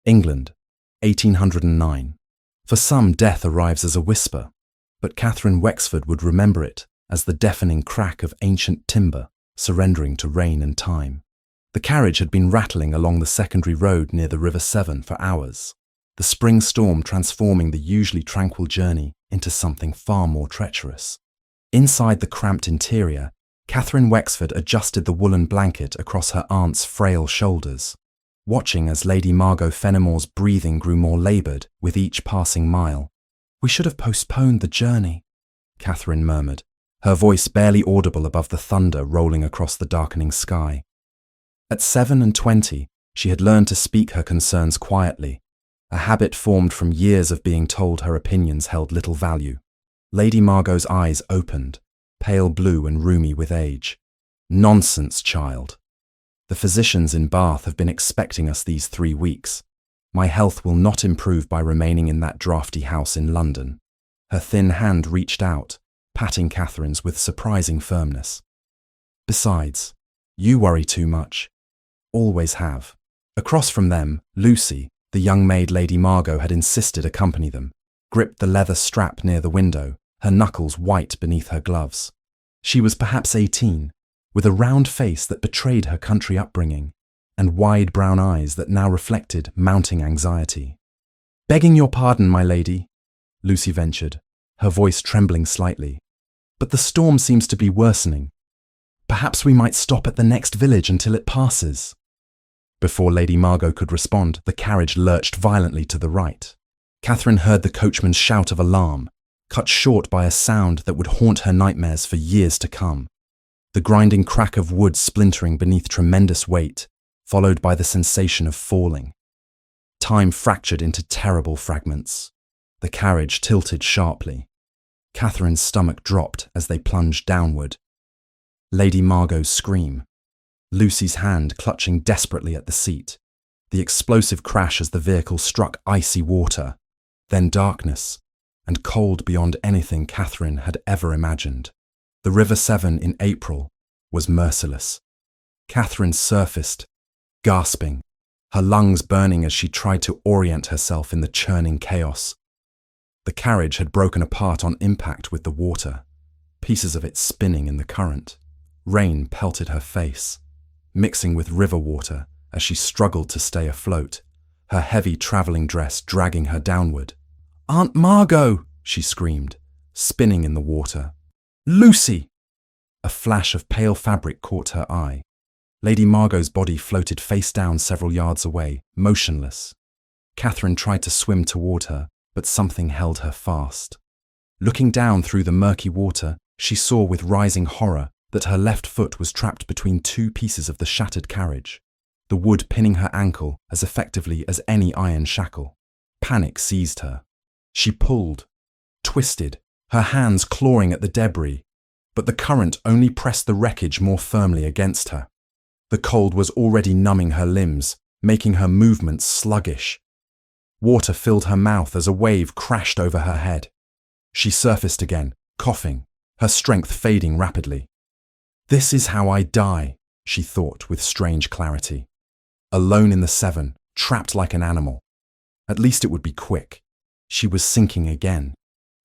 England, 1809. For some, death arrives as a whisper, but Catherine Wexford would remember it as the deafening crack of ancient timber surrendering to rain and time. The carriage had been rattling along the secondary road near the River Severn for hours, the spring storm transforming the usually tranquil journey into something far more treacherous. Inside the cramped interior, Catherine Wexford adjusted the woolen blanket across her aunt's frail shoulders, watching as Lady Margot Fenimore's breathing grew more laboured with each passing mile. "We should have postponed the journey," Catherine murmured, her voice barely audible above the thunder rolling across the darkening sky. At 27, she had learned to speak her concerns quietly, a habit formed from years of being told her opinions held little value. Lady Margot's eyes opened, pale blue and rheumy with age. "Nonsense, child. The physicians in Bath have been expecting us these 3 weeks. My health will not improve by remaining in that draughty house in London." Her thin hand reached out, patting Catherine's with surprising firmness. "Besides, you worry too much. Always have." Across from them, Lucy, the young maid Lady Margot had insisted accompany them, gripped the leather strap near the window, her knuckles white beneath her gloves. She was perhaps 18, with a round face that betrayed her country upbringing, and wide brown eyes that now reflected mounting anxiety. "Begging your pardon, my lady," Lucy ventured, her voice trembling slightly, "but the storm seems to be worsening. Perhaps we might stop at the next village until it passes." Before Lady Margot could respond, the carriage lurched violently to the right. Catherine heard the coachman's shout of alarm, cut short by a sound that would haunt her nightmares for years to come. The grinding crack of wood splintering beneath tremendous weight, followed by the sensation of falling. Time fractured into terrible fragments. The carriage tilted sharply. Catherine's stomach dropped as they plunged downward. Lady Margot's scream. Lucy's hand clutching desperately at the seat. The explosive crash as the vehicle struck icy water. Then darkness, and cold beyond anything Catherine had ever imagined. The River Severn in April was merciless. Catherine surfaced, gasping, her lungs burning as she tried to orient herself in the churning chaos. The carriage had broken apart on impact with the water, pieces of it spinning in the current. Rain pelted her face, mixing with river water as she struggled to stay afloat, her heavy travelling dress dragging her downward. "Aunt Margot!" she screamed, spinning in the water. "Lucy!" A flash of pale fabric caught her eye. Lady Margot's body floated face down several yards away, motionless. Catherine tried to swim toward her, but something held her fast. Looking down through the murky water, she saw with rising horror that her left foot was trapped between 2 pieces of the shattered carriage, the wood pinning her ankle as effectively as any iron shackle. Panic seized her. She pulled, twisted, her hands clawing at the debris, but the current only pressed the wreckage more firmly against her. The cold was already numbing her limbs, making her movements sluggish. Water filled her mouth as a wave crashed over her head. She surfaced again, coughing, her strength fading rapidly. "This is how I die," she thought with strange clarity. Alone in the Severn, trapped like an animal. At least it would be quick. She was sinking again,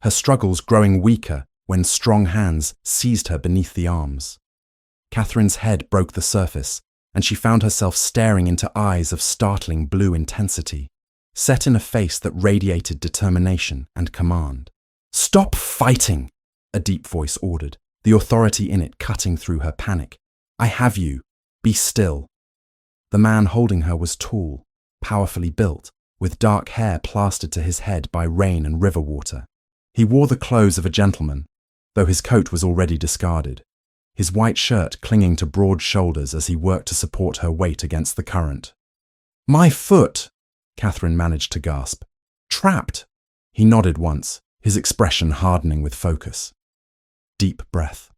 her struggles growing weaker when strong hands seized her beneath the arms. Catherine's head broke the surface, and she found herself staring into eyes of startling blue intensity, set in a face that radiated determination and command. "Stop fighting!" a deep voice ordered, the authority in it cutting through her panic. "I have you. Be still." The man holding her was tall, powerfully built, with dark hair plastered to his head by rain and river water. He wore the clothes of a gentleman, though his coat was already discarded, his white shirt clinging to broad shoulders as he worked to support her weight against the current. "My foot!" Catherine managed to gasp. "Trapped!" He nodded once, his expression hardening with focus. Deep breath.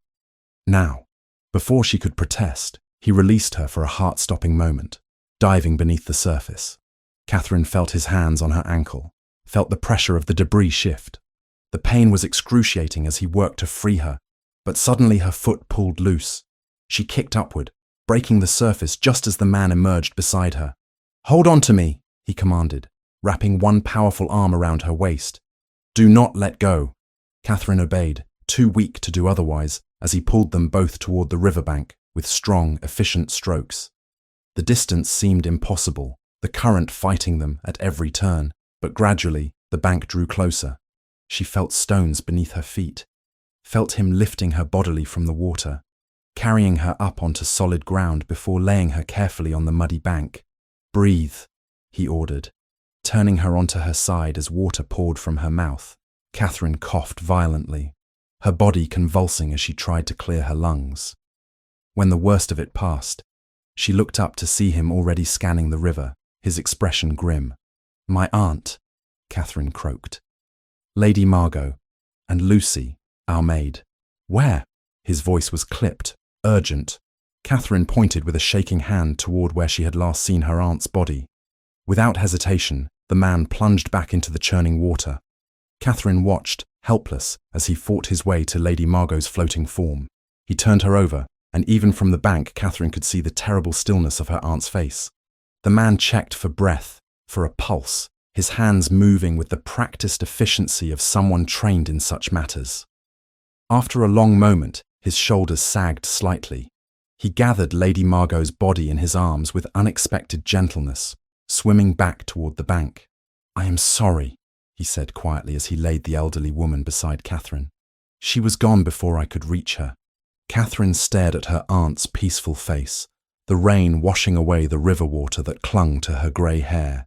Now, before she could protest, he released her for a heart-stopping moment, diving beneath the surface. Catherine felt his hands on her ankle, felt the pressure of the debris shift. The pain was excruciating as he worked to free her, but suddenly her foot pulled loose. She kicked upward, breaking the surface just as the man emerged beside her. "Hold on to me," he commanded, wrapping one powerful arm around her waist. "Do not let go." Catherine obeyed, too weak to do otherwise, as he pulled them both toward the riverbank with strong, efficient strokes. The distance seemed impossible, the current fighting them at every turn, but gradually the bank drew closer. She felt stones beneath her feet, felt him lifting her bodily from the water, carrying her up onto solid ground before laying her carefully on the muddy bank. "Breathe," he ordered, turning her onto her side as water poured from her mouth. Catherine coughed violently, her body convulsing as she tried to clear her lungs. When the worst of it passed, she looked up to see him already scanning the river, his expression grim. "My aunt," Catherine croaked. "Lady Margot, and Lucy, our maid." "Where?" His voice was clipped, urgent. Catherine pointed with a shaking hand toward where she had last seen her aunt's body. Without hesitation, the man plunged back into the churning water. Catherine watched, helpless, as he fought his way to Lady Margot's floating form. He turned her over, and even from the bank Catherine could see the terrible stillness of her aunt's face. The man checked for breath, for a pulse, his hands moving with the practiced efficiency of someone trained in such matters. After a long moment, his shoulders sagged slightly. He gathered Lady Margot's body in his arms with unexpected gentleness, swimming back toward the bank. "I am sorry," he said quietly as he laid the elderly woman beside Catherine. "She was gone before I could reach her." Catherine stared at her aunt's peaceful face, the rain washing away the river water that clung to her grey hair.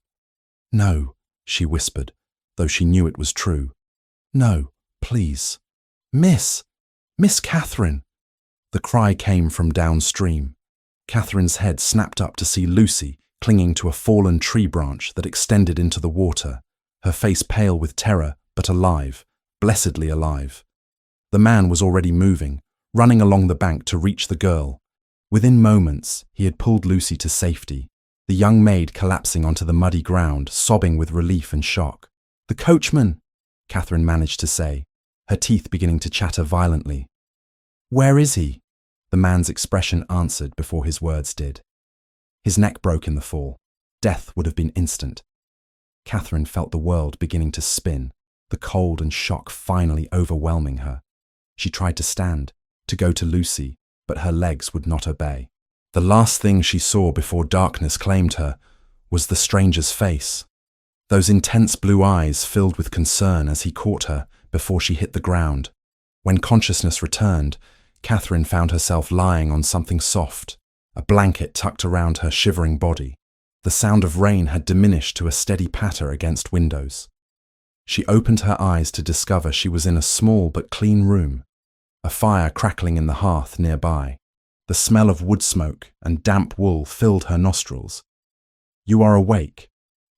"No," she whispered, though she knew it was true. "No, please. Miss Catherine!" The cry came from downstream. Catherine's head snapped up to see Lucy clinging to a fallen tree branch that extended into the water, her face pale with terror, but alive, blessedly alive. The man was already moving, running along the bank to reach the girl. Within moments, he had pulled Lucy to safety, the young maid collapsing onto the muddy ground, sobbing with relief and shock. "The coachman," Catherine managed to say, her teeth beginning to chatter violently. "Where is he?" The man's expression answered before his words did. His neck broke in the fall. Death would have been instant. Catherine felt the world beginning to spin, the cold and shock finally overwhelming her. She tried to stand, to go to Lucy, but her legs would not obey. The last thing she saw before darkness claimed her was the stranger's face. Those intense blue eyes filled with concern as he caught her before she hit the ground. When consciousness returned, Catherine found herself lying on something soft, a blanket tucked around her shivering body. The sound of rain had diminished to a steady patter against windows. She opened her eyes to discover she was in a small but clean room, a fire crackling in the hearth nearby. The smell of wood smoke and damp wool filled her nostrils. "You are awake.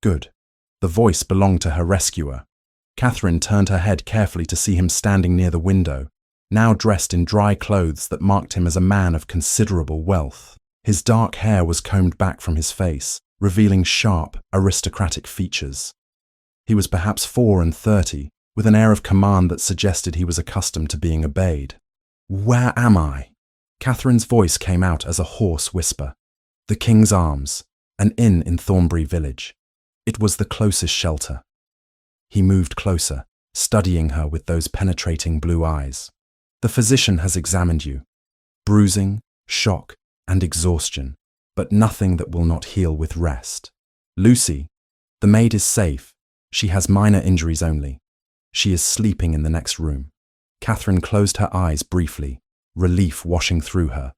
Good." The voice belonged to her rescuer. Catherine turned her head carefully to see him standing near the window, now dressed in dry clothes that marked him as a man of considerable wealth. His dark hair was combed back from his face, revealing sharp, aristocratic features. He was perhaps 34, with an air of command that suggested he was accustomed to being obeyed. "Where am I?" Catherine's voice came out as a hoarse whisper. "The King's Arms, an inn in Thornbury village. It was the closest shelter." He moved closer, studying her with those penetrating blue eyes. "The physician has examined you. Bruising, shock, and exhaustion, but nothing that will not heal with rest. Lucy, the maid is safe. She has minor injuries only. She is sleeping in the next room." Catherine closed her eyes briefly, relief washing through her.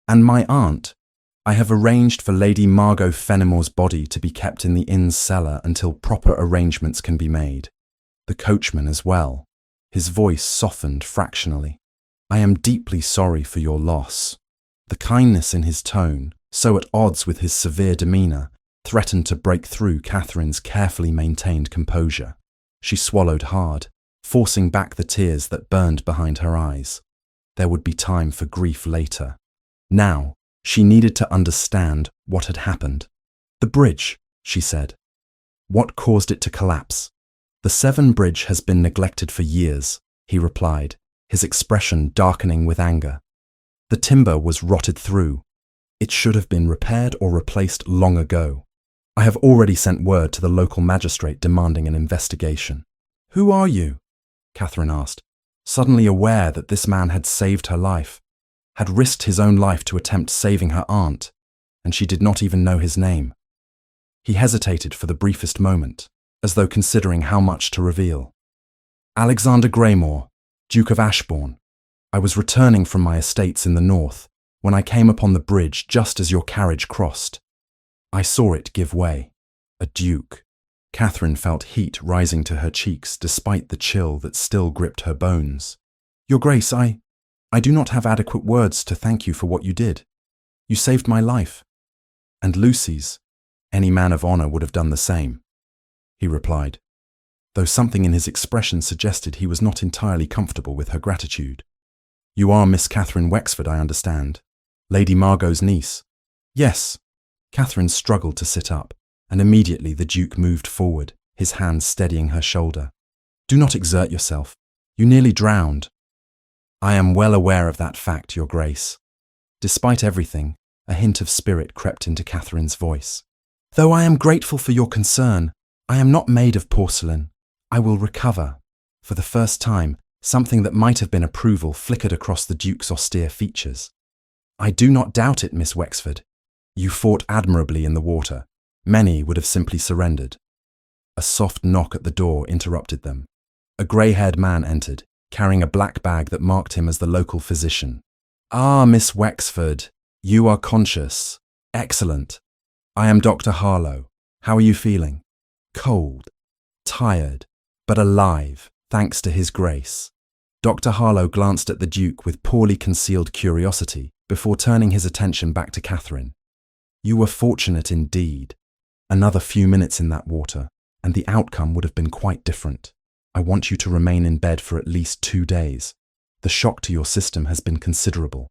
"And my aunt? I have arranged for Lady Margot Fenimore's body to be kept in the inn's cellar until proper arrangements can be made. The coachman as well." His voice softened fractionally. "I am deeply sorry for your loss." The kindness in his tone, so at odds with his severe demeanour, threatened to break through Catherine's carefully maintained composure. She swallowed hard, forcing back the tears that burned behind her eyes. There would be time for grief later. Now, she needed to understand what had happened. "The bridge," she said. "What caused it to collapse?" "The Severn Bridge has been neglected for years," he replied, his expression darkening with anger. "The timber was rotted through. It should have been repaired or replaced long ago. I have already sent word to the local magistrate demanding an investigation. Who are you? Catherine asked, suddenly aware that this man had saved her life, had risked his own life to attempt saving her aunt, and she did not even know his name. He hesitated for the briefest moment, as though considering how much to reveal. Alexander Greymore, Duke of Ashbourne. I was returning from my estates in the north when I came upon the bridge just as your carriage crossed. I saw it give way. A duke. Catherine felt heat rising to her cheeks despite the chill that still gripped her bones. Your Grace, I do not have adequate words to thank you for what you did. You saved my life. And Lucy's. Any man of honour would have done the same, he replied, though something in his expression suggested he was not entirely comfortable with her gratitude. You are Miss Catherine Wexford, I understand. Lady Margot's niece. Yes. Catherine struggled to sit up, and immediately the Duke moved forward, his hand steadying her shoulder. Do not exert yourself. You nearly drowned. I am well aware of that fact, Your Grace. Despite everything, a hint of spirit crept into Catherine's voice. Though I am grateful for your concern, I am not made of porcelain. I will recover. For the first time, something that might have been approval flickered across the Duke's austere features. I do not doubt it, Miss Wexford. You fought admirably in the water. Many would have simply surrendered. A soft knock at the door interrupted them. A grey-haired man entered, carrying a black bag that marked him as the local physician. Ah, Miss Wexford, you are conscious. Excellent. I am Dr. Harlow. How are you feeling? Cold, tired, but alive, thanks to His Grace. Dr. Harlow glanced at the Duke with poorly concealed curiosity before turning his attention back to Catherine. You were fortunate indeed. Another few minutes in that water, and the outcome would have been quite different. I want you to remain in bed for at least 2 days. The shock to your system has been considerable.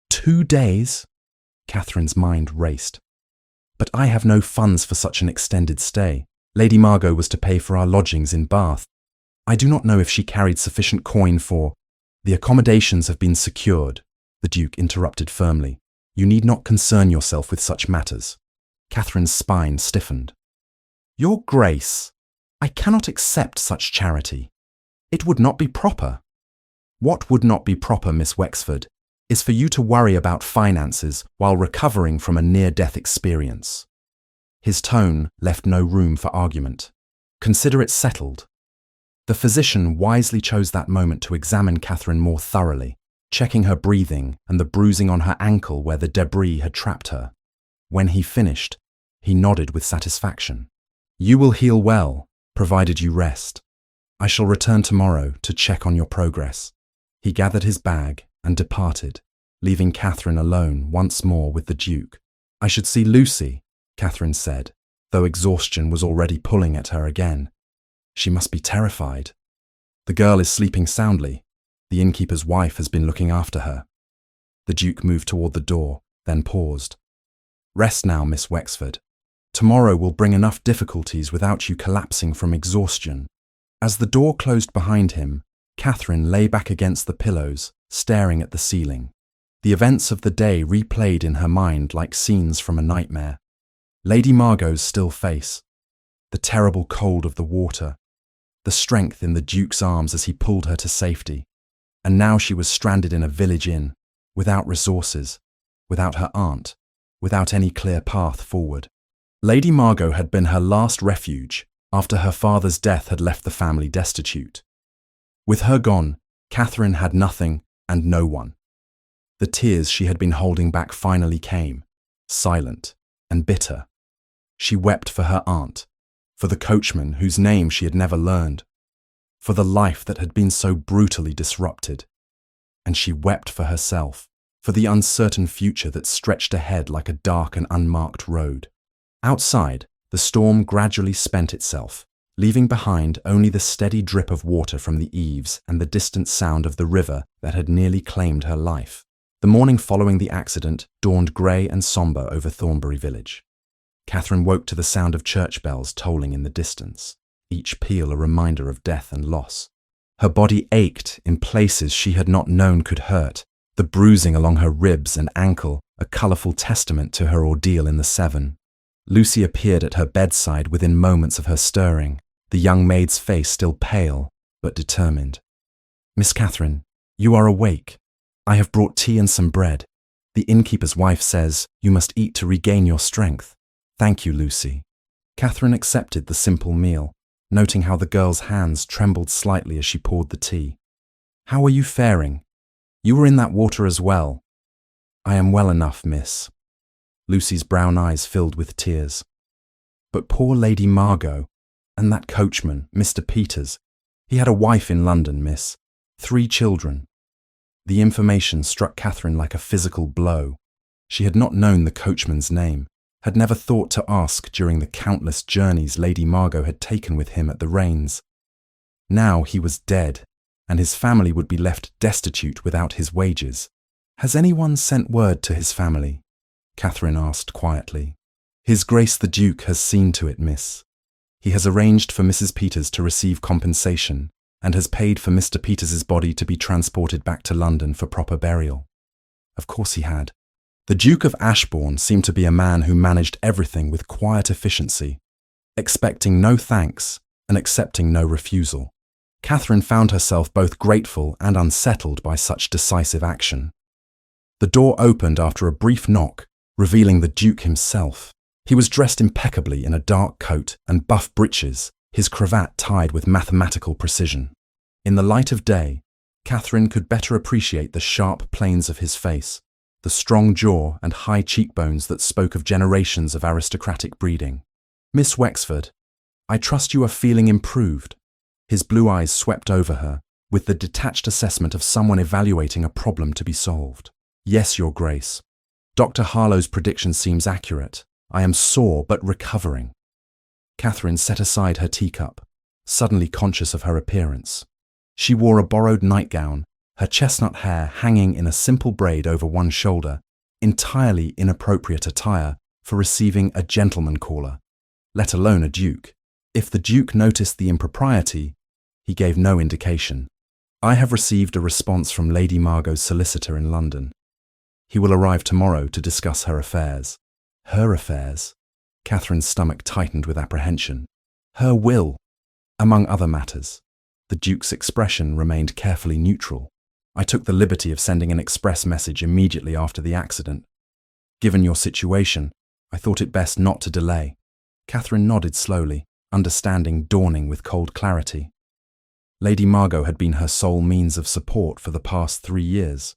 2 days? Catherine's mind raced. But I have no funds for such an extended stay. Lady Margot was to pay for our lodgings in Bath. I do not know if she carried sufficient coin for— The accommodations have been secured, the Duke interrupted firmly. You need not concern yourself with such matters. Catherine's spine stiffened. Your Grace, I cannot accept such charity. It would not be proper. What would not be proper, Miss Wexford, is for you to worry about finances while recovering from a near-death experience. His tone left no room for argument. Consider it settled. The physician wisely chose that moment to examine Catherine more thoroughly, checking her breathing and the bruising on her ankle where the debris had trapped her. When he finished, he nodded with satisfaction. You will heal well, provided you rest. I shall return tomorrow to check on your progress. He gathered his bag and departed, leaving Catherine alone once more with the Duke. I should see Lucy, Catherine said, though exhaustion was already pulling at her again. She must be terrified. The girl is sleeping soundly. The innkeeper's wife has been looking after her. The Duke moved toward the door, then paused. Rest now, Miss Wexford. Tomorrow will bring enough difficulties without you collapsing from exhaustion. As the door closed behind him, Catherine lay back against the pillows, staring at the ceiling. The events of the day replayed in her mind like scenes from a nightmare. Lady Margot's still face, the terrible cold of the water, the strength in the Duke's arms as he pulled her to safety. And now she was stranded in a village inn, without resources, without her aunt, without any clear path forward. Lady Margot had been her last refuge after her father's death had left the family destitute. With her gone, Catherine had nothing and no one. The tears she had been holding back finally came, silent and bitter. She wept for her aunt, for the coachman whose name she had never learned, for the life that had been so brutally disrupted. And she wept for herself, for the uncertain future that stretched ahead like a dark and unmarked road. Outside, the storm gradually spent itself, leaving behind only the steady drip of water from the eaves and the distant sound of the river that had nearly claimed her life. The morning following the accident dawned grey and sombre over Thornbury village. Catherine woke to the sound of church bells tolling in the distance, each peal a reminder of death and loss. Her body ached in places she had not known could hurt, the bruising along her ribs and ankle a colourful testament to her ordeal in the Severn. Lucy appeared at her bedside within moments of her stirring, the young maid's face still pale, but determined. "Miss Catherine, you are awake. I have brought tea and some bread. The innkeeper's wife says you must eat to regain your strength. Thank you, Lucy." Catherine accepted the simple meal, noting how the girl's hands trembled slightly as she poured the tea. "How are you faring? You were in that water as well." "I am well enough, miss." Lucy's brown eyes filled with tears. "But poor Lady Margot, and that coachman, Mr. Peters, he had a wife in London, miss. 3 children. The information struck Catherine like a physical blow. She had not known the coachman's name, had never thought to ask during the countless journeys Lady Margot had taken with him at the Rains. Now he was dead, and his family would be left destitute without his wages. "Has anyone sent word to his family?" Catherine asked quietly. "His Grace the Duke has seen to it, miss. He has arranged for Mrs. Peters to receive compensation and has paid for Mr. Peters's body to be transported back to London for proper burial." Of course he had. The Duke of Ashbourne seemed to be a man who managed everything with quiet efficiency, expecting no thanks and accepting no refusal. Catherine found herself both grateful and unsettled by such decisive action. The door opened after a brief knock, revealing the Duke himself. He was dressed impeccably in a dark coat and buff breeches, his cravat tied with mathematical precision. In the light of day, Catherine could better appreciate the sharp planes of his face, the strong jaw and high cheekbones that spoke of generations of aristocratic breeding. "Miss Wexford, I trust you are feeling improved." His blue eyes swept over her, with the detached assessment of someone evaluating a problem to be solved. "Yes, Your Grace. Dr. Harlowe's prediction seems accurate. I am sore but recovering." Catherine set aside her teacup, suddenly conscious of her appearance. She wore a borrowed nightgown, her chestnut hair hanging in a simple braid over one shoulder, entirely inappropriate attire for receiving a gentleman caller, let alone a duke. If the Duke noticed the impropriety, he gave no indication. "I have received a response from Lady Margot's solicitor in London. He will arrive tomorrow to discuss her affairs." Her affairs? Catherine's stomach tightened with apprehension. Her will, among other matters. The Duke's expression remained carefully neutral. "I took the liberty of sending an express message immediately after the accident. Given your situation, I thought it best not to delay." Catherine nodded slowly, understanding dawning with cold clarity. Lady Margot had been her sole means of support for the past 3 years.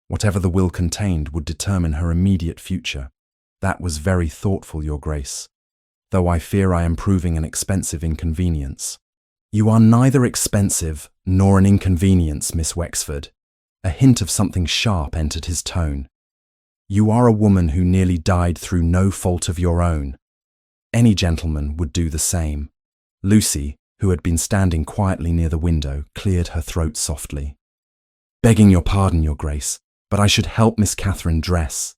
Whatever the will contained would determine her immediate future. "That was very thoughtful, Your Grace, though I fear I am proving an expensive inconvenience." "You are neither expensive nor an inconvenience, Miss Wexford." A hint of something sharp entered his tone. "You are a woman who nearly died through no fault of your own. Any gentleman would do the same." Lucy, who had been standing quietly near the window, cleared her throat softly. "Begging your pardon, Your Grace, but I should help Miss Catherine dress.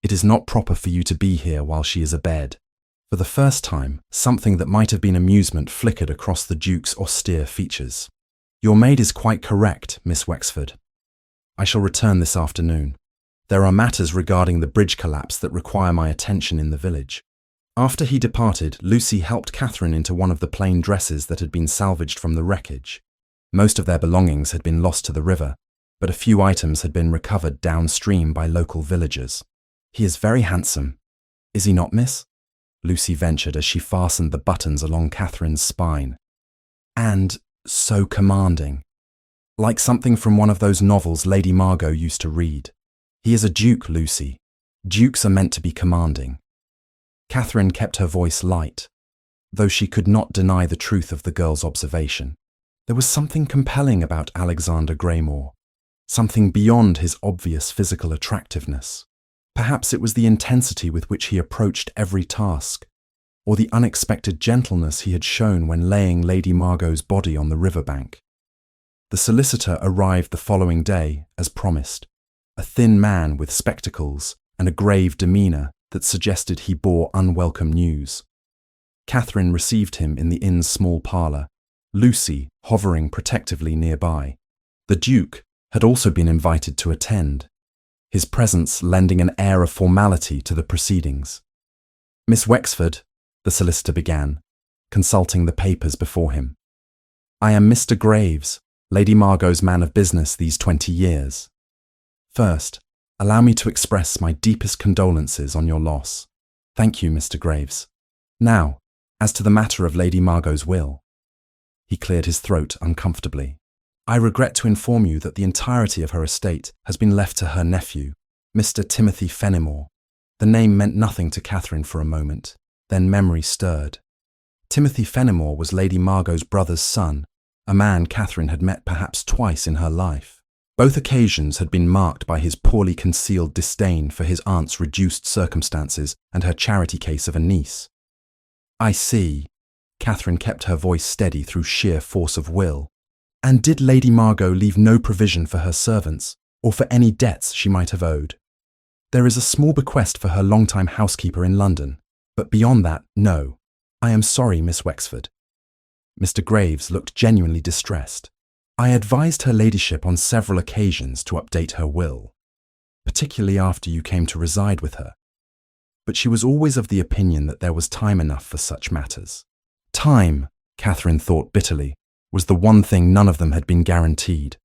It is not proper for you to be here while she is abed." For the first time, something that might have been amusement flickered across the Duke's austere features. "Your maid is quite correct, Miss Wexford. I shall return this afternoon. There are matters regarding the bridge collapse that require my attention in the village." After he departed, Lucy helped Catherine into one of the plain dresses that had been salvaged from the wreckage. Most of their belongings had been lost to the river, but a few items had been recovered downstream by local villagers. "He is very handsome, is he not, miss?" Lucy ventured as she fastened the buttons along Catherine's spine. "And so commanding. Like something from one of those novels Lady Margot used to read. He is a duke, Lucy. Dukes are meant to be commanding." Catherine kept her voice light, though she could not deny the truth of the girl's observation. There was something compelling about Alexander Greymore, something beyond his obvious physical attractiveness. Perhaps it was the intensity with which he approached every task, or the unexpected gentleness he had shown when laying Lady Margot's body on the riverbank. The solicitor arrived the following day, as promised, a thin man with spectacles and a grave demeanour that suggested he bore unwelcome news. Catherine received him in the inn's small parlour, Lucy hovering protectively nearby. The Duke had also been invited to attend, his presence lending an air of formality to the proceedings. Miss Wexford, the solicitor began, consulting the papers before him. I am Mr. Graves, Lady Margot's man of business these 20 years. First, allow me to express my deepest condolences on your loss. Thank you, Mr. Graves. Now, as to the matter of Lady Margot's will. He cleared his throat uncomfortably. I regret to inform you that the entirety of her estate has been left to her nephew, Mr. Timothy Fenimore. The name meant nothing to Catherine for a moment, then memory stirred. Timothy Fenimore was Lady Margot's brother's son, a man Catherine had met perhaps twice in her life. Both occasions had been marked by his poorly concealed disdain for his aunt's reduced circumstances and her charity case of a niece. I see. Catherine kept her voice steady through sheer force of will. And did Lady Margot leave no provision for her servants, or for any debts she might have owed? There is a small bequest for her long-time housekeeper in London, but beyond that, no. I am sorry, Miss Wexford. Mr. Graves looked genuinely distressed. I advised her ladyship on several occasions to update her will, particularly after you came to reside with her. But she was always of the opinion that there was time enough for such matters. Time, Catherine thought bitterly, was the one thing none of them had been guaranteed.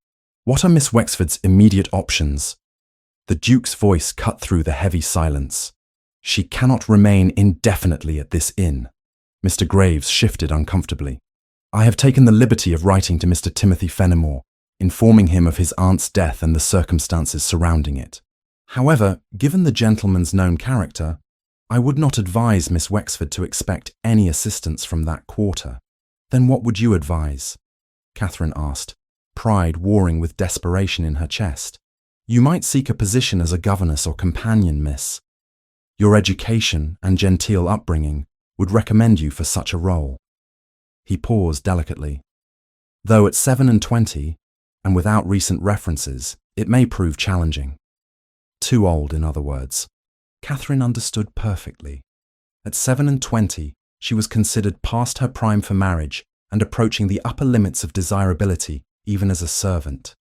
What are Miss Wexford's immediate options? The Duke's voice cut through the heavy silence. She cannot remain indefinitely at this inn. Mr. Graves shifted uncomfortably. I have taken the liberty of writing to Mr. Timothy Fenimore, informing him of his aunt's death and the circumstances surrounding it. However, given the gentleman's known character, I would not advise Miss Wexford to expect any assistance from that quarter. Then what would you advise? Catherine asked, pride warring with desperation in her chest. You might seek a position as a governess or companion, miss. Your education and genteel upbringing would recommend you for such a role. He paused delicately. Though at 27, and without recent references, it may prove challenging. Too old, in other words. Catherine understood perfectly. At 27, she was considered past her prime for marriage and approaching the upper limits of desirability, even as a servant.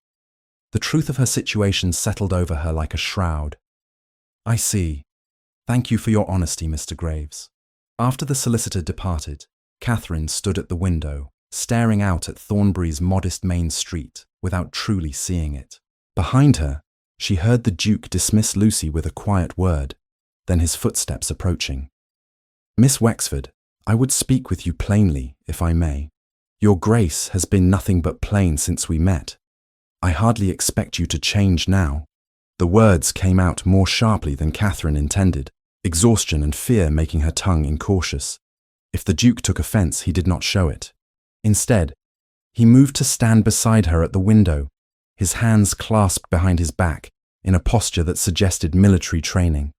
The truth of her situation settled over her like a shroud. I see. Thank you for your honesty, Mr. Graves. After the solicitor departed, Catherine stood at the window, staring out at Thornbury's modest main street without truly seeing it. Behind her, she heard the Duke dismiss Lucy with a quiet word, then his footsteps approaching. Miss Wexford, I would speak with you plainly, if I may. Your Grace has been nothing but plain since we met. I hardly expect you to change now. The words came out more sharply than Catherine intended, exhaustion and fear making her tongue incautious. If the Duke took offence, he did not show it. Instead, he moved to stand beside her at the window, his hands clasped behind his back, in a posture that suggested military training.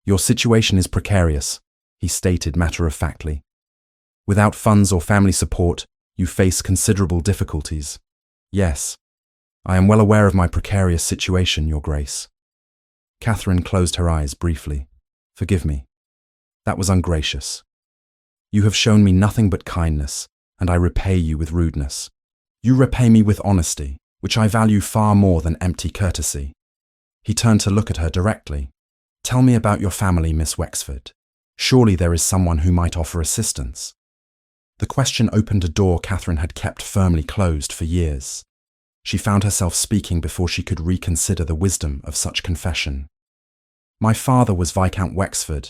Your situation is precarious, he stated matter-of-factly. Without funds or family support, you face considerable difficulties. Yes, I am well aware of my precarious situation, Your Grace. Catherine closed her eyes briefly. Forgive me. That was ungracious. You have shown me nothing but kindness, and I repay you with rudeness. You repay me with honesty, which I value far more than empty courtesy. He turned to look at her directly. Tell me about your family, Miss Wexford. Surely there is someone who might offer assistance. The question opened a door Catherine had kept firmly closed for years. She found herself speaking before she could reconsider the wisdom of such confession. My father was Viscount Wexford.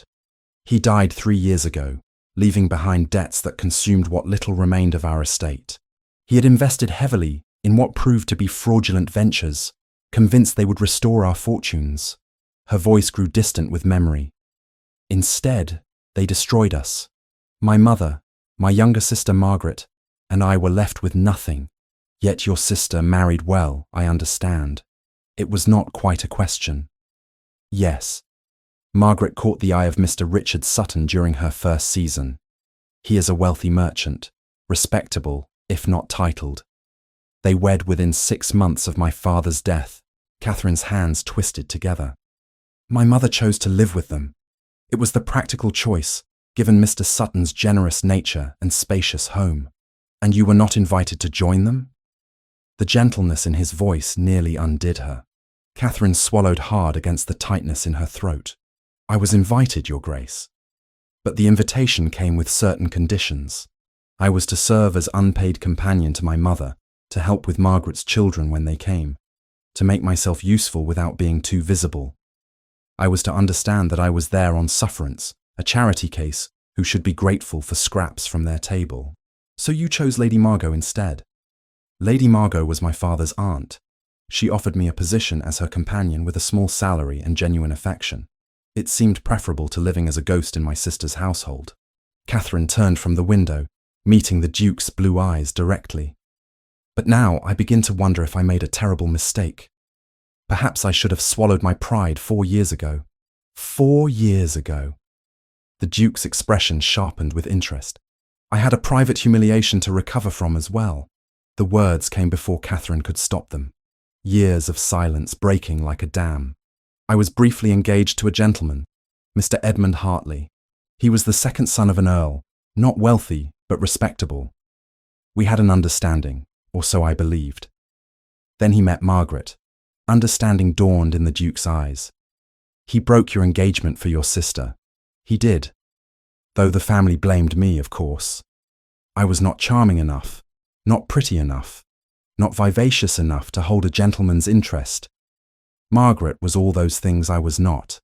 He died 3 years ago, leaving behind debts that consumed what little remained of our estate. He had invested heavily in what proved to be fraudulent ventures, convinced they would restore our fortunes. Her voice grew distant with memory. Instead, they destroyed us. My mother, my younger sister Margaret, and I were left with nothing. Yet your sister married well, I understand. It was not quite a question. Yes. Margaret caught the eye of Mr. Richard Sutton during her first season. He is a wealthy merchant, respectable, if not titled. They wed within 6 months of my father's death. Catherine's hands twisted together. My mother chose to live with them. It was the practical choice, given Mr. Sutton's generous nature and spacious home. And you were not invited to join them? The gentleness in his voice nearly undid her. Catherine swallowed hard against the tightness in her throat. I was invited, Your Grace. But the invitation came with certain conditions. I was to serve as unpaid companion to my mother, to help with Margaret's children when they came, to make myself useful without being too visible. I was to understand that I was there on sufferance, a charity case, who should be grateful for scraps from their table. So you chose Lady Margot instead. Lady Margot was my father's aunt. She offered me a position as her companion with a small salary and genuine affection. It seemed preferable to living as a ghost in my sister's household. Catherine turned from the window, meeting the Duke's blue eyes directly. But now I begin to wonder if I made a terrible mistake. Perhaps I should have swallowed my pride 4 years ago. 4 years ago. The Duke's expression sharpened with interest. I had a private humiliation to recover from as well. The words came before Catherine could stop them. Years of silence breaking like a dam. I was briefly engaged to a gentleman, Mr. Edmund Hartley. He was the second son of an earl, not wealthy, but respectable. We had an understanding, or so I believed. Then he met Margaret. Understanding dawned in the Duke's eyes. He broke your engagement for your sister. He did. Though the family blamed me, of course. I was not charming enough, not pretty enough, not vivacious enough to hold a gentleman's interest. Margaret was all those things I was not.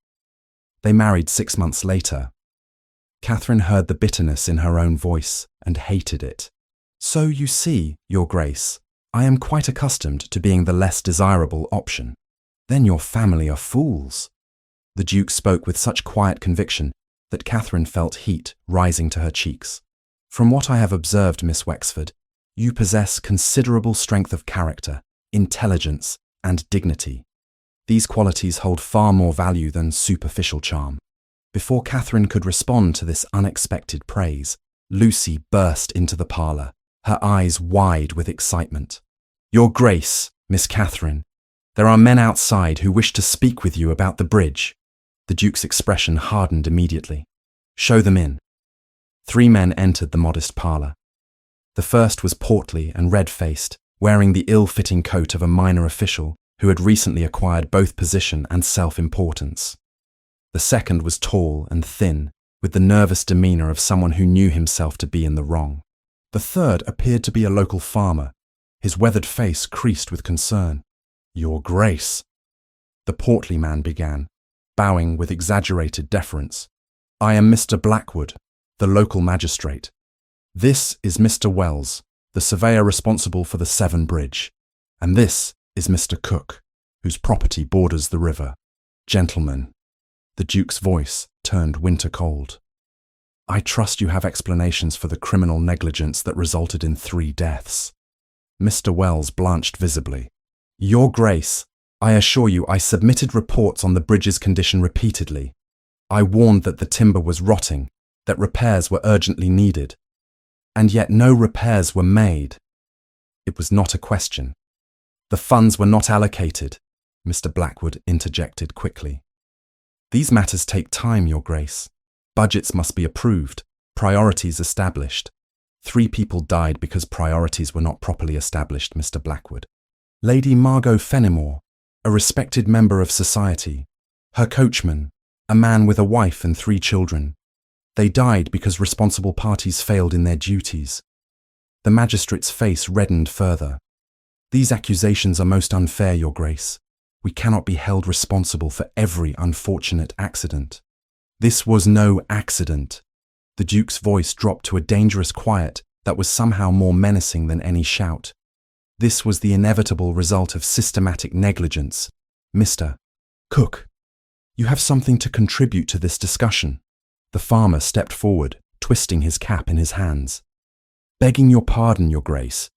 They married 6 months later. Catherine heard the bitterness in her own voice and hated it. So you see, Your Grace, I am quite accustomed to being the less desirable option. Then your family are fools. The Duke spoke with such quiet conviction that Catherine felt heat rising to her cheeks. From what I have observed, Miss Wexford, you possess considerable strength of character, intelligence, and dignity. These qualities hold far more value than superficial charm. Before Catherine could respond to this unexpected praise, Lucy burst into the parlour, her eyes wide with excitement. Your Grace, Miss Catherine, there are men outside who wish to speak with you about the bridge. The Duke's expression hardened immediately. Show them in. 3 men entered the modest parlour. The first was portly and red-faced, wearing the ill-fitting coat of a minor official who had recently acquired both position and self-importance. The second was tall and thin, with the nervous demeanour of someone who knew himself to be in the wrong. The third appeared to be a local farmer, his weathered face creased with concern. Your Grace, the portly man began, bowing with exaggerated deference. I am Mr. Blackwood, the local magistrate. This is Mr. Wells, the surveyor responsible for the Severn Bridge. And this is Mr. Cook, whose property borders the river. Gentlemen, the Duke's voice turned winter cold. I trust you have explanations for the criminal negligence that resulted in 3 deaths. Mr. Wells blanched visibly. Your Grace, I assure you I submitted reports on the bridge's condition repeatedly. I warned that the timber was rotting, that repairs were urgently needed. And yet no repairs were made. It was not a question. The funds were not allocated, Mr. Blackwood interjected quickly. These matters take time, Your Grace. Budgets must be approved, priorities established. 3 people died because priorities were not properly established, Mr. Blackwood. Lady Margot Fenimore, a respected member of society, her coachman, a man with a wife and 3 children. They died because responsible parties failed in their duties. The magistrate's face reddened further. These accusations are most unfair, Your Grace. We cannot be held responsible for every unfortunate accident. This was no accident. The Duke's voice dropped to a dangerous quiet that was somehow more menacing than any shout. This was the inevitable result of systematic negligence. Mr. Cook, you have something to contribute to this discussion. The farmer stepped forward, twisting his cap in his hands. Begging your pardon, Your Grace,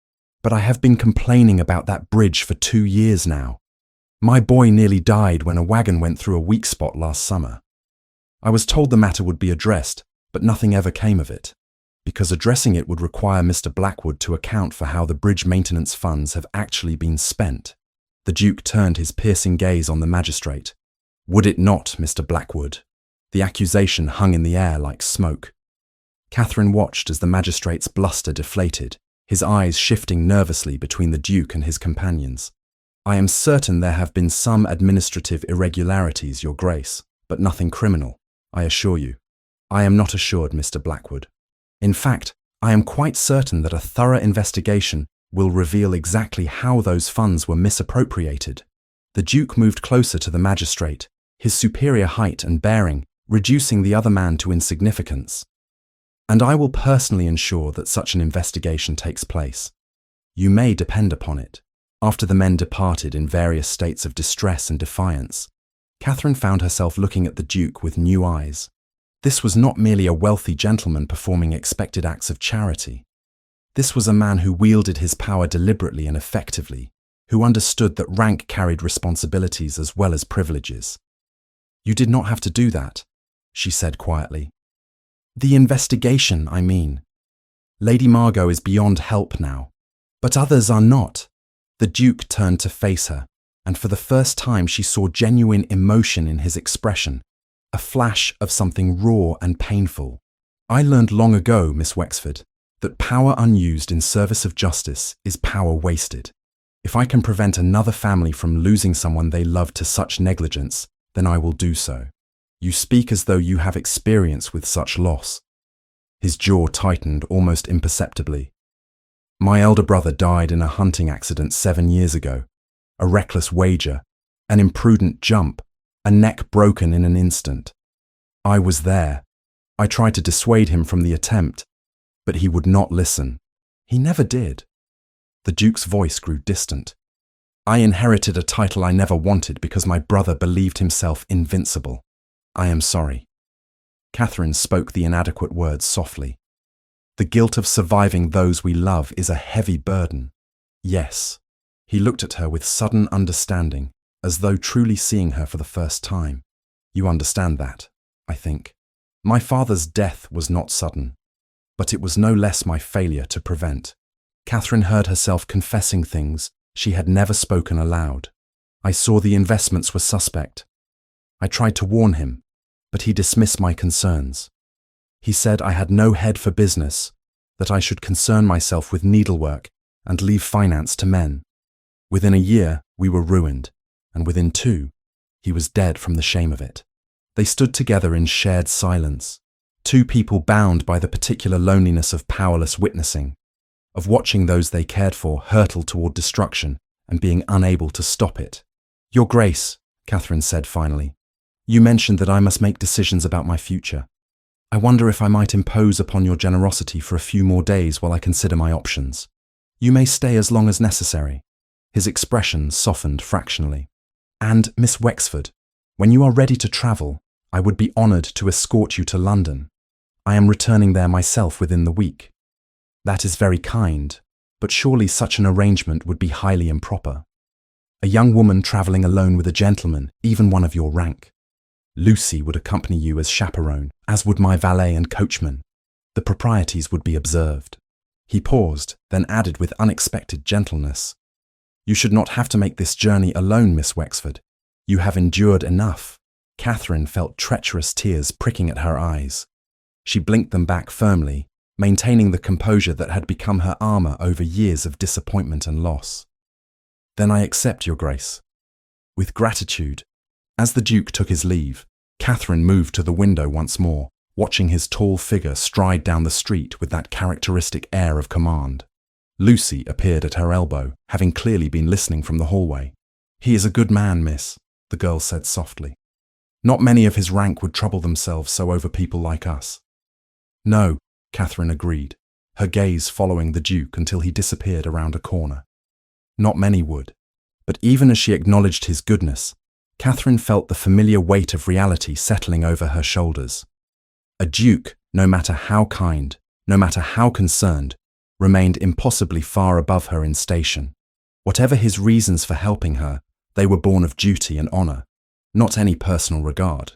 but I have been complaining about that bridge for 2 years now. My boy nearly died when a wagon went through a weak spot last summer. I was told the matter would be addressed, but nothing ever came of it, because addressing it would require Mr. Blackwood to account for how the bridge maintenance funds have actually been spent. The Duke turned his piercing gaze on the magistrate. Would it not, Mr. Blackwood? The accusation hung in the air like smoke. Catherine watched as the magistrate's bluster deflated, his eyes shifting nervously between the Duke and his companions. I am certain there have been some administrative irregularities, Your Grace, but nothing criminal, I assure you. I am not assured, Mr. Blackwood. In fact, I am quite certain that a thorough investigation will reveal exactly how those funds were misappropriated. The Duke moved closer to the magistrate, his superior height and bearing reducing the other man to insignificance. And I will personally ensure that such an investigation takes place. You may depend upon it. After the men departed in various states of distress and defiance, Catherine found herself looking at the Duke with new eyes. This was not merely a wealthy gentleman performing expected acts of charity. This was a man who wielded his power deliberately and effectively, who understood that rank carried responsibilities as well as privileges. You did not have to do that, she said quietly. The investigation, I mean. Lady Margot is beyond help now, but others are not. The Duke turned to face her, and for the first time she saw genuine emotion in his expression, a flash of something raw and painful. I learned long ago, Miss Wexford, that power unused in service of justice is power wasted. If I can prevent another family from losing someone they love to such negligence, then I will do so. You speak as though you have experience with such loss. His jaw tightened almost imperceptibly. My elder brother died in a hunting accident 7 years ago. A reckless wager, an imprudent jump, a neck broken in an instant. I was there. I tried to dissuade him from the attempt, but he would not listen. He never did. The Duke's voice grew distant. I inherited a title I never wanted because my brother believed himself invincible. I am sorry. Catherine spoke the inadequate words softly. The guilt of surviving those we love is a heavy burden. Yes. He looked at her with sudden understanding, as though truly seeing her for the first time. You understand that, I think. My father's death was not sudden, but it was no less my failure to prevent. Catherine heard herself confessing things she had never spoken aloud. I saw the investments were suspect. I tried to warn him, but he dismissed my concerns. He said I had no head for business, that I should concern myself with needlework and leave finance to men. Within a year, we were ruined, and within 2, he was dead from the shame of it. They stood together in shared silence, 2 people bound by the particular loneliness of powerless witnessing, of watching those they cared for hurtle toward destruction and being unable to stop it. Your Grace, Catherine said finally, you mentioned that I must make decisions about my future. I wonder if I might impose upon your generosity for a few more days while I consider my options. You may stay as long as necessary. His expression softened fractionally. And, Miss Wexford, when you are ready to travel, I would be honoured to escort you to London. I am returning there myself within the week. That is very kind, but surely such an arrangement would be highly improper. A young woman travelling alone with a gentleman, even one of your rank. Lucy would accompany you as chaperone, as would my valet and coachman. The proprieties would be observed. He paused, then added with unexpected gentleness, You should not have to make this journey alone, Miss Wexford. You have endured enough. Catherine felt treacherous tears pricking at her eyes. She blinked them back firmly, maintaining the composure that had become her armour over years of disappointment and loss. Then I accept, Your Grace. With gratitude. As the Duke took his leave, Catherine moved to the window once more, watching his tall figure stride down the street with that characteristic air of command. Lucy appeared at her elbow, having clearly been listening from the hallway. He is a good man, miss, the girl said softly. Not many of his rank would trouble themselves so over people like us. No, Catherine agreed, her gaze following the Duke until he disappeared around a corner. Not many would, but even as she acknowledged his goodness, Catherine felt the familiar weight of reality settling over her shoulders. A duke, no matter how kind, no matter how concerned, remained impossibly far above her in station. Whatever his reasons for helping her, they were born of duty and honour, not any personal regard.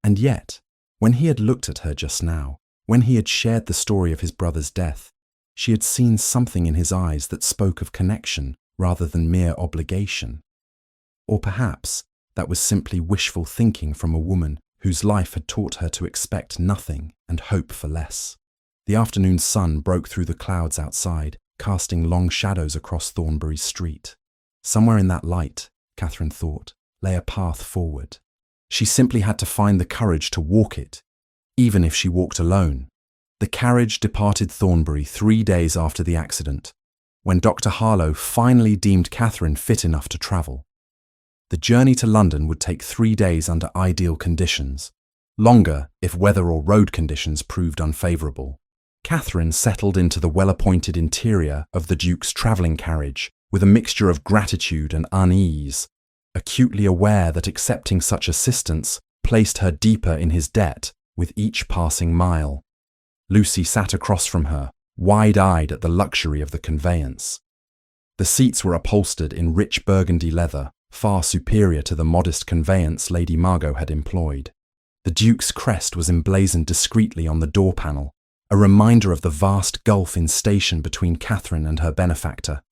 And yet, when he had looked at her just now, when he had shared the story of his brother's death, she had seen something in his eyes that spoke of connection rather than mere obligation. Or perhaps that was simply wishful thinking from a woman whose life had taught her to expect nothing and hope for less. The afternoon sun broke through the clouds outside, casting long shadows across Thornbury Street. Somewhere in that light, Catherine thought, lay a path forward. She simply had to find the courage to walk it, even if she walked alone. The carriage departed Thornbury 3 days after the accident, when Dr. Harlow finally deemed Catherine fit enough to travel. The journey to London would take 3 days under ideal conditions, longer if weather or road conditions proved unfavourable. Catherine settled into the well-appointed interior of the Duke's travelling carriage with a mixture of gratitude and unease, acutely aware that accepting such assistance placed her deeper in his debt with each passing mile. Lucy sat across from her, wide-eyed at the luxury of the conveyance. The seats were upholstered in rich burgundy leather, far superior to the modest conveyance Lady Margot had employed. The Duke's crest was emblazoned discreetly on the door panel, a reminder of the vast gulf in station between Catherine and her benefactor.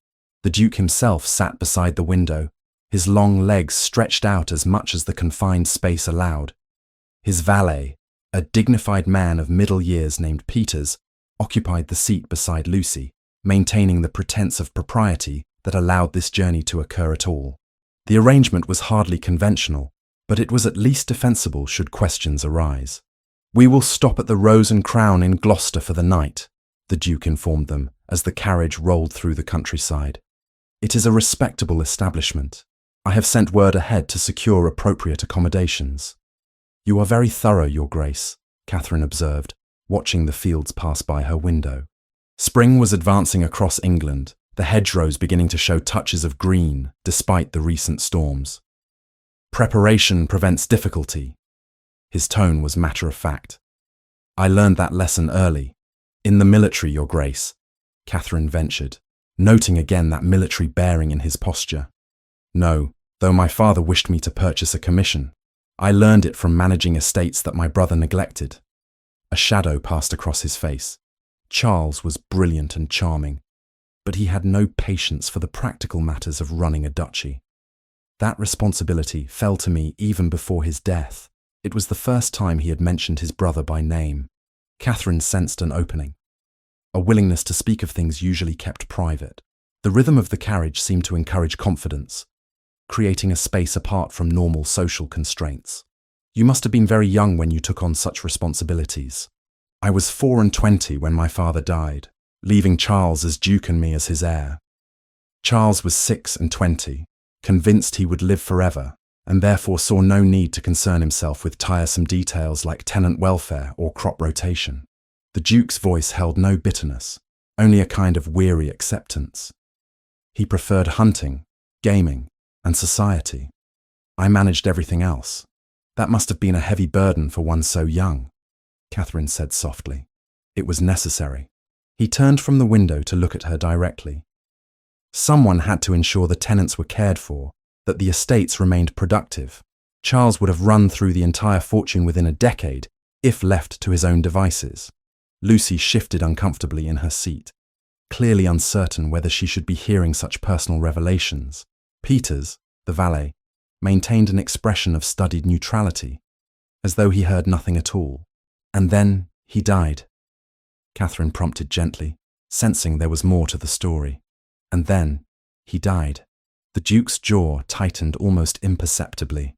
The Duke himself sat beside the window, his long legs stretched out as much as the confined space allowed. His valet, a dignified man of middle years named Peters, occupied the seat beside Lucy, maintaining the pretense of propriety that allowed this journey to occur at all. The arrangement was hardly conventional, but it was at least defensible should questions arise. "We will stop at the Rose and Crown in Gloucester for the night," the Duke informed them as the carriage rolled through the countryside. "It is a respectable establishment. I have sent word ahead to secure appropriate accommodations." "You are very thorough, Your Grace," Catherine observed, watching the fields pass by her window. Spring was advancing across England, the hedgerows beginning to show touches of green despite the recent storms. "Preparation prevents difficulty." His tone was matter-of-fact. "I learned that lesson early. In the military, Your Grace," Catherine ventured, noting again that military bearing in his posture. "No, though my father wished me to purchase a commission. I learned it from managing estates that my brother neglected." A shadow passed across his face. Charles was brilliant and charming, but he had no patience for the practical matters of running a duchy. That responsibility fell to me even before his death. It was the first time he had mentioned his brother by name. Catherine sensed an opening, a willingness to speak of things usually kept private. The rhythm of the carriage seemed to encourage confidence, creating a space apart from normal social constraints. "You must have been very young when you took on such responsibilities." "I was 24 when my father died, leaving Charles as Duke and me as his heir. Charles was 26, convinced he would live forever, and therefore saw no need to concern himself with tiresome details like tenant welfare or crop rotation." The Duke's voice held no bitterness, only a kind of weary acceptance. "He preferred hunting, gaming, and society. I managed everything else. That must have been a heavy burden for one so young," Catherine said softly. "It was necessary." He turned from the window to look at her directly. Someone had to ensure the tenants were cared for, that the estates remained productive. Charles would have run through the entire fortune within a decade, if left to his own devices. Lucy shifted uncomfortably in her seat, clearly uncertain whether she should be hearing such personal revelations. Peters, the valet, maintained an expression of studied neutrality, as though he heard nothing at all. "And then he died," Catherine prompted gently, sensing there was more to the story. "And then he died." The Duke's jaw tightened almost imperceptibly.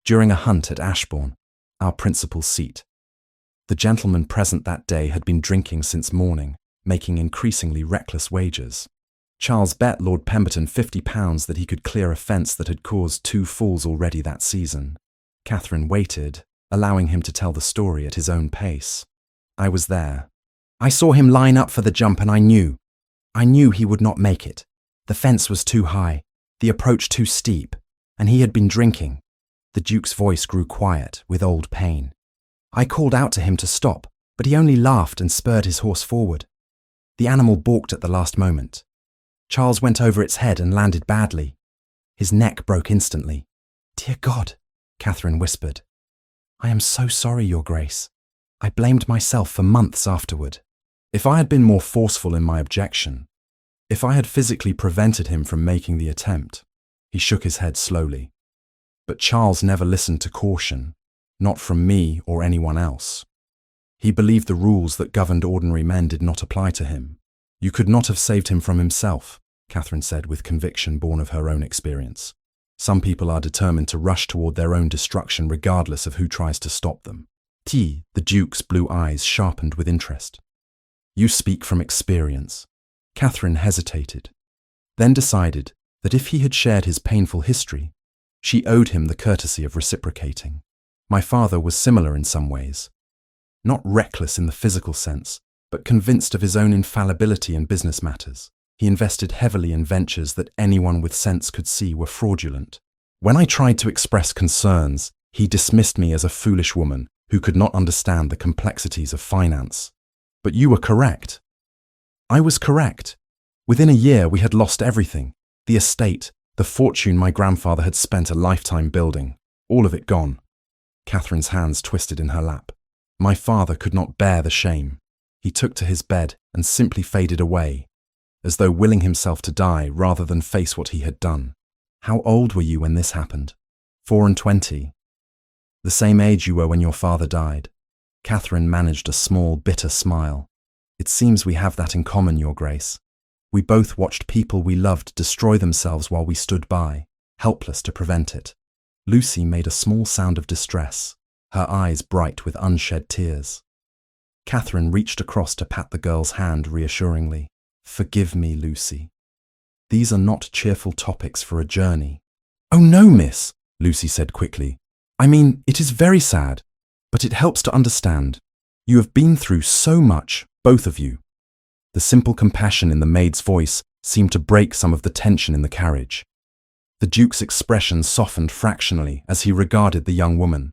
"During a hunt at Ashbourne, our principal seat. The gentleman present that day had been drinking since morning, making increasingly reckless wagers. Charles bet Lord Pemberton £50 that he could clear a fence that had caused 2 falls already that season." Catherine waited, allowing him to tell the story at his own pace. "I was there. I saw him line up for the jump and I knew he would not make it. The fence was too high, the approach too steep, and he had been drinking." The Duke's voice grew quiet with old pain. "I called out to him to stop, but he only laughed and spurred his horse forward. The animal balked at the last moment. Charles went over its head and landed badly. His neck broke instantly." "Dear God," Catherine whispered. "I am so sorry, Your Grace. I blamed myself for months afterward." "If I had been more forceful in my objection, if I had physically prevented him from making the attempt," he shook his head slowly. "But Charles never listened to caution, not from me or anyone else. He believed the rules that governed ordinary men did not apply to him. You could not have saved him from himself," Catherine said with conviction born of her own experience. "Some people are determined to rush toward their own destruction regardless of who tries to stop them." The Duke's blue eyes sharpened with interest. You speak from experience. Catherine hesitated, then decided that if he had shared his painful history, she owed him the courtesy of reciprocating. My father was similar in some ways. Not reckless in the physical sense, but convinced of his own infallibility in business matters. He invested heavily in ventures that anyone with sense could see were fraudulent. When I tried to express concerns, he dismissed me as a foolish woman who could not understand the complexities of finance. But you were correct. I was correct. Within a year, we had lost everything. The estate, the fortune my grandfather had spent a lifetime building, all of it gone. Catherine's hands twisted in her lap. My father could not bear the shame. He took to his bed and simply faded away, as though willing himself to die rather than face what he had done. How old were you when this happened? 24. The same age you were when your father died. Catherine managed a small, bitter smile. It seems we have that in common, Your Grace. We both watched people we loved destroy themselves while we stood by, helpless to prevent it. Lucy made a small sound of distress, her eyes bright with unshed tears. Catherine reached across to pat the girl's hand reassuringly. Forgive me, Lucy. These are not cheerful topics for a journey. Oh no, miss, Lucy said quickly. I mean, it is very sad, but it helps to understand. You have been through so much, both of you. The simple compassion in the maid's voice seemed to break some of the tension in the carriage. The Duke's expression softened fractionally as he regarded the young woman.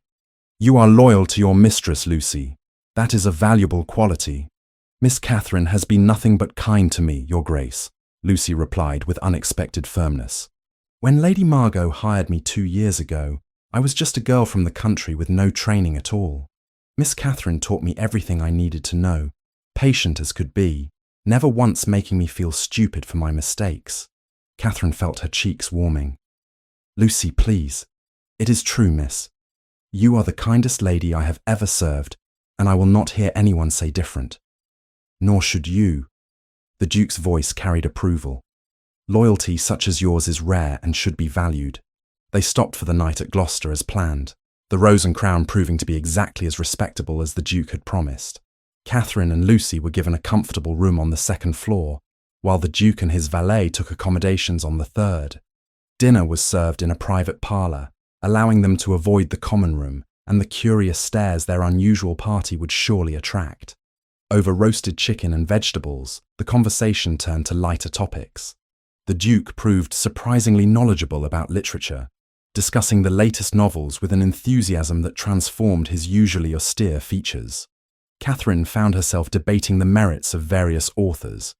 You are loyal to your mistress, Lucy. That is a valuable quality. Miss Catherine has been nothing but kind to me, Your Grace, Lucy replied with unexpected firmness. When Lady Margot hired me 2 years ago, I was just a girl from the country with no training at all. Miss Catherine taught me everything I needed to know, patient as could be, never once making me feel stupid for my mistakes. Catherine felt her cheeks warming. Lucy, please. It is true, miss. You are the kindest lady I have ever served, and I will not hear anyone say different. Nor should you. The Duke's voice carried approval. Loyalty such as yours is rare and should be valued. They stopped for the night at Gloucester as planned, the Rose and Crown proving to be exactly as respectable as the Duke had promised. Catherine and Lucy were given a comfortable room on the 2nd floor, while the Duke and his valet took accommodations on the 3rd. Dinner was served in a private parlour, allowing them to avoid the common room and the curious stares their unusual party would surely attract. Over roasted chicken and vegetables, the conversation turned to lighter topics. The Duke proved surprisingly knowledgeable about literature, discussing the latest novels with an enthusiasm that transformed his usually austere features. Catherine found herself debating the merits of various authors,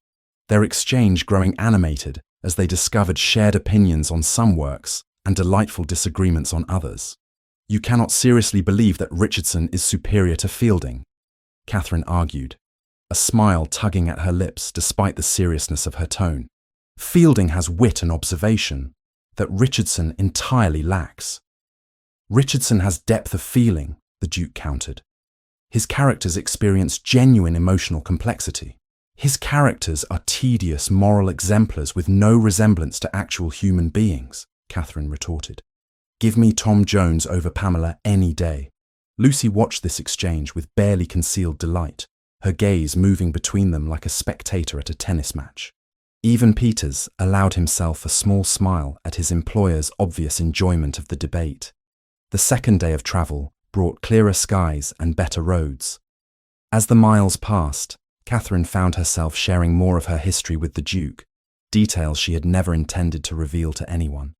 their exchange growing animated as they discovered shared opinions on some works and delightful disagreements on others. You cannot seriously believe that Richardson is superior to Fielding, Catherine argued, a smile tugging at her lips despite the seriousness of her tone. Fielding has wit and observation that Richardson entirely lacks. Richardson has depth of feeling, the Duke countered. His characters experience genuine emotional complexity. His characters are tedious moral exemplars with no resemblance to actual human beings, Catherine retorted. Give me Tom Jones over Pamela any day. Lucy watched this exchange with barely concealed delight, her gaze moving between them like a spectator at a tennis match. Even Peters allowed himself a small smile at his employer's obvious enjoyment of the debate. The 2nd day of travel brought clearer skies and better roads. As the miles passed, Catherine found herself sharing more of her history with the Duke, details she had never intended to reveal to anyone,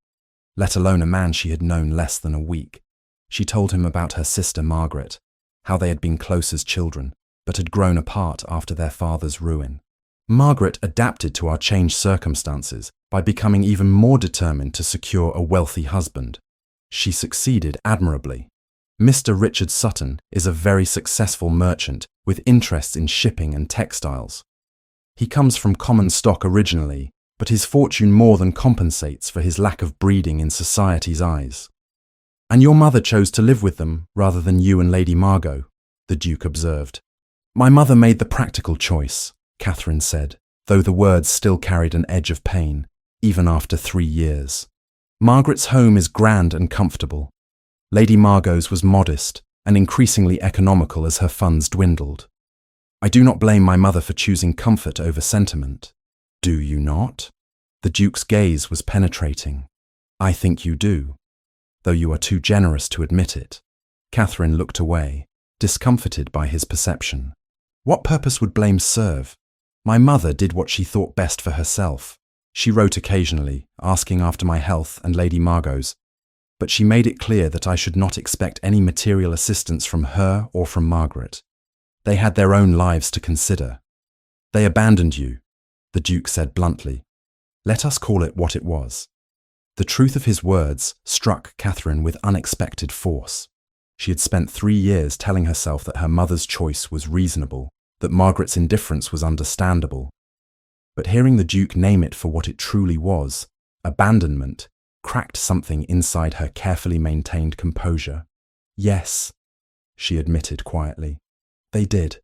let alone a man she had known less than a week. She told him about her sister Margaret, how they had been close as children, but had grown apart after their father's ruin. Margaret adapted to our changed circumstances by becoming even more determined to secure a wealthy husband. She succeeded admirably. Mr. Richard Sutton is a very successful merchant with interests in shipping and textiles. He comes from common stock originally, but his fortune more than compensates for his lack of breeding in society's eyes. And your mother chose to live with them rather than you and Lady Margot, the Duke observed. My mother made the practical choice, Catherine said, though the words still carried an edge of pain, even after 3 years. Margaret's home is grand and comfortable. Lady Margot's was modest, and increasingly economical as her funds dwindled. I do not blame my mother for choosing comfort over sentiment. Do you not? The Duke's gaze was penetrating. I think you do, though you are too generous to admit it. Catherine looked away, discomfited by his perception. What purpose would blame serve? My mother did what she thought best for herself. She wrote occasionally, asking after my health and Lady Margot's, but she made it clear that I should not expect any material assistance from her or from Margaret. They had their own lives to consider. They abandoned you, the Duke said bluntly. Let us call it what it was. The truth of his words struck Catherine with unexpected force. She had spent 3 years telling herself that her mother's choice was reasonable, that Margaret's indifference was understandable. But hearing the Duke name it for what it truly was, abandonment, cracked something inside her carefully maintained composure. Yes, she admitted quietly. They did.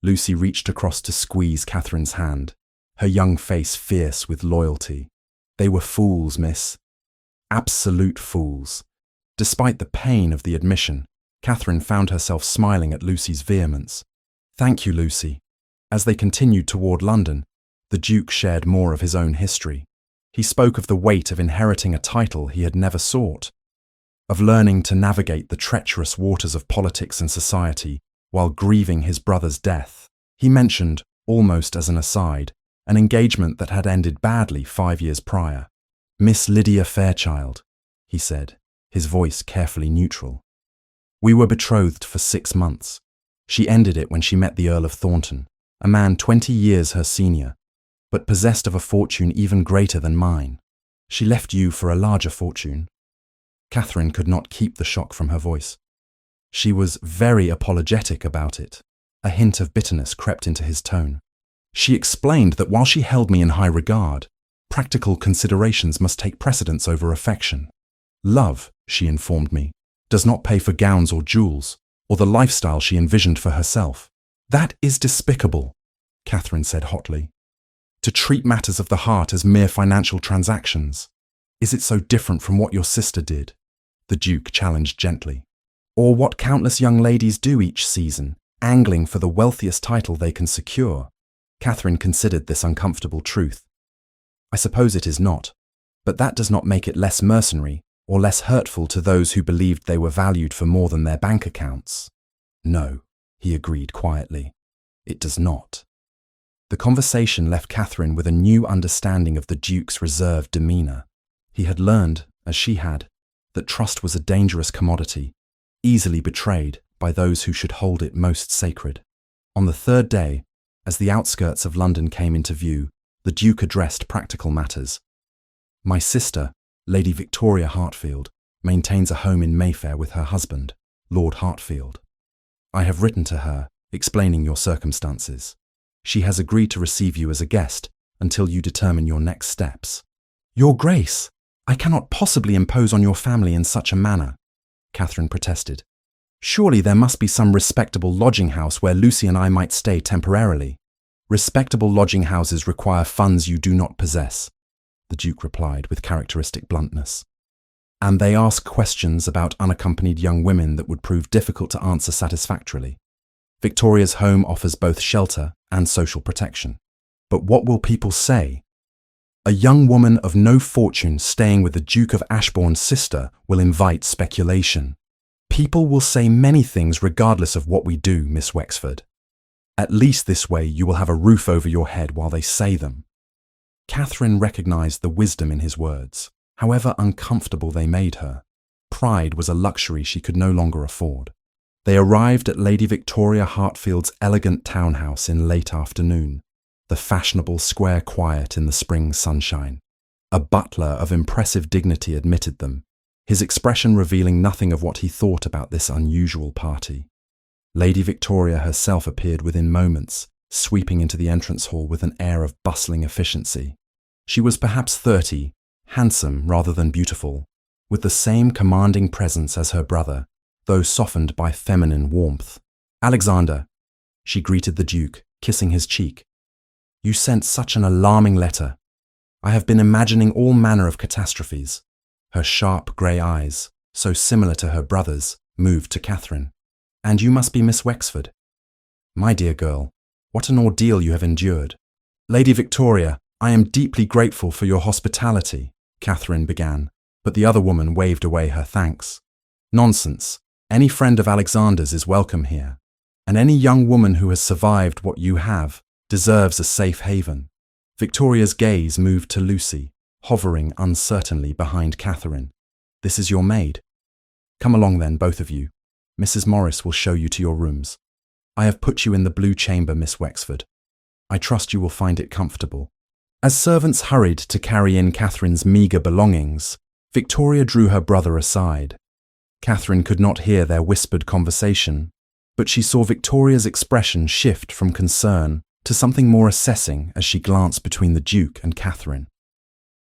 Lucy reached across to squeeze Catherine's hand, her young face fierce with loyalty. They were fools, miss. Absolute fools. Despite the pain of the admission, Catherine found herself smiling at Lucy's vehemence. Thank you, Lucy. As they continued toward London, the Duke shared more of his own history. He spoke of the weight of inheriting a title he had never sought, of learning to navigate the treacherous waters of politics and society while grieving his brother's death. He mentioned, almost as an aside, an engagement that had ended badly 5 years prior. Miss Lydia Fairchild, he said, his voice carefully neutral. We were betrothed for 6 months. She ended it when she met the Earl of Thornton, a man 20 years her senior, but possessed of a fortune even greater than mine. She left you for a larger fortune. Catherine could not keep the shock from her voice. She was very apologetic about it. A hint of bitterness crept into his tone. She explained that while she held me in high regard, practical considerations must take precedence over affection. Love, she informed me, does not pay for gowns or jewels, or the lifestyle she envisioned for herself. That is despicable, Catherine said hotly. To treat matters of the heart as mere financial transactions. Is it so different from what your sister did? The Duke challenged gently. Or what countless young ladies do each season, angling for the wealthiest title they can secure? Catherine considered this uncomfortable truth. I suppose it is not, but that does not make it less mercenary or less hurtful to those who believed they were valued for more than their bank accounts. No, he agreed quietly. It does not. The conversation left Catherine with a new understanding of the Duke's reserved demeanour. He had learned, as she had, that trust was a dangerous commodity, easily betrayed by those who should hold it most sacred. On the 3rd day, as the outskirts of London came into view, the Duke addressed practical matters. My sister, Lady Victoria Hartfield, maintains a home in Mayfair with her husband, Lord Hartfield. I have written to her, explaining your circumstances. She has agreed to receive you as a guest until you determine your next steps. Your Grace, I cannot possibly impose on your family in such a manner, Catherine protested. Surely there must be some respectable lodging house where Lucy and I might stay temporarily. Respectable lodging houses require funds you do not possess, the Duke replied with characteristic bluntness. And they ask questions about unaccompanied young women that would prove difficult to answer satisfactorily. Victoria's home offers both shelter and social protection. But what will people say? A young woman of no fortune staying with the Duke of Ashbourne's sister will invite speculation. People will say many things regardless of what we do, Miss Wexford. At least this way you will have a roof over your head while they say them. Catherine recognised the wisdom in his words, however uncomfortable they made her. Pride was a luxury she could no longer afford. They arrived at Lady Victoria Hartfield's elegant townhouse in late afternoon, the fashionable square quiet in the spring sunshine. A butler of impressive dignity admitted them, his expression revealing nothing of what he thought about this unusual party. Lady Victoria herself appeared within moments, sweeping into the entrance hall with an air of bustling efficiency. She was perhaps 30, handsome rather than beautiful, with the same commanding presence as her brother, though softened by feminine warmth. Alexander, she greeted the Duke, kissing his cheek. You sent such an alarming letter. I have been imagining all manner of catastrophes. Her sharp grey eyes, so similar to her brother's, moved to Catherine. "And you must be Miss Wexford. My dear girl, what an ordeal you have endured." "Lady Victoria, I am deeply grateful for your hospitality," Catherine began, but the other woman waved away her thanks. "Nonsense. Any friend of Alexander's is welcome here, and any young woman who has survived what you have deserves a safe haven." Victoria's gaze moved to Lucy, hovering uncertainly behind Catherine. "This is your maid. Come along then, both of you. Mrs. Morris will show you to your rooms. I have put you in the blue chamber, Miss Wexford. I trust you will find it comfortable." As servants hurried to carry in Catherine's meagre belongings, Victoria drew her brother aside. Catherine could not hear their whispered conversation, but she saw Victoria's expression shift from concern to something more assessing as she glanced between the Duke and Catherine.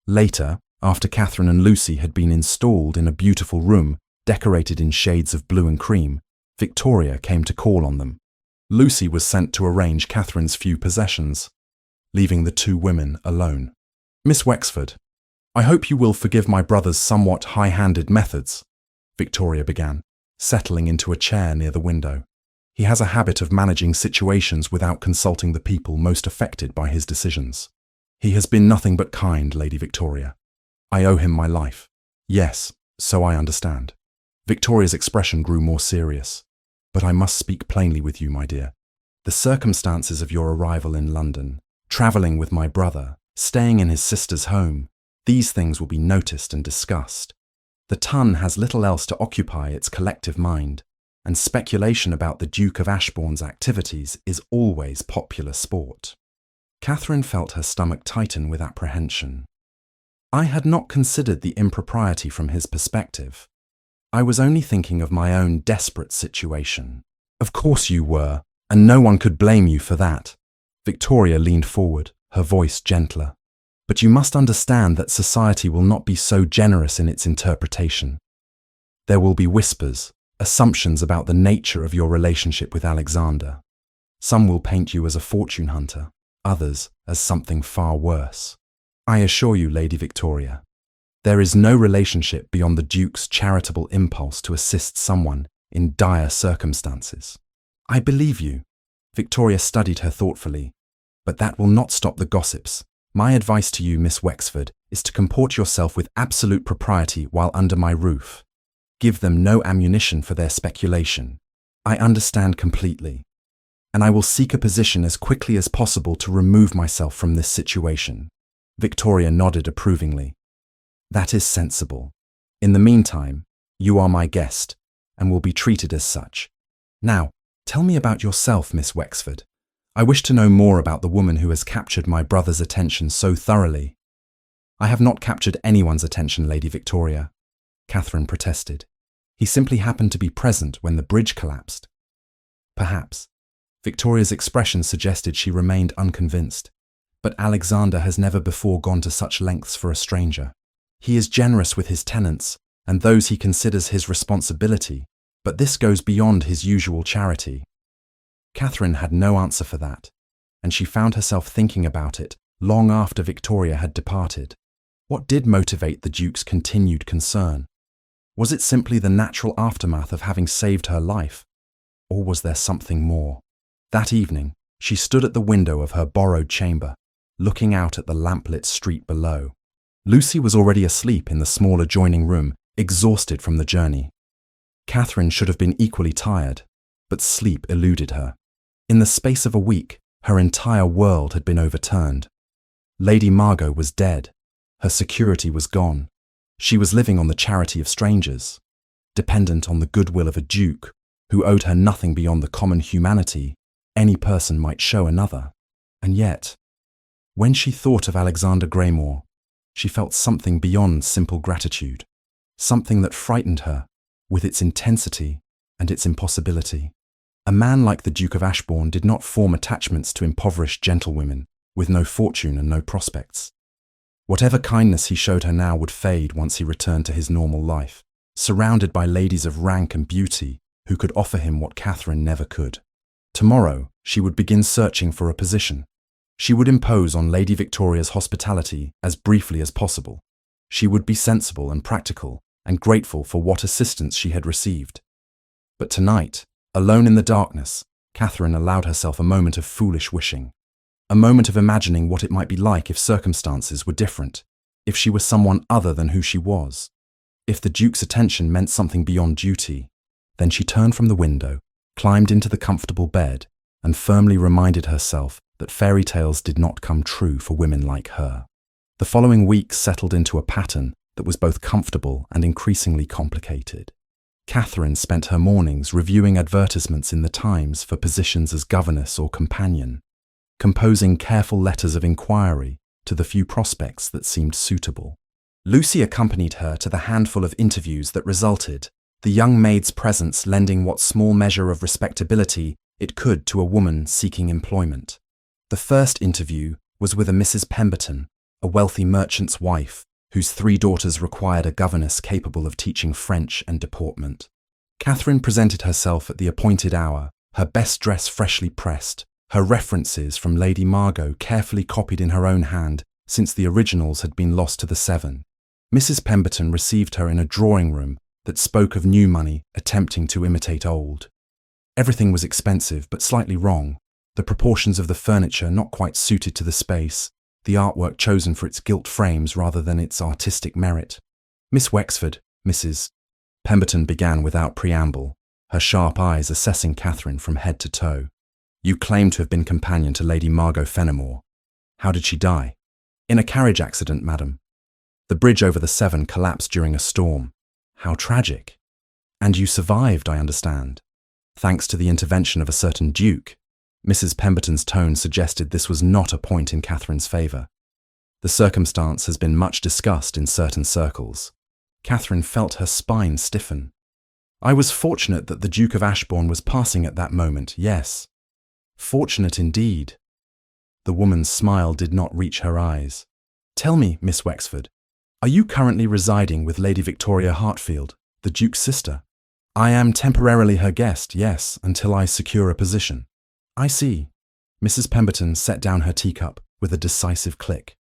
Later, after Catherine and Lucy had been installed in a beautiful room decorated in shades of blue and cream, Victoria came to call on them. Lucy was sent to arrange Catherine's few possessions, leaving the two women alone. "Miss Wexford, I hope you will forgive my brother's somewhat high-handed methods," Victoria began, settling into a chair near the window. "He has a habit of managing situations without consulting the people most affected by his decisions. He has been nothing but kind, Lady Victoria. I owe him my life." "Yes, so I understand." Victoria's expression grew more serious. "But I must speak plainly with you, my dear. The circumstances of your arrival in London, travelling with my brother, staying in his sister's home, these things will be noticed and discussed. The Tun has little else to occupy its collective mind, and speculation about the Duke of Ashbourne's activities is always popular sport." Catherine felt her stomach tighten with apprehension. "I had not considered the impropriety from his perspective. I was only thinking of my own desperate situation." "Of course you were, and no one could blame you for that." Victoria leaned forward, her voice gentler. "But you must understand that society will not be so generous in its interpretation. There will be whispers, assumptions about the nature of your relationship with Alexander. Some will paint you as a fortune hunter, others as something far worse. I assure you, Lady Victoria, there is no relationship beyond the Duke's charitable impulse to assist someone in dire circumstances." "I believe you." Victoria studied her thoughtfully. "But that will not stop the gossips. My advice to you, Miss Wexford, is to comport yourself with absolute propriety while under my roof. Give them no ammunition for their speculation. I understand completely, and I will seek a position as quickly as possible to remove myself from this situation." Victoria nodded approvingly. "That is sensible. In the meantime, you are my guest, and will be treated as such. Now, tell me about yourself, Miss Wexford. I wish to know more about the woman who has captured my brother's attention so thoroughly." "I have not captured anyone's attention, Lady Victoria," Catherine protested. "He simply happened to be present when the bridge collapsed." "Perhaps." Victoria's expression suggested she remained unconvinced. "But Alexander has never before gone to such lengths for a stranger. He is generous with his tenants and those he considers his responsibility, but this goes beyond his usual charity." Catherine had no answer for that, and she found herself thinking about it long after Victoria had departed. What did motivate the Duke's continued concern? Was it simply the natural aftermath of having saved her life, or was there something more? That evening, she stood at the window of her borrowed chamber, looking out at the lamplit street below. Lucy was already asleep in the small adjoining room, exhausted from the journey. Catherine should have been equally tired, but sleep eluded her. In the space of a week, her entire world had been overturned. Lady Margot was dead. Her security was gone. She was living on the charity of strangers, dependent on the goodwill of a duke who owed her nothing beyond the common humanity any person might show another. And yet, when she thought of Alexander Greymore, she felt something beyond simple gratitude, something that frightened her with its intensity and its impossibility. A man like the Duke of Ashbourne did not form attachments to impoverished gentlewomen with no fortune and no prospects. Whatever kindness he showed her now would fade once he returned to his normal life, surrounded by ladies of rank and beauty who could offer him what Catherine never could. Tomorrow, she would begin searching for a position. She would impose on Lady Victoria's hospitality as briefly as possible. She would be sensible and practical and grateful for what assistance she had received. But tonight, alone in the darkness, Catherine allowed herself a moment of foolish wishing. A moment of imagining what it might be like if circumstances were different, if she were someone other than who she was. If the Duke's attention meant something beyond duty. Then she turned from the window, climbed into the comfortable bed, and firmly reminded herself that fairy tales did not come true for women like her. The following weeks settled into a pattern that was both comfortable and increasingly complicated. Catherine spent her mornings reviewing advertisements in the Times for positions as governess or companion, composing careful letters of inquiry to the few prospects that seemed suitable. Lucy accompanied her to the handful of interviews that resulted, the young maid's presence lending what small measure of respectability it could to a woman seeking employment. The first interview was with a Mrs. Pemberton, a wealthy merchant's wife, whose 3 daughters required a governess capable of teaching French and deportment. Catherine presented herself at the appointed hour, her best dress freshly pressed, her references from Lady Margot carefully copied in her own hand since the originals had been lost to the Severn. Mrs. Pemberton received her in a drawing-room that spoke of new money attempting to imitate old. Everything was expensive but slightly wrong, the proportions of the furniture not quite suited to the space, the artwork chosen for its gilt frames rather than its artistic merit. Miss Wexford, Mrs. Pemberton began without preamble, her sharp eyes assessing Catherine from head to toe. You claim to have been companion to Lady Margot Fenimore. How did she die? In a carriage accident, madam. The bridge over the Severn collapsed during a storm. How tragic. And you survived, I understand. Thanks to the intervention of a certain duke. Mrs. Pemberton's tone suggested this was not a point in Catherine's favour. The circumstance has been much discussed in certain circles. Catherine felt her spine stiffen. I was fortunate that the Duke of Ashbourne was passing at that moment, yes. Fortunate indeed. The woman's smile did not reach her eyes. Tell me, Miss Wexford, are you currently residing with Lady Victoria Hartfield, the Duke's sister? I am temporarily her guest, yes, until I secure a position. I see. Mrs. Pemberton set down her teacup with a decisive click.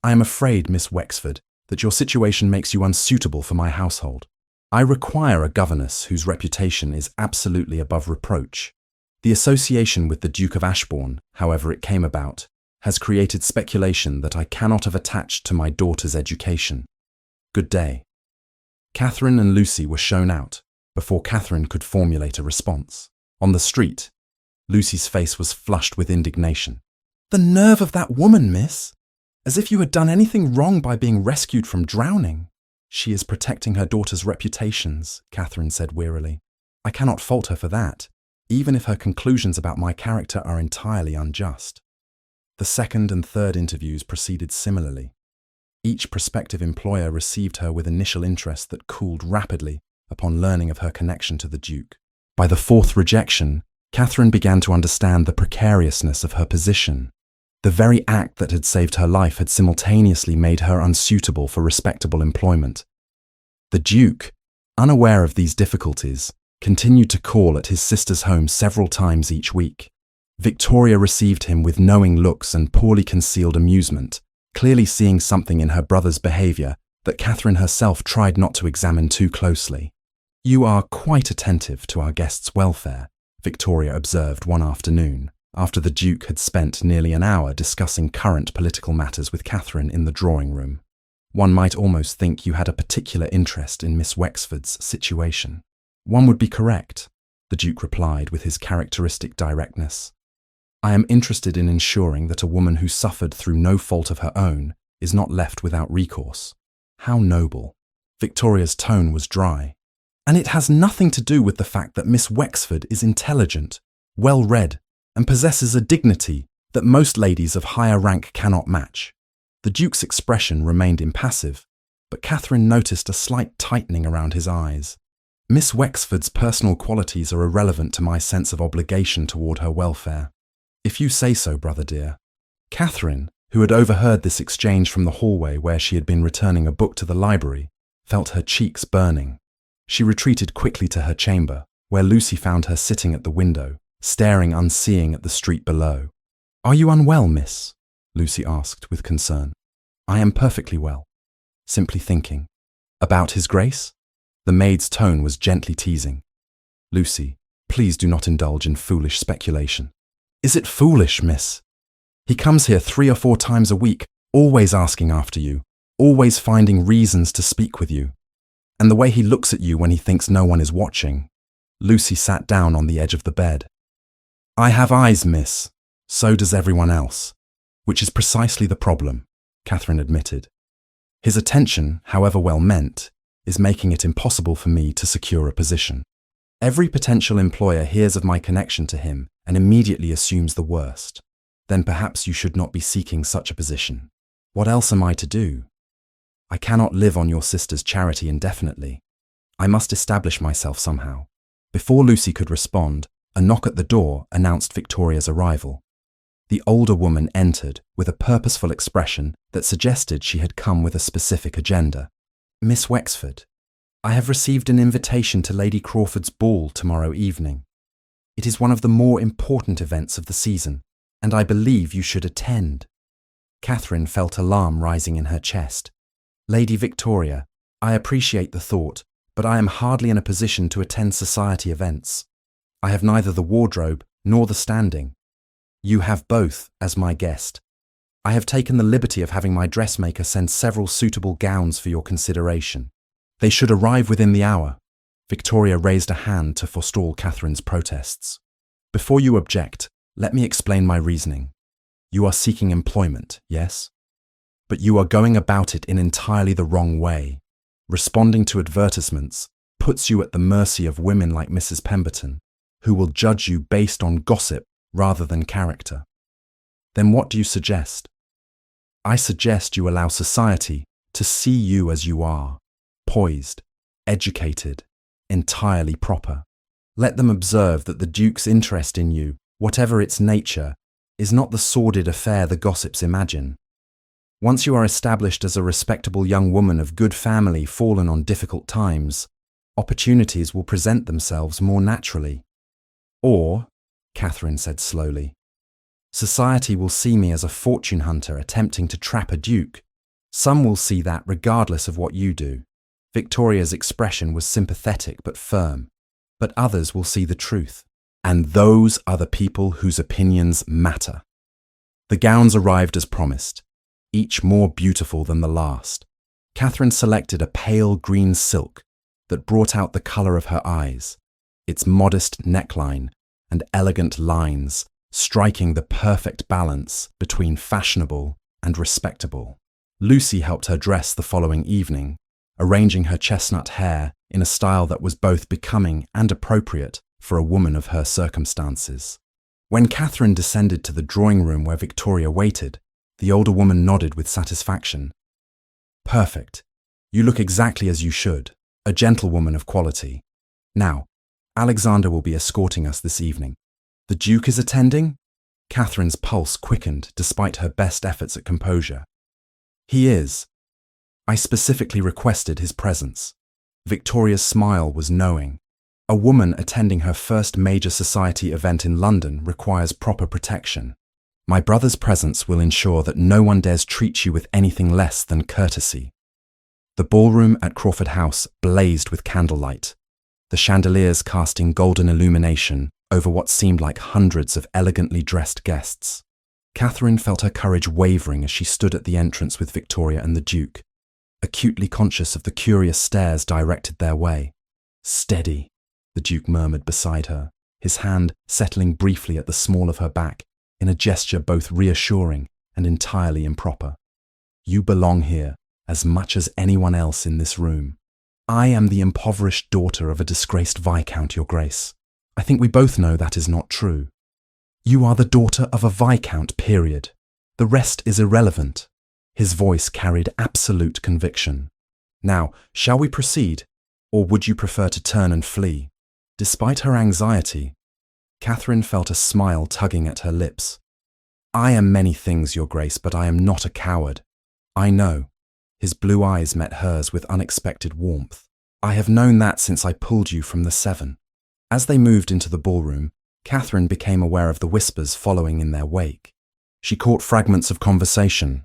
I am afraid, Miss Wexford, that your situation makes you unsuitable for my household. I require a governess whose reputation is absolutely above reproach. The association with the Duke of Ashbourne, however it came about, has created speculation that I cannot have attached to my daughter's education. Good day. Catherine and Lucy were shown out, before Catherine could formulate a response. On the street, Lucy's face was flushed with indignation. The nerve of that woman, miss! As if you had done anything wrong by being rescued from drowning. She is protecting her daughter's reputations, Catherine said wearily. I cannot fault her for that, even if her conclusions about my character are entirely unjust. The second and third interviews proceeded similarly. Each prospective employer received her with initial interest that cooled rapidly upon learning of her connection to the Duke. By the fourth rejection, Catherine began to understand the precariousness of her position. The very act that had saved her life had simultaneously made her unsuitable for respectable employment. The Duke, unaware of these difficulties, continued to call at his sister's home several times each week. Victoria received him with knowing looks and poorly concealed amusement, clearly seeing something in her brother's behaviour that Catherine herself tried not to examine too closely. You are quite attentive to our guest's welfare, Victoria observed one afternoon, after the Duke had spent nearly an hour discussing current political matters with Catherine in the drawing-room. One might almost think you had a particular interest in Miss Wexford's situation. One would be correct, the Duke replied with his characteristic directness. I am interested in ensuring that a woman who suffered through no fault of her own is not left without recourse. How noble. Victoria's tone was dry. And it has nothing to do with the fact that Miss Wexford is intelligent, well-read, and possesses a dignity that most ladies of higher rank cannot match. The Duke's expression remained impassive, but Catherine noticed a slight tightening around his eyes. Miss Wexford's personal qualities are irrelevant to my sense of obligation toward her welfare. If you say so, brother dear. Catherine, who had overheard this exchange from the hallway where she had been returning a book to the library, felt her cheeks burning. She retreated quickly to her chamber, where Lucy found her sitting at the window, staring unseeing at the street below. Are you unwell, miss? Lucy asked with concern. I am perfectly well. Simply thinking. About His Grace? The maid's tone was gently teasing. Lucy, please do not indulge in foolish speculation. Is it foolish, miss? He comes here 3 or 4 times a week, always asking after you, always finding reasons to speak with you. And the way he looks at you when he thinks no one is watching. Lucy sat down on the edge of the bed. I have eyes, miss. So does everyone else. Which is precisely the problem, Catherine admitted. His attention, however well meant, is making it impossible for me to secure a position. Every potential employer hears of my connection to him and immediately assumes the worst. Then perhaps you should not be seeking such a position. What else am I to do? I cannot live on your sister's charity indefinitely. I must establish myself somehow. Before Lucy could respond, a knock at the door announced Victoria's arrival. The older woman entered with a purposeful expression that suggested she had come with a specific agenda. Miss Wexford, I have received an invitation to Lady Crawford's ball tomorrow evening. It is one of the more important events of the season, and I believe you should attend. Catherine felt alarm rising in her chest. Lady Victoria, I appreciate the thought, but I am hardly in a position to attend society events. I have neither the wardrobe nor the standing. You have both, as my guest. I have taken the liberty of having my dressmaker send several suitable gowns for your consideration. They should arrive within the hour. Victoria raised a hand to forestall Catherine's protests. Before you object, let me explain my reasoning. You are seeking employment, yes? But you are going about it in entirely the wrong way. Responding to advertisements puts you at the mercy of women like Mrs. Pemberton, who will judge you based on gossip rather than character. Then what do you suggest? I suggest you allow society to see you as you are, poised, educated, entirely proper. Let them observe that the Duke's interest in you, whatever its nature, is not the sordid affair the gossips imagine. Once you are established as a respectable young woman of good family fallen on difficult times, opportunities will present themselves more naturally. Or, Catherine said slowly, society will see me as a fortune hunter attempting to trap a duke. Some will see that regardless of what you do. Victoria's expression was sympathetic but firm. But others will see the truth. And those are the people whose opinions matter. The gowns arrived as promised, each more beautiful than the last. Catherine selected a pale green silk that brought out the colour of her eyes, its modest neckline and elegant lines striking the perfect balance between fashionable and respectable. Lucy helped her dress the following evening, arranging her chestnut hair in a style that was both becoming and appropriate for a woman of her circumstances. When Catherine descended to the drawing room where Victoria waited, the older woman nodded with satisfaction. Perfect. You look exactly as you should, a gentlewoman of quality. Now, Alexander will be escorting us this evening. The Duke is attending? Catherine's pulse quickened despite her best efforts at composure. He is. I specifically requested his presence. Victoria's smile was knowing. A woman attending her first major society event in London requires proper protection. My brother's presence will ensure that no one dares treat you with anything less than courtesy. The ballroom at Crawford House blazed with candlelight, the chandeliers casting golden illumination over what seemed like hundreds of elegantly dressed guests. Catherine felt her courage wavering as she stood at the entrance with Victoria and the Duke, acutely conscious of the curious stares directed their way. Steady, the Duke murmured beside her, his hand settling briefly at the small of her back in a gesture both reassuring and entirely improper. You belong here as much as anyone else in this room. I am the impoverished daughter of a disgraced Viscount, Your Grace. I think we both know that is not true. You are the daughter of a Viscount, period. The rest is irrelevant. His voice carried absolute conviction. Now, shall we proceed, or would you prefer to turn and flee? Despite her anxiety, Catherine felt a smile tugging at her lips. I am many things, Your Grace, but I am not a coward. I know. His blue eyes met hers with unexpected warmth. I have known that since I pulled you from the Severn. As they moved into the ballroom, Catherine became aware of the whispers following in their wake. She caught fragments of conversation,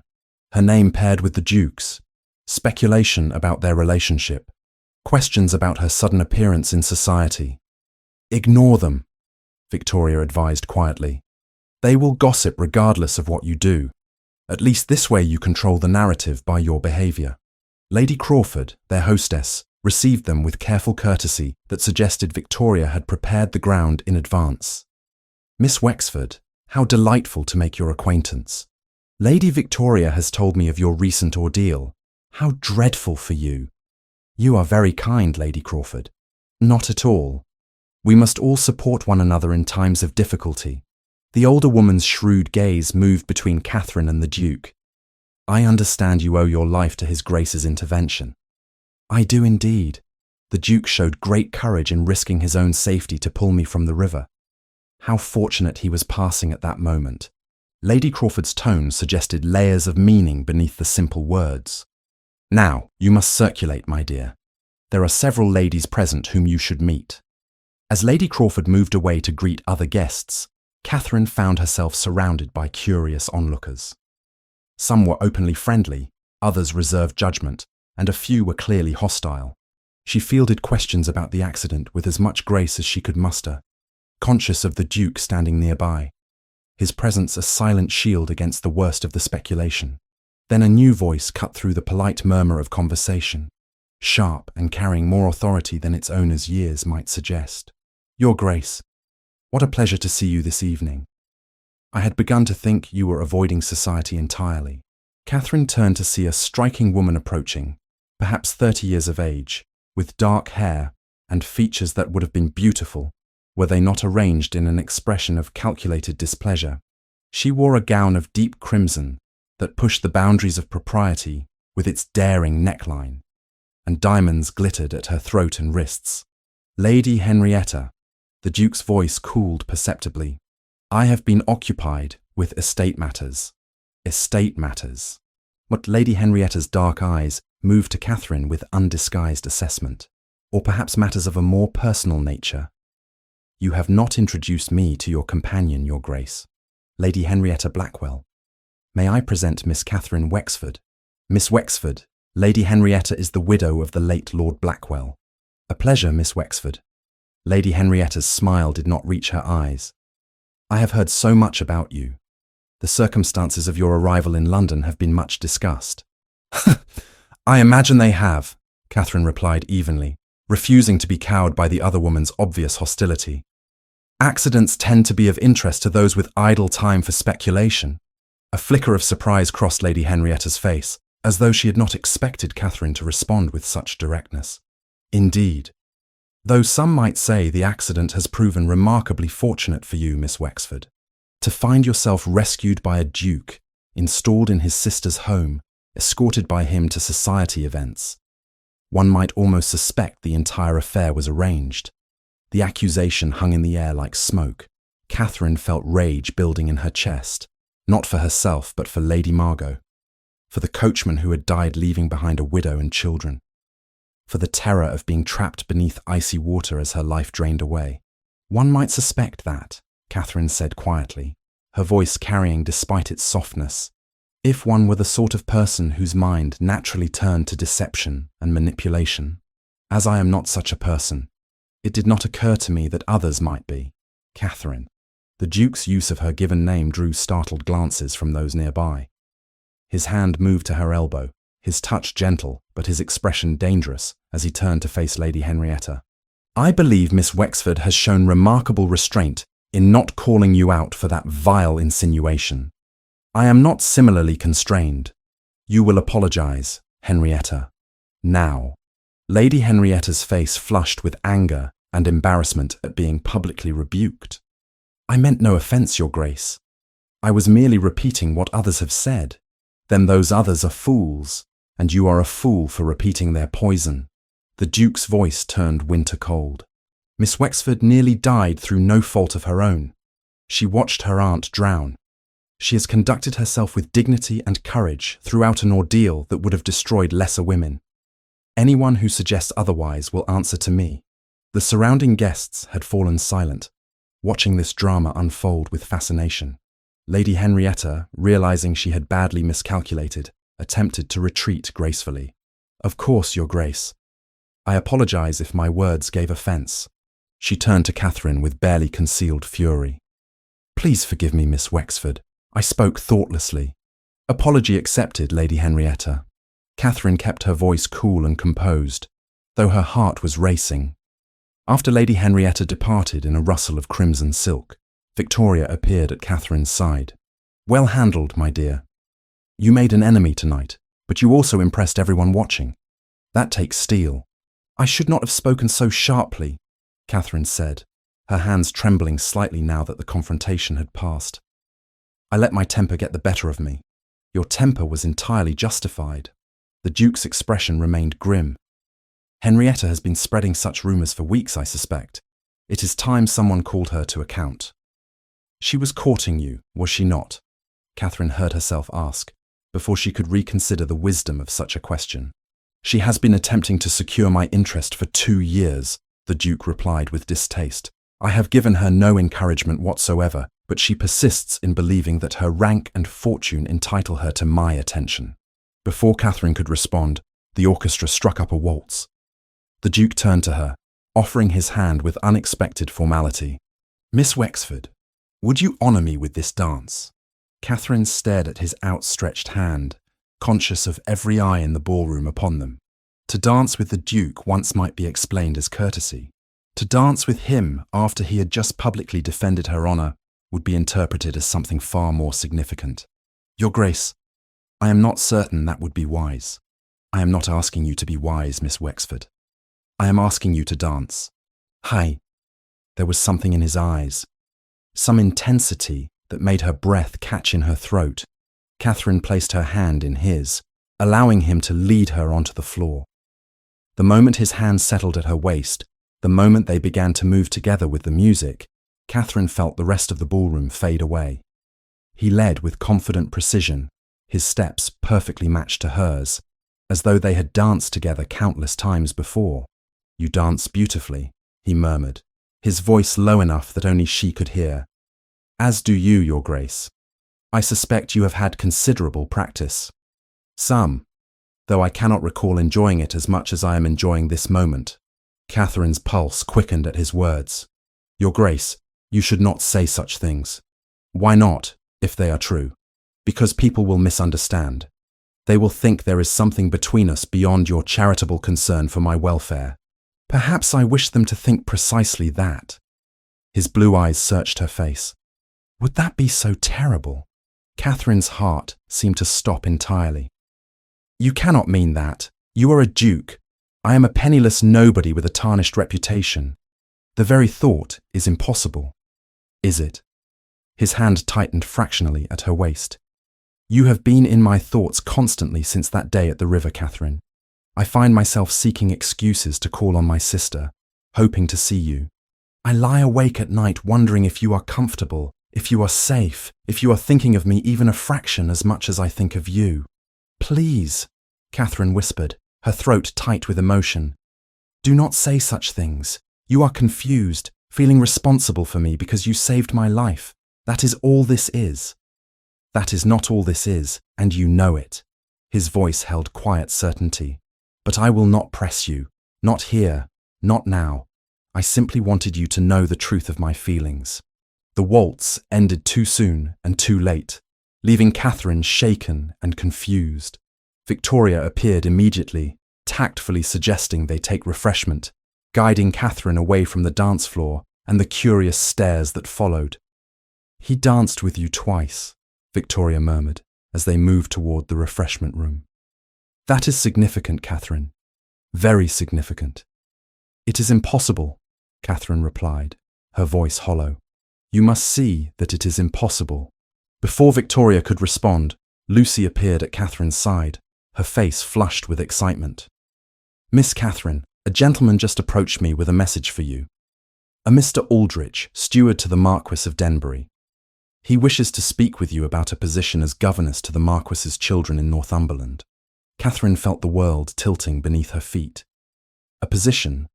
her name paired with the Duke's, speculation about their relationship, questions about her sudden appearance in society. Ignore them, Victoria advised quietly. They will gossip regardless of what you do. At least this way you control the narrative by your behaviour. Lady Crawford, their hostess, received them with careful courtesy that suggested Victoria had prepared the ground in advance. Miss Wexford, how delightful to make your acquaintance. Lady Victoria has told me of your recent ordeal. How dreadful for you. You are very kind, Lady Crawford. Not at all. We must all support one another in times of difficulty. The older woman's shrewd gaze moved between Catherine and the Duke. I understand you owe your life to His Grace's intervention. I do indeed. The Duke showed great courage in risking his own safety to pull me from the river. How fortunate he was passing at that moment. Lady Crawford's tone suggested layers of meaning beneath the simple words. Now, you must circulate, my dear. There are several ladies present whom you should meet. As Lady Crawford moved away to greet other guests, Catherine found herself surrounded by curious onlookers. Some were openly friendly, others reserved judgment, and a few were clearly hostile. She fielded questions about the accident with as much grace as she could muster, conscious of the Duke standing nearby, his presence a silent shield against the worst of the speculation. Then a new voice cut through the polite murmur of conversation, sharp and carrying more authority than its owner's years might suggest. Your Grace, what a pleasure to see you this evening. I had begun to think you were avoiding society entirely. Catherine turned to see a striking woman approaching, perhaps 30 years of age, with dark hair and features that would have been beautiful were they not arranged in an expression of calculated displeasure. She wore a gown of deep crimson that pushed the boundaries of propriety with its daring neckline, and diamonds glittered at her throat and wrists. Lady Henrietta, the Duke's voice cooled perceptibly. I have been occupied with estate matters. Estate matters. But Lady Henrietta's dark eyes moved to Catherine with undisguised assessment, or perhaps matters of a more personal nature. You have not introduced me to your companion, Your Grace, Lady Henrietta Blackwell. May I present Miss Catherine Wexford? Miss Wexford, Lady Henrietta is the widow of the late Lord Blackwell. A pleasure, Miss Wexford. Lady Henrietta's smile did not reach her eyes. I have heard so much about you. The circumstances of your arrival in London have been much discussed. I imagine they have, Catherine replied evenly, refusing to be cowed by the other woman's obvious hostility. Accidents tend to be of interest to those with idle time for speculation. A flicker of surprise crossed Lady Henrietta's face, as though she had not expected Catherine to respond with such directness. Indeed. Though some might say the accident has proven remarkably fortunate for you, Miss Wexford. To find yourself rescued by a duke, installed in his sister's home, escorted by him to society events. One might almost suspect the entire affair was arranged. The accusation hung in the air like smoke. Catherine felt rage building in her chest, not for herself but for Lady Margot, for the coachman who had died leaving behind a widow and children, for the terror of being trapped beneath icy water as her life drained away. One might suspect that, Catherine said quietly, her voice carrying despite its softness, if one were the sort of person whose mind naturally turned to deception and manipulation. As I am not such a person, it did not occur to me that others might be. Catherine. The Duke's use of her given name drew startled glances from those nearby. His hand moved to her elbow, his touch gentle but his expression dangerous as he turned to face Lady Henrietta. I believe Miss Wexford has shown remarkable restraint in not calling you out for that vile insinuation. I am not similarly constrained. You will apologize, Henrietta. Now. Lady Henrietta's face flushed with anger and embarrassment at being publicly rebuked. I meant no offence, Your Grace. I was merely repeating what others have said. Then those others are fools, and you are a fool for repeating their poison. The Duke's voice turned winter cold. Miss Wexford nearly died through no fault of her own. She watched her aunt drown. She has conducted herself with dignity and courage throughout an ordeal that would have destroyed lesser women. Anyone who suggests otherwise will answer to me. The surrounding guests had fallen silent, watching this drama unfold with fascination. Lady Henrietta, realizing she had badly miscalculated, attempted to retreat gracefully. Of course, Your Grace. I apologize if my words gave offence. She turned to Catherine with barely concealed fury. "Please forgive me, Miss Wexford. I spoke thoughtlessly." "Apology accepted, Lady Henrietta." Catherine kept her voice cool and composed, though her heart was racing. After Lady Henrietta departed in a rustle of crimson silk, Victoria appeared at Catherine's side. "Well handled, my dear. You made an enemy tonight, but you also impressed everyone watching. That takes steel." "I should not have spoken so sharply," Catherine said, her hands trembling slightly now that the confrontation had passed. "I let my temper get the better of me. Your temper was entirely justified." The Duke's expression remained grim. "Henrietta has been spreading such rumours for weeks, I suspect. It is time someone called her to account." "She was courting you, was she not?" Catherine heard herself ask, before she could reconsider the wisdom of such a question. "She has been attempting to secure my interest for 2 years, the Duke replied with distaste. "I have given her no encouragement whatsoever, but she persists in believing that her rank and fortune entitle her to my attention." Before Catherine could respond, the orchestra struck up a waltz. The Duke turned to her, offering his hand with unexpected formality. "Miss Wexford, would you honour me with this dance?" Catherine stared at his outstretched hand, conscious of every eye in the ballroom upon them. To dance with the Duke once might be explained as courtesy. To dance with him after he had just publicly defended her honour would be interpreted as something far more significant. "Your Grace, I am not certain that would be wise. I am not asking you to be wise, Miss Wexford. I am asking you to dance." "Hi." There was something in his eyes, some intensity that made her breath catch in her throat. Catherine placed her hand in his, allowing him to lead her onto the floor. The moment his hand settled at her waist, the moment they began to move together with the music, Catherine felt the rest of the ballroom fade away. He led with confident precision, his steps perfectly matched to hers, as though they had danced together countless times before. "You dance beautifully," he murmured, his voice low enough that only she could hear. "As do you, Your Grace. I suspect you have had considerable practice." "Some, though I cannot recall enjoying it as much as I am enjoying this moment." Catherine's pulse quickened at his words. "Your Grace, you should not say such things." "Why not, if they are true?" "Because people will misunderstand. They will think there is something between us beyond your charitable concern for my welfare." "Perhaps I wish them to think precisely that." His blue eyes searched her face. "Would that be so terrible?" Catherine's heart seemed to stop entirely. "You cannot mean that. You are a duke. I am a penniless nobody with a tarnished reputation. The very thought is impossible." "Is it?" His hand tightened fractionally at her waist. "You have been in my thoughts constantly since that day at the river, Catherine. I find myself seeking excuses to call on my sister, hoping to see you. I lie awake at night wondering if you are comfortable, if you are safe, if you are thinking of me even a fraction as much as I think of you." "Please," Catherine whispered, her throat tight with emotion. "Do not say such things. You are confused, feeling responsible for me because you saved my life. That is all this is." "That is not all this is, and you know it." His voice held quiet certainty. "But I will not press you. Not here. Not now. I simply wanted you to know the truth of my feelings." The waltz ended too soon and too late, leaving Catherine shaken and confused. Victoria appeared immediately, tactfully suggesting they take refreshment, guiding Catherine away from the dance floor and the curious stares that followed. "He danced with you twice," Victoria murmured, as they moved toward the refreshment room. "That is significant, Catherine. Very significant." "It is impossible," Catherine replied, her voice hollow. "You must see that it is impossible." Before Victoria could respond, Lucy appeared at Catherine's side, her face flushed with excitement. "Miss Catherine, a gentleman just approached me with a message for you. A Mr. Aldrich, steward to the Marquis of Denbury. He wishes to speak with you about a position as governess to the Marquis's children in Northumberland." Catherine felt the world tilting beneath her feet. A position,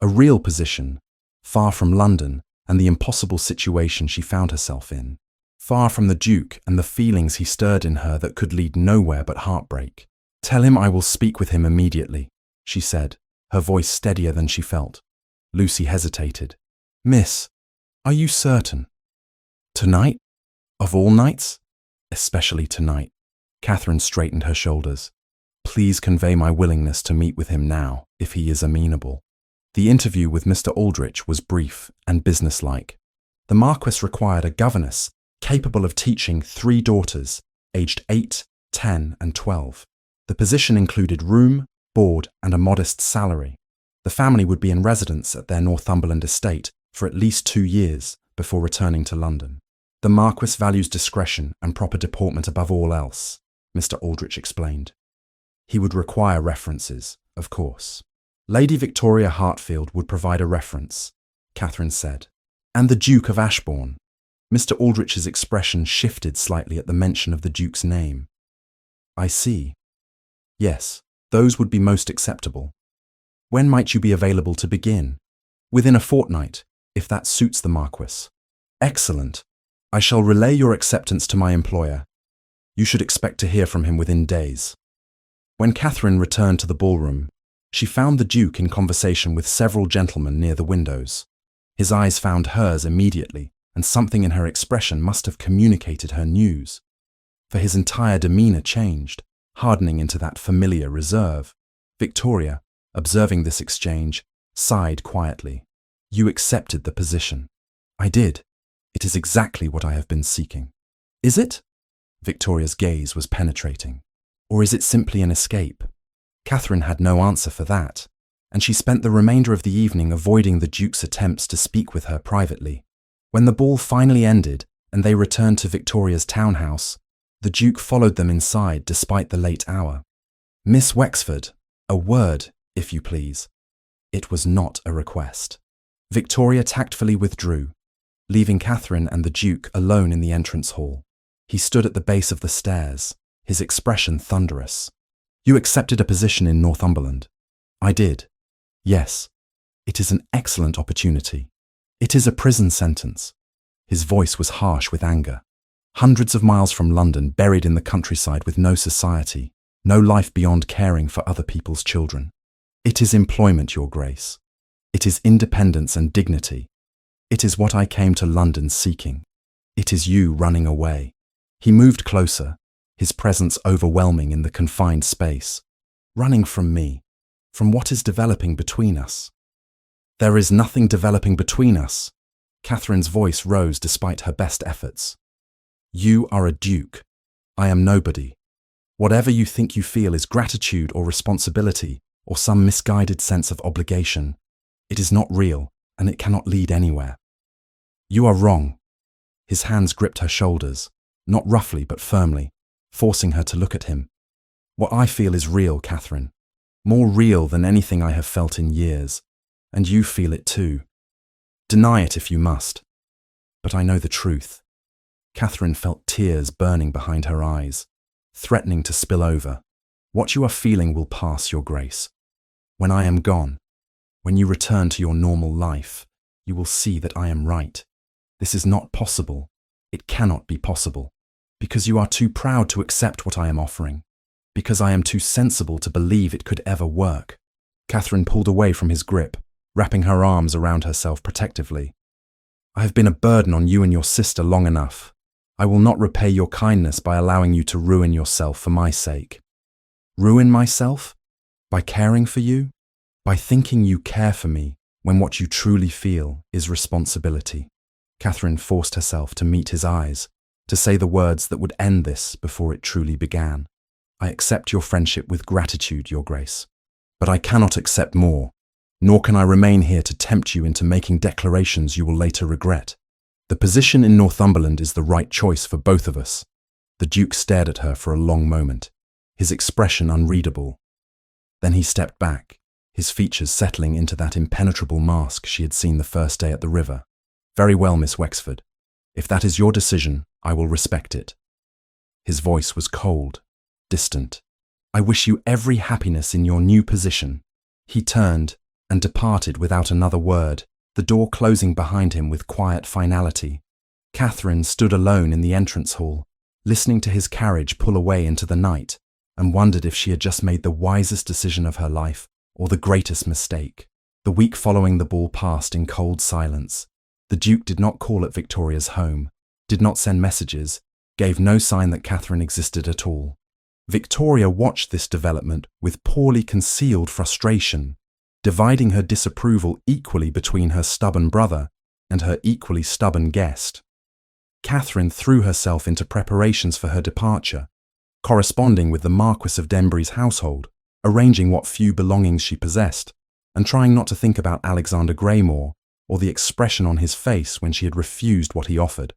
a real position, far from London and the impossible situation she found herself in, far from the Duke and the feelings he stirred in her that could lead nowhere but heartbreak. "Tell him I will speak with him immediately," she said, her voice steadier than she felt. Lucy hesitated. Miss, are you certain? Tonight? Of all nights? Especially tonight. Catherine straightened her shoulders. Please convey my willingness to meet with him now, if he is amenable. The interview with Mr. Aldrich was brief and businesslike. The Marquess required a governess capable of teaching 3 daughters, aged 8, 10, and 12. The position included room, board, and a modest salary. The family would be in residence at their Northumberland estate for at least 2 years before returning to London. The Marquess values discretion and proper deportment above all else, Mr. Aldrich explained. He would require references, of course. Lady Victoria Hartfield would provide a reference, Catherine said. And the Duke of Ashbourne. Mr. Aldrich's expression shifted slightly at the mention of the Duke's name. I see. Yes, those would be most acceptable. When might you be available to begin? Within a fortnight, if that suits the Marquess. Excellent. I shall relay your acceptance to my employer. You should expect to hear from him within days. When Catherine returned to the ballroom, she found the Duke in conversation with several gentlemen near the windows. His eyes found hers immediately, and something in her expression must have communicated her news. For his entire demeanour changed, hardening into that familiar reserve. Victoria, observing this exchange, sighed quietly. You accepted the position. I did. It is exactly what I have been seeking. Is it? Victoria's gaze was penetrating. Or is it simply an escape? Catherine had no answer for that, and she spent the remainder of the evening avoiding the Duke's attempts to speak with her privately. When the ball finally ended and they returned to Victoria's townhouse, the Duke followed them inside despite the late hour. Miss Wexford, a word, if you please. It was not a request. Victoria tactfully withdrew, leaving Catherine and the Duke alone in the entrance hall. He stood at the base of the stairs, his expression thunderous. You accepted a position in Northumberland. I did. Yes. It is an excellent opportunity. It is a prison sentence. His voice was harsh with anger. Hundreds of miles from London, buried in the countryside with no society, no life beyond caring for other people's children. It is employment, Your Grace. It is independence and dignity. It is what I came to London seeking. It is you running away. He moved closer, his presence overwhelming in the confined space. Running from me, from what is developing between us. There is nothing developing between us. Catherine's voice rose despite her best efforts. You are a duke. I am nobody. Whatever you think you feel is gratitude or responsibility or some misguided sense of obligation. It is not real, and it cannot lead anywhere. You are wrong. His hands gripped her shoulders, not roughly but firmly, forcing her to look at him. What I feel is real, Catherine. More real than anything I have felt in years. And you feel it too. Deny it if you must. But I know the truth. Catherine felt tears burning behind her eyes, threatening to spill over. What you are feeling will pass, Your Grace. When I am gone, when you return to your normal life, you will see that I am right. This is not possible. It cannot be possible. Because you are too proud to accept what I am offering. Because I am too sensible to believe it could ever work. Catherine pulled away from his grip, wrapping her arms around herself protectively. I have been a burden on you and your sister long enough. I will not repay your kindness by allowing you to ruin yourself for my sake. Ruin myself? By caring for you? By thinking you care for me when what you truly feel is responsibility. Catherine forced herself to meet his eyes, to say the words that would end this before it truly began. I accept your friendship with gratitude, Your Grace. But I cannot accept more, nor can I remain here to tempt you into making declarations you will later regret. The position in Northumberland is the right choice for both of us. The Duke stared at her for a long moment, his expression unreadable. Then he stepped back, his features settling into that impenetrable mask she had seen the first day at the river. Very well, Miss Wexford. If that is your decision, I will respect it. His voice was cold, distant. I wish you every happiness in your new position. He turned and departed without another word, the door closing behind him with quiet finality. Catherine stood alone in the entrance hall, listening to his carriage pull away into the night, and wondered if she had just made the wisest decision of her life or the greatest mistake. The week following the ball passed in cold silence. The Duke did not call at Victoria's home, did not send messages, gave no sign that Catherine existed at all. Victoria watched this development with poorly concealed frustration, dividing her disapproval equally between her stubborn brother and her equally stubborn guest. Catherine threw herself into preparations for her departure, corresponding with the Marquis of Denbury's household, arranging what few belongings she possessed, and trying not to think about Alexander Greymore or the expression on his face when she had refused what he offered.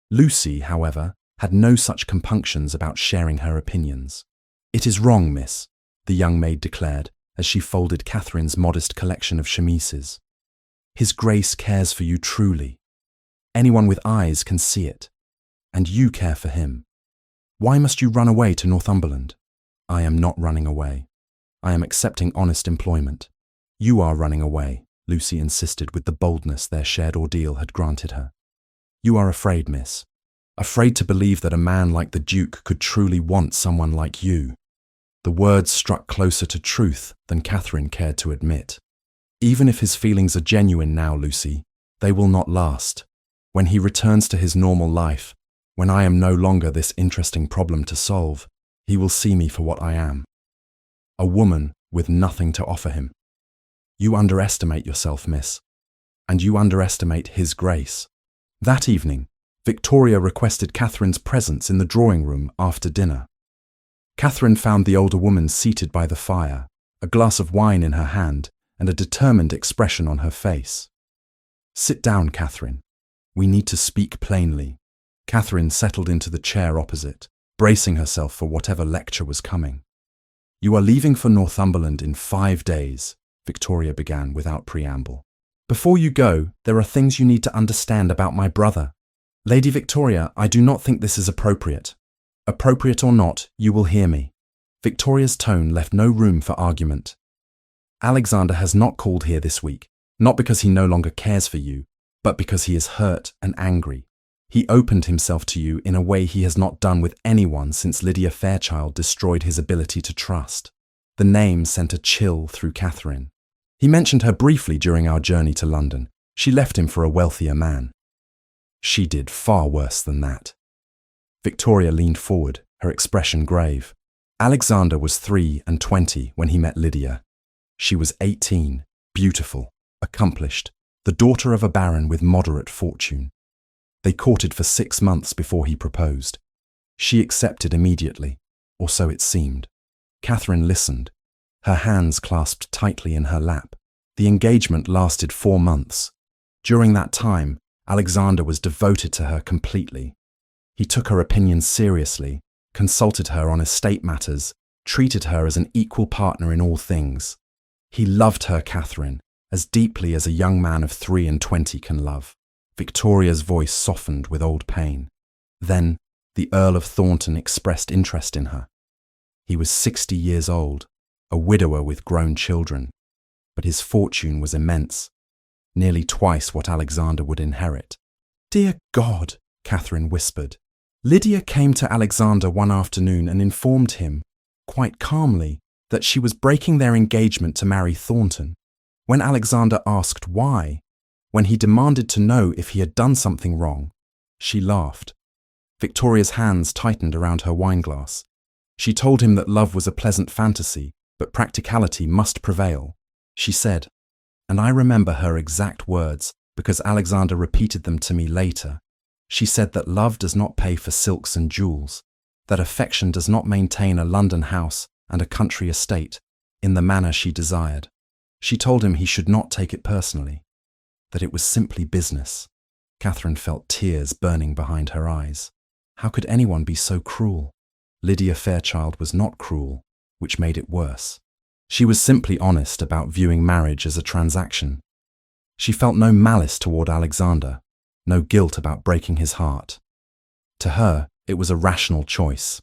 Lucy, however, had no such compunctions about sharing her opinions. "It is wrong, miss," the young maid declared as she folded Catherine's modest collection of chemises. "His Grace cares for you truly. Anyone with eyes can see it. And you care for him. Why must you run away to Northumberland?" "I am not running away. I am accepting honest employment." "You are running away," Lucy insisted with the boldness their shared ordeal had granted her. "You are afraid, miss. Afraid to believe that a man like the Duke could truly want someone like you." The words struck closer to truth than Catherine cared to admit. "Even if his feelings are genuine now, Lucy, they will not last. When he returns to his normal life, when I am no longer this interesting problem to solve, he will see me for what I am. A woman with nothing to offer him. You underestimate yourself, miss, and you underestimate his Grace." That evening, Victoria requested Catherine's presence in the drawing room after dinner. Catherine found the older woman seated by the fire, a glass of wine in her hand and a determined expression on her face. "Sit down, Catherine. We need to speak plainly." Catherine settled into the chair opposite, bracing herself for whatever lecture was coming. "You are leaving for Northumberland in 5 days, Victoria began without preamble. "Before you go, there are things you need to understand about my brother. Lady Victoria, I do not think this is appropriate. Appropriate or not, you will hear me." Victoria's tone left no room for argument. "Alexander has not called here this week, not because he no longer cares for you, but because he is hurt and angry. He opened himself to you in a way he has not done with anyone since Lydia Fairchild destroyed his ability to trust." The name sent a chill through Catherine. "He mentioned her briefly during our journey to London. She left him for a wealthier man." "She did far worse than that." Victoria leaned forward, her expression grave. "Alexander was 23 when he met Lydia. She was 18, beautiful, accomplished, the daughter of a baron with moderate fortune. They courted for 6 months before he proposed. She accepted immediately, or so it seemed." Catherine listened, her hands clasped tightly in her lap. The engagement lasted 4 months. During that time, Alexander was devoted to her completely. He took her opinions seriously, consulted her on estate matters, treated her as an equal partner in all things. He loved her, Catherine, as deeply as a young man of 23 can love. Victoria's voice softened with old pain. Then, the Earl of Thornton expressed interest in her. He was 60 years old, a widower with grown children, but his fortune was immense, nearly twice what Alexander would inherit. "Dear God," Catherine whispered. Lydia came to Alexander one afternoon and informed him, quite calmly, that she was breaking their engagement to marry Thornton. When Alexander asked why, when he demanded to know if he had done something wrong, she laughed. Victoria's hands tightened around her wineglass. She told him that love was a pleasant fantasy, but practicality must prevail. She said, and I remember her exact words because Alexander repeated them to me later. She said that love does not pay for silks and jewels, that affection does not maintain a London house and a country estate in the manner she desired. She told him he should not take it personally, that it was simply business. Catherine felt tears burning behind her eyes. How could anyone be so cruel? Lydia Fairchild was not cruel, which made it worse. She was simply honest about viewing marriage as a transaction. She felt no malice toward Alexander, no guilt about breaking his heart. To her, it was a rational choice.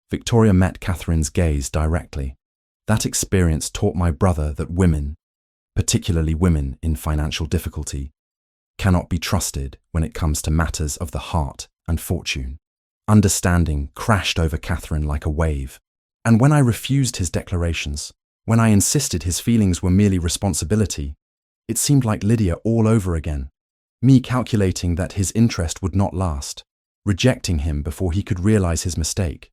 Victoria met Catherine's gaze directly. That experience taught my brother that women, particularly women in financial difficulty, cannot be trusted when it comes to matters of the heart and fortune. Understanding crashed over Catherine like a wave. And when I refused his declarations, when I insisted his feelings were merely responsibility, It seemed like Lydia all over again. Me calculating that his interest would not last, rejecting him before he could realize his mistake.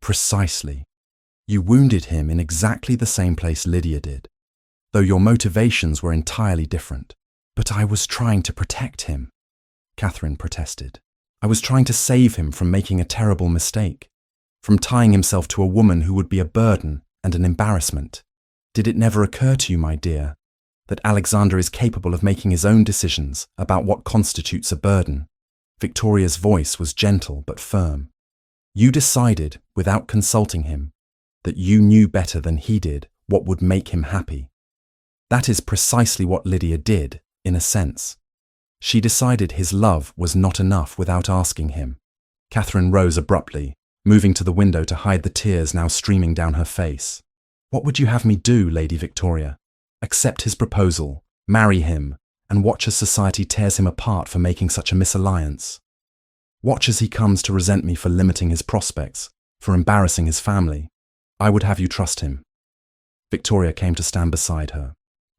Precisely. You wounded him in exactly the same place Lydia did, though your motivations were entirely different. But I was trying to protect him, Catherine protested. I was trying to save him from making a terrible mistake, from tying himself to a woman who would be a burden and an embarrassment. Did it never occur to you, my dear, that Alexander is capable of making his own decisions about what constitutes a burden? Victoria's voice was gentle but firm. You decided, without consulting him, that you knew better than he did what would make him happy. That is precisely what Lydia did, in a sense. She decided his love was not enough without asking him. Catherine rose abruptly, moving to the window to hide the tears now streaming down her face. What would you have me do, Lady Victoria? Accept his proposal, marry him, and watch as society tears him apart for making such a misalliance? Watch as he comes to resent me for limiting his prospects, for embarrassing his family. I would have you trust him. Victoria came to stand beside her.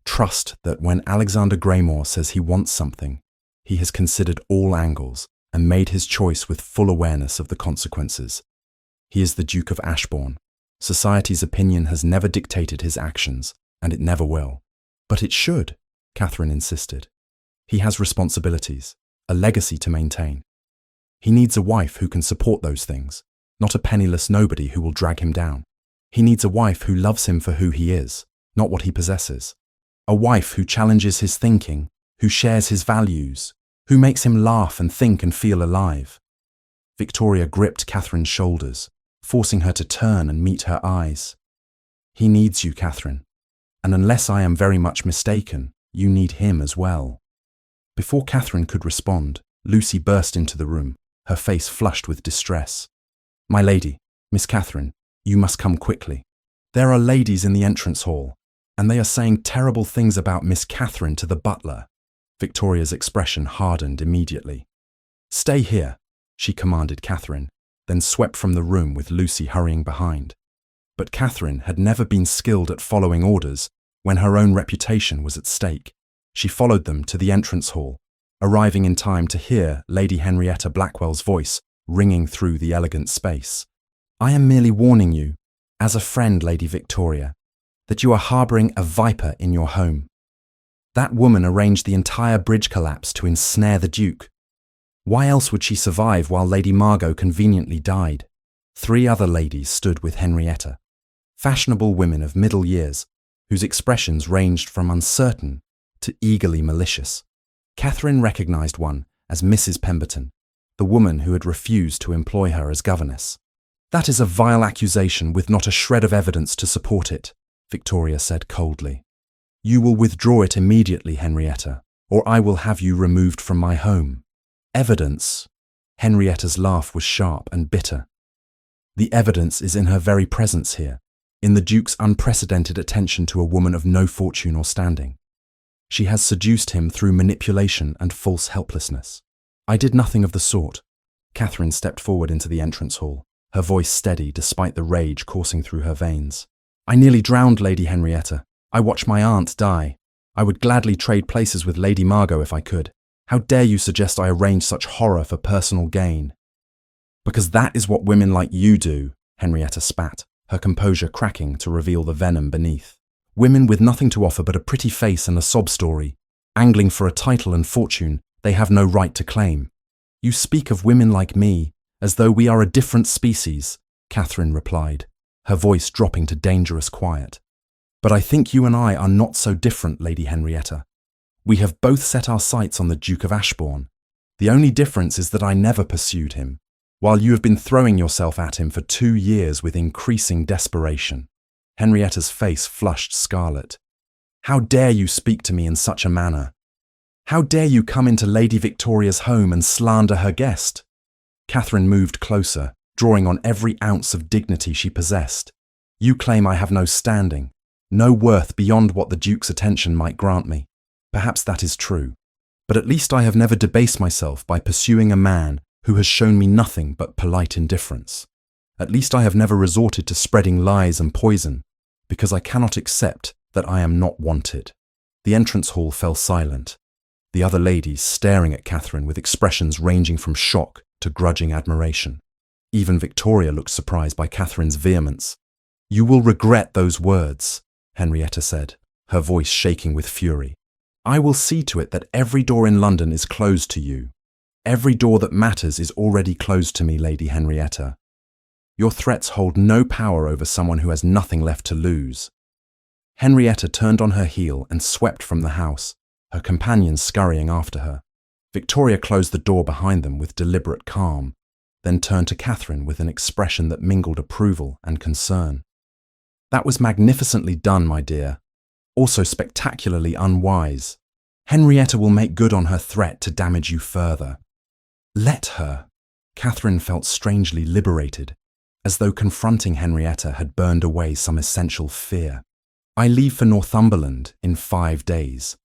Trust that when Alexander Greymore says he wants something, he has considered all angles and made his choice with full awareness of the consequences. He is the Duke of Ashbourne. Society's opinion has never dictated his actions, and it never will. But it should, Catherine insisted. He has responsibilities, a legacy to maintain. He needs a wife who can support those things, not a penniless nobody who will drag him down. He needs a wife who loves him for who he is, not what he possesses. A wife who challenges his thinking, who shares his values, who makes him laugh and think and feel alive. Victoria gripped Catherine's shoulders, forcing her to turn and meet her eyes. He needs you, Catherine, and unless I am very much mistaken, you need him as well. Before Catherine could respond, Lucy burst into the room, her face flushed with distress. My lady, Miss Catherine, you must come quickly. There are ladies in the entrance hall, and they are saying terrible things about Miss Catherine to the butler. Victoria's expression hardened immediately. Stay here, she commanded Catherine, then swept from the room with Lucy hurrying behind. But Catherine had never been skilled at following orders when her own reputation was at stake. She followed them to the entrance hall, arriving in time to hear Lady Henrietta Blackwell's voice ringing through the elegant space. I am merely warning you, as a friend, Lady Victoria, that you are harbouring a viper in your home. That woman arranged the entire bridge collapse to ensnare the Duke. Why else would she survive while Lady Margot conveniently died? 3 other ladies stood with Henrietta, fashionable women of middle years, whose expressions ranged from uncertain to eagerly malicious. Catherine recognised one as Mrs. Pemberton, the woman who had refused to employ her as governess. That is a vile accusation with not a shred of evidence to support it, Victoria said coldly. You will withdraw it immediately, Henrietta, or I will have you removed from my home. Evidence? Henrietta's laugh was sharp and bitter. The evidence is in her very presence here, in the Duke's unprecedented attention to a woman of no fortune or standing. She has seduced him through manipulation and false helplessness. I did nothing of the sort. Catherine stepped forward into the entrance hall, her voice steady despite the rage coursing through her veins. I nearly drowned Lady Henrietta. I watched my aunt die. I would gladly trade places with Lady Margot if I could. How dare you suggest I arrange such horror for personal gain? Because that is what women like you do, Henrietta spat, her composure cracking to reveal the venom beneath. Women with nothing to offer but a pretty face and a sob story, angling for a title and fortune they have no right to claim. You speak of women like me as though we are a different species, Catherine replied, her voice dropping to dangerous quiet. But I think you and I are not so different, Lady Henrietta. We have both set our sights on the Duke of Ashbourne. The only difference is that I never pursued him, while you have been throwing yourself at him for 2 years with increasing desperation. Henrietta's face flushed scarlet. How dare you speak to me in such a manner? How dare you come into Lady Victoria's home and slander her guest? Catherine moved closer, drawing on every ounce of dignity she possessed. You claim I have no standing, no worth beyond what the Duke's attention might grant me. Perhaps that is true, but at least I have never debased myself by pursuing a man who has shown me nothing but polite indifference. At least I have never resorted to spreading lies and poison, because I cannot accept that I am not wanted. The entrance hall fell silent, the other ladies staring at Catherine with expressions ranging from shock to grudging admiration. Even Victoria looked surprised by Catherine's vehemence. "You will regret those words," Henrietta said, her voice shaking with fury. "I will see to it that every door in London is closed to you. Every door that matters is already closed to me, Lady Henrietta. Your threats hold no power over someone who has nothing left to lose." Henrietta turned on her heel and swept from the house, her companions scurrying after her. Victoria closed the door behind them with deliberate calm, then turned to Catherine with an expression that mingled approval and concern. "That was magnificently done, my dear. Also spectacularly unwise. Henrietta will make good on her threat to damage you further." "Let her." Catherine felt strangely liberated, as though confronting Henrietta had burned away some essential fear. "I leave for Northumberland in 5 days.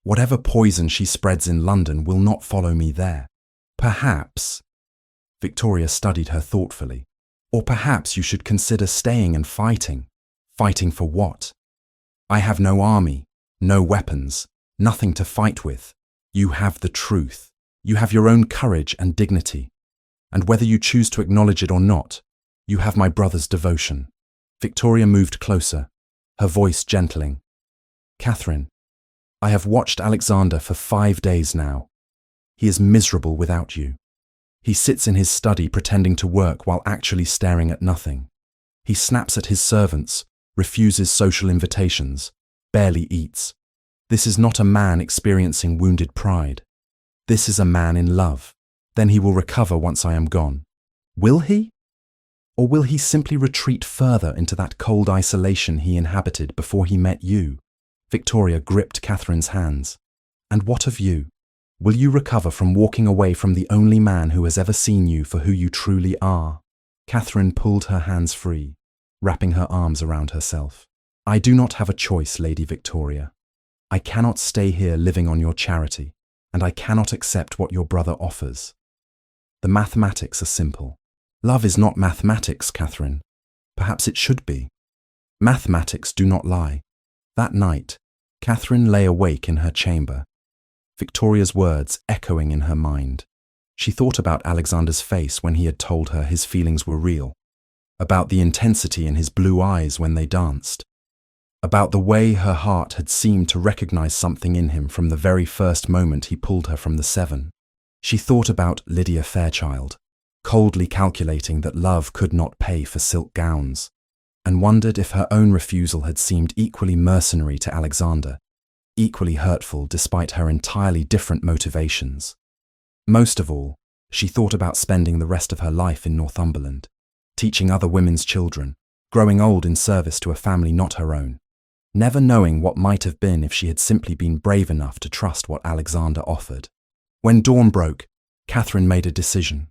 Whatever poison she spreads in London will not follow me there. Perhaps," Victoria studied her thoughtfully, "or perhaps you should consider staying and fighting. Fighting for what? I have no army, no weapons, nothing to fight with. You have the truth. You have your own courage and dignity. And whether you choose to acknowledge it or not, you have my brother's devotion." Victoria moved closer, her voice gentling. "Catherine, I have watched Alexander for 5 days now. He is miserable without you. He sits in his study pretending to work while actually staring at nothing. He snaps at his servants, refuses social invitations, barely eats. This is not a man experiencing wounded pride. This is a man in love. Then he will recover once I am gone. Will he? Or will he simply retreat further into that cold isolation he inhabited before he met you?" Victoria gripped Catherine's hands. "And what of you? Will you recover from walking away from the only man who has ever seen you for who you truly are?" Catherine pulled her hands free, wrapping her arms around herself. "I do not have a choice, Lady Victoria. I cannot stay here living on your charity, and I cannot accept what your brother offers. The mathematics are simple. Love is not mathematics, Catherine. Perhaps it should be. Mathematics do not lie." That night, Catherine lay awake in her chamber, Victoria's words echoing in her mind. She thought about Alexander's face when he had told her his feelings were real, about the intensity in his blue eyes when they danced, about the way her heart had seemed to recognize something in him from the very first moment he pulled her from the Severn. She thought about Lydia Fairchild, coldly calculating that love could not pay for silk gowns, and wondered if her own refusal had seemed equally mercenary to Alexander, equally hurtful despite her entirely different motivations. Most of all, she thought about spending the rest of her life in Northumberland, teaching other women's children, growing old in service to a family not her own, never knowing what might have been if she had simply been brave enough to trust what Alexander offered. When dawn broke, Catherine made a decision.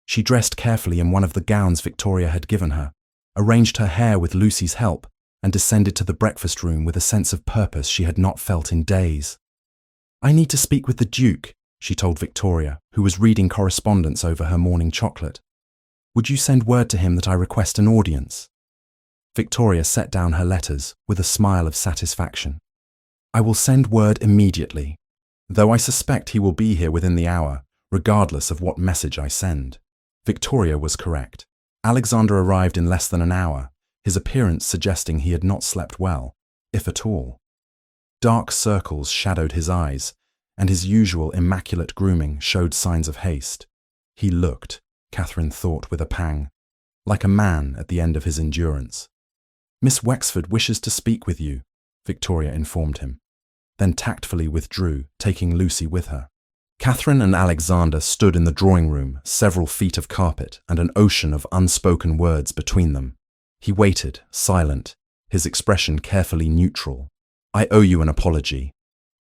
She dressed carefully in one of the gowns Victoria had given her, arranged her hair with Lucy's help, and descended to the breakfast room with a sense of purpose she had not felt in days. "I need to speak with the Duke," she told Victoria, who was reading correspondence over her morning chocolate. "Would you send word to him that I request an audience?" Victoria set down her letters with a smile of satisfaction. "I will send word immediately, though I suspect he will be here within the hour, regardless of what message I send." Victoria was correct. Alexander arrived in less than an hour, his appearance suggesting he had not slept well, if at all. Dark circles shadowed his eyes, and his usual immaculate grooming showed signs of haste. He looked, Catherine thought with a pang, like a man at the end of his endurance. "Miss Wexford wishes to speak with you," Victoria informed him, then tactfully withdrew, taking Lucy with her. Catherine and Alexander stood in the drawing room, several feet of carpet and an ocean of unspoken words between them. He waited, silent, his expression carefully neutral. "I owe you an apology,"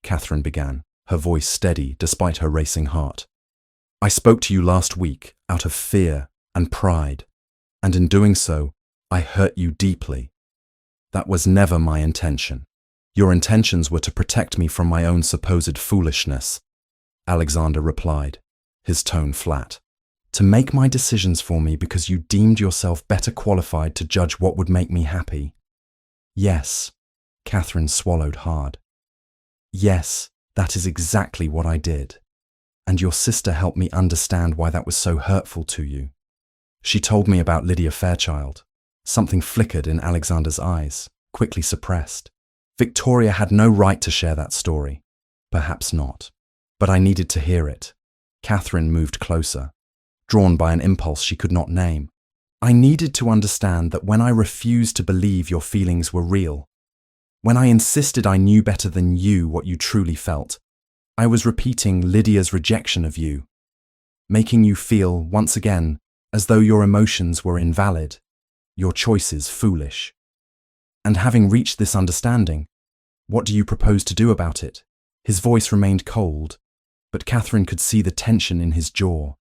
Catherine began, her voice steady despite her racing heart. "I spoke to you last week out of fear and pride, and in doing so, I hurt you deeply. That was never my intention. Your intentions were to protect me from my own supposed foolishness," Alexander replied, his tone flat. "To make my decisions for me because you deemed yourself better qualified to judge what would make me happy." "Yes," Catherine swallowed hard. Yes, that is exactly what I did. And your sister helped me understand why that was so hurtful to you. She told me about Lydia Fairchild. Something flickered in Alexander's eyes, quickly suppressed. Victoria had no right to share that story. Perhaps not. But I needed to hear it. Catherine moved closer, drawn by an impulse she could not name. I needed to understand that when I refused to believe your feelings were real, when I insisted I knew better than you what you truly felt, I was repeating Lydia's rejection of you, making you feel, once again, as though your emotions were invalid, your choices foolish. And having reached this understanding, what do you propose to do about it? His voice remained cold, but Catherine could see the tension in his jaw,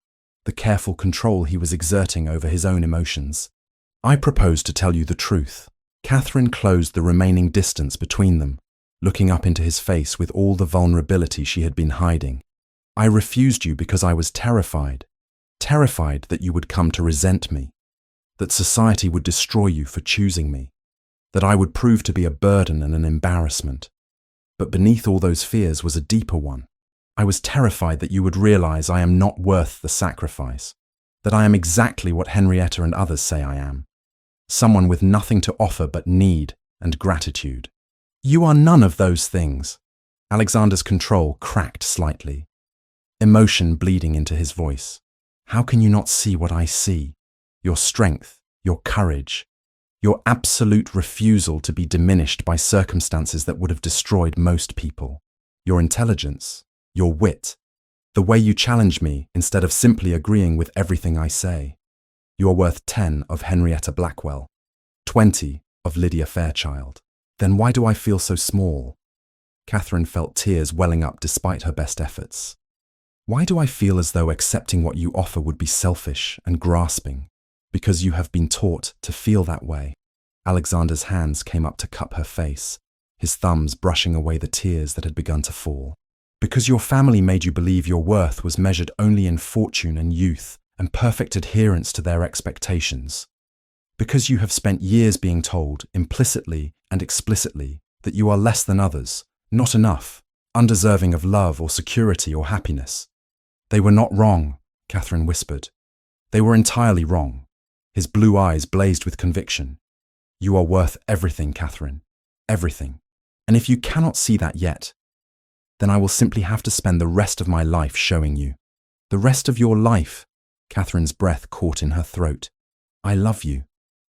the careful control he was exerting over his own emotions. I propose to tell you the truth. Catherine closed the remaining distance between them, looking up into his face with all the vulnerability she had been hiding. I refused you because I was terrified that you would come to resent me, that society would destroy you for choosing me, that I would prove to be a burden and an embarrassment. But beneath all those fears was a deeper one. I was terrified that you would realize I am not worth the sacrifice, that I am exactly what Henrietta and others say I am, someone with nothing to offer but need and gratitude. You are none of those things. Alexander's control cracked slightly, emotion bleeding into his voice. How can you not see what I see? Your strength, your courage, your absolute refusal to be diminished by circumstances that would have destroyed most people. Your intelligence, your wit, the way you challenge me instead of simply agreeing with everything I say. You are worth 10 of Henrietta Blackwell, 20 of Lydia Fairchild. Then why do I feel so small? Catherine felt tears welling up despite her best efforts. Why do I feel as though accepting what you offer would be selfish and grasping? Because you have been taught to feel that way. Alexander's hands came up to cup her face, his thumbs brushing away the tears that had begun to fall. Because your family made you believe your worth was measured only in fortune and youth and perfect adherence to their expectations. Because you have spent years being told, implicitly and explicitly, that you are less than others, not enough, undeserving of love or security or happiness. They were not wrong, Catherine whispered. They were entirely wrong. His blue eyes blazed with conviction. You are worth everything, Catherine. Everything. And if you cannot see that yet, then I will simply have to spend the rest of my life showing you. The rest of your life. Catherine's breath caught in her throat. I love you.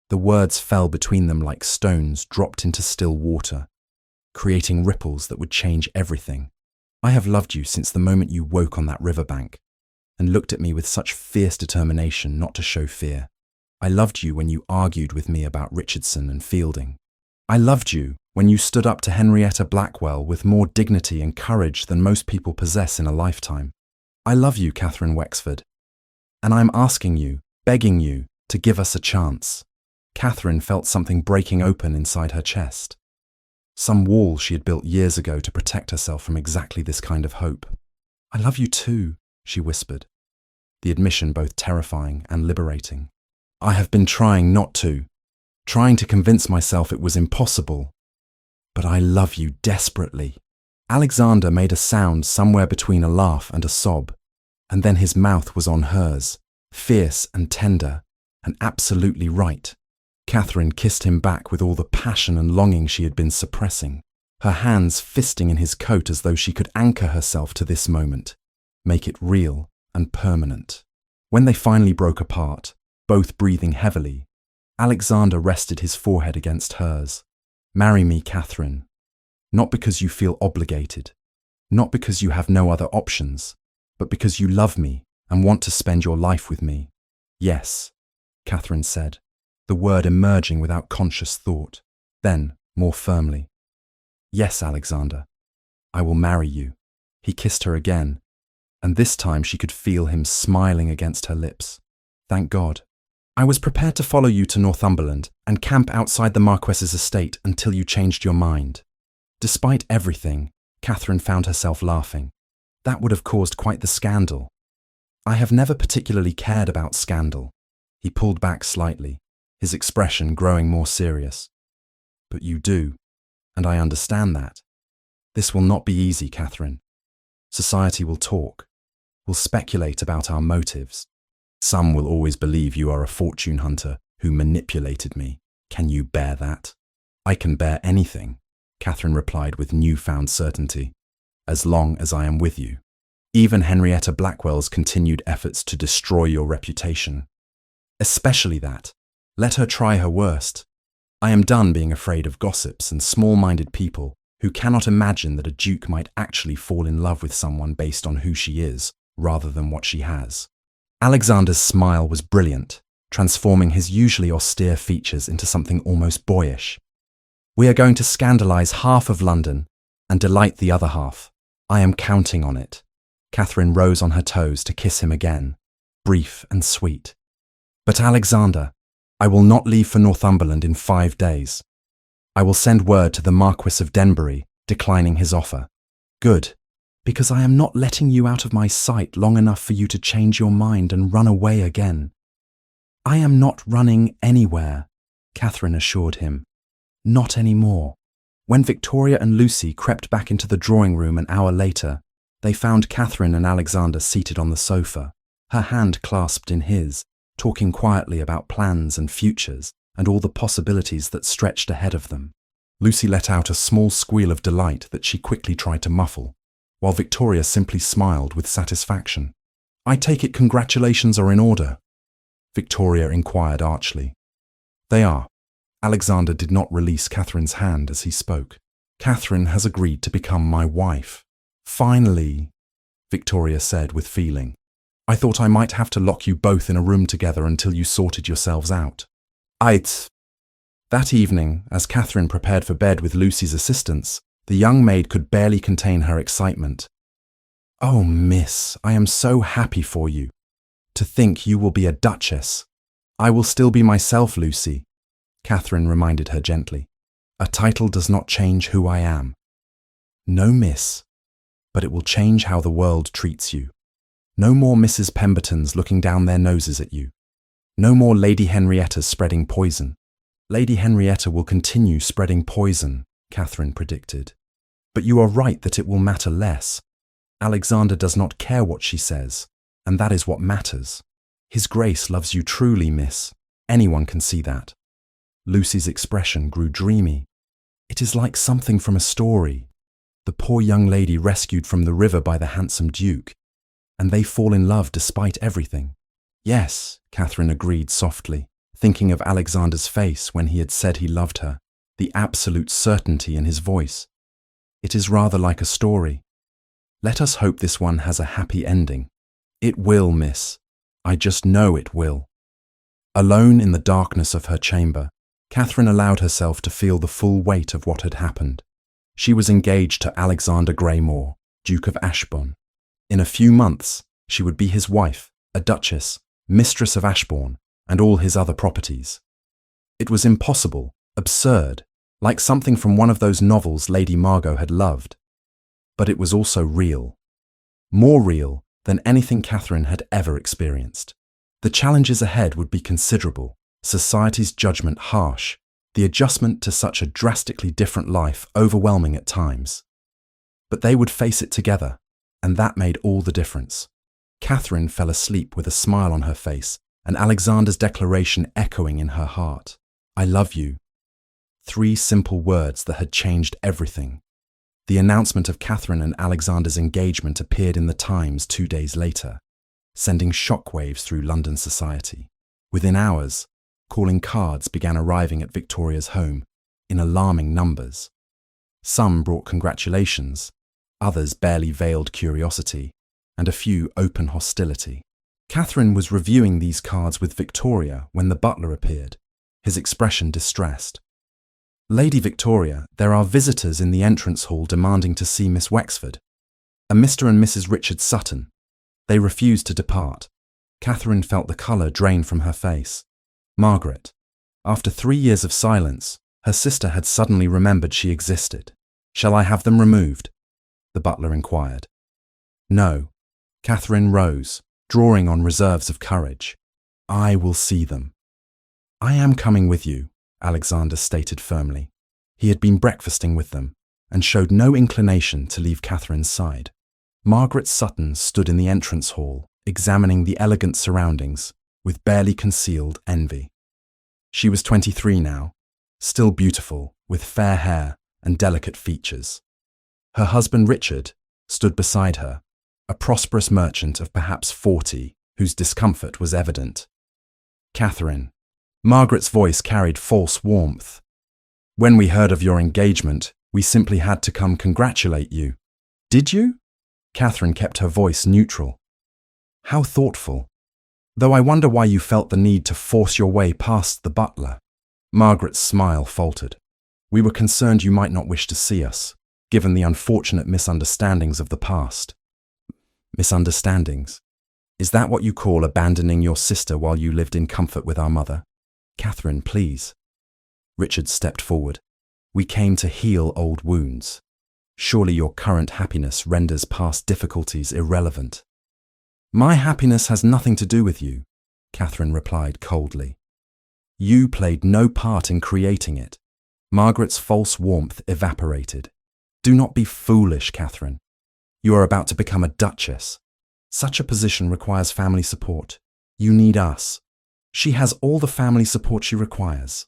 The words fell between them like stones dropped into still water, creating ripples that would change everything. I have loved you since the moment you woke on that riverbank and looked at me with such fierce determination not to show fear. I loved you when you argued with me about Richardson and Fielding. I loved you when you stood up to Henrietta Blackwell with more dignity and courage than most people possess in a lifetime. I love you, Catherine Wexford, and I'm asking you, begging you, to give us a chance. Catherine felt something breaking open inside her chest. Some wall she had built years ago to protect herself from exactly this kind of hope. I love you too, she whispered, the admission both terrifying and liberating. I have been trying not to, trying to convince myself it was impossible. But I love you desperately. Alexander made a sound somewhere between a laugh and a sob, and then his mouth was on hers, fierce and tender, and absolutely right. Catherine kissed him back with all the passion and longing she had been suppressing, her hands fisting in his coat as though she could anchor herself to this moment, make it real and permanent. When they finally broke apart, both breathing heavily, Alexander rested his forehead against hers. Marry me, Catherine. Not because you feel obligated, not because you have no other options, but because you love me and want to spend your life with me. Yes, Catherine said, the word emerging without conscious thought. Then, more firmly, yes, Alexander, I will marry you. He kissed her again, and this time she could feel him smiling against her lips. Thank God. I was prepared to follow you to Northumberland and camp outside the Marquess's estate until you changed your mind. Despite everything, Catherine found herself laughing. That would have caused quite the scandal. I have never particularly cared about scandal. He pulled back slightly, his expression growing more serious. But you do, and I understand that. This will not be easy, Catherine. Society will talk, will speculate about our motives. Some will always believe you are a fortune hunter who manipulated me. Can you bear that? I can bear anything, Catherine replied with newfound certainty, as long as I am with you. Even Henrietta Blackwell's continued efforts to destroy your reputation. Especially that. Let her try her worst. I am done being afraid of gossips and small-minded people who cannot imagine that a duke might actually fall in love with someone based on who she is, rather than what she has. Alexander's smile was brilliant, transforming his usually austere features into something almost boyish. We are going to scandalize half of London and delight the other half. I am counting on it. Catherine rose on her toes to kiss him again, brief and sweet. But Alexander, I will not leave for Northumberland in 5 days. I will send word to the Marquis of Denbury, declining his offer. Good, because I am not letting you out of my sight long enough for you to change your mind and run away again. I am not running anywhere, Catherine assured him. Not anymore. When Victoria and Lucy crept back into the drawing room an hour later, they found Catherine and Alexander seated on the sofa, her hand clasped in his, talking quietly about plans and futures and all the possibilities that stretched ahead of them. Lucy let out a small squeal of delight that she quickly tried to muffle, while Victoria simply smiled with satisfaction. I take it congratulations are in order? Victoria inquired archly. They are. Alexander did not release Catherine's hand as he spoke. Catherine has agreed to become my wife. Finally, Victoria said with feeling. I thought I might have to lock you both in a room together until you sorted yourselves out. That evening, as Catherine prepared for bed with Lucy's assistance, the young maid could barely contain her excitement. Oh, miss, I am so happy for you. To think you will be a duchess. I will still be myself, Lucy, Catherine reminded her gently. A title does not change who I am. No, miss, but it will change how the world treats you. No more Mrs. Pembertons looking down their noses at you. No more Lady Henriettas spreading poison. Lady Henrietta will continue spreading poison, Catherine predicted. But you are right that it will matter less. Alexander does not care what she says, and that is what matters. His Grace loves you truly, miss. Anyone can see that. Lucy's expression grew dreamy. It is like something from a story. The poor young lady rescued from the river by the handsome Duke, and they fall in love despite everything. Yes, Catherine agreed softly, thinking of Alexander's face when he had said he loved her, the absolute certainty in his voice. It is rather like a story. Let us hope this one has a happy ending. It will, miss. I just know it will. Alone in the darkness of her chamber, Catherine allowed herself to feel the full weight of what had happened. She was engaged to Alexander Greymore, Duke of Ashbourne. In a few months, she would be his wife, a duchess, mistress of Ashbourne, and all his other properties. It was impossible, absurd, like something from one of those novels Lady Margot had loved. But it was also real. More real than anything Catherine had ever experienced. The challenges ahead would be considerable, society's judgment harsh, the adjustment to such a drastically different life overwhelming at times. But they would face it together, and that made all the difference. Catherine fell asleep with a smile on her face and Alexander's declaration echoing in her heart. I love you. 3 simple words that had changed everything. The announcement of Catherine and Alexander's engagement appeared in the Times 2 days later, sending shockwaves through London society. Within hours, calling cards began arriving at Victoria's home in alarming numbers. Some brought congratulations, others barely veiled curiosity, and a few open hostility. Catherine was reviewing these cards with Victoria when the butler appeared, his expression distressed. Lady Victoria, there are visitors in the entrance hall demanding to see Miss Wexford, a Mr. and Mrs. Richard Sutton. They refused to depart. Catherine felt the colour drain from her face. Margaret. After 3 years of silence, her sister had suddenly remembered she existed. Shall I have them removed? The butler inquired. No. Catherine rose, drawing on reserves of courage. I will see them. I am coming with you, Alexander stated firmly. He had been breakfasting with them, and showed no inclination to leave Catherine's side. Margaret Sutton stood in the entrance hall, examining the elegant surroundings with barely concealed envy. She was 23 now, still beautiful, with fair hair and delicate features. Her husband Richard stood beside her, a prosperous merchant of perhaps 40, whose discomfort was evident. "Catherine." Margaret's voice carried false warmth. "When we heard of your engagement, we simply had to come congratulate you." "Did you?" Catherine kept her voice neutral. "How thoughtful. Though I wonder why you felt the need to force your way past the butler." Margaret's smile faltered. "We were concerned you might not wish to see us, given the unfortunate misunderstandings of the past." "Misunderstandings? Is that what you call abandoning your sister while you lived in comfort with our mother? Catherine, please." Richard stepped forward. "We came to heal old wounds. Surely your current happiness renders past difficulties irrelevant." "My happiness has nothing to do with you," Catherine replied coldly. "You played no part in creating it." Margaret's false warmth evaporated. "Do not be foolish, Catherine. You are about to become a duchess. Such a position requires family support. You need us." "She has all the family support she requires."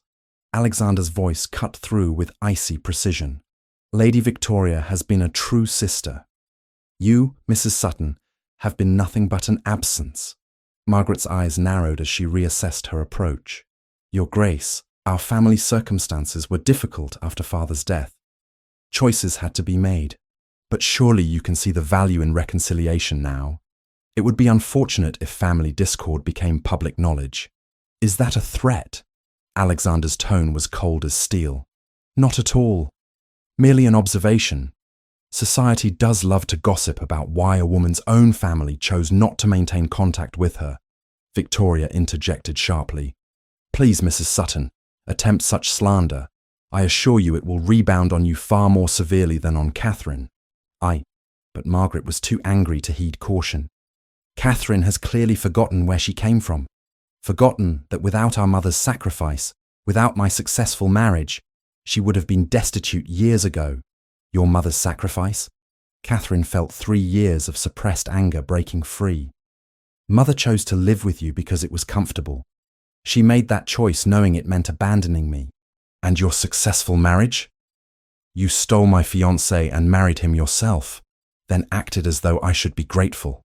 Alexander's voice cut through with icy precision. "Lady Victoria has been a true sister. You, Mrs. Sutton, have been nothing but an absence." Margaret's eyes narrowed as she reassessed her approach. "Your Grace, our family circumstances were difficult after Father's death. Choices had to be made. But surely you can see the value in reconciliation now. It would be unfortunate if family discord became public knowledge." "Is that a threat?" Alexander's tone was cold as steel. "Not at all. Merely an observation. Society does love to gossip about why a woman's own family chose not to maintain contact with her." Victoria interjected sharply. "Please, Mrs. Sutton, attempt such slander. I assure you it will rebound on you far more severely than on Catherine." But Margaret was too angry to heed caution. "Catherine has clearly forgotten where she came from. Forgotten that without our mother's sacrifice, without my successful marriage, she would have been destitute years ago." "Your mother's sacrifice?" Catherine felt 3 years of suppressed anger breaking free. "Mother chose to live with you because it was comfortable. She made that choice knowing it meant abandoning me." "And your successful marriage?" "You stole my fiancé and married him yourself, then acted as though I should be grateful."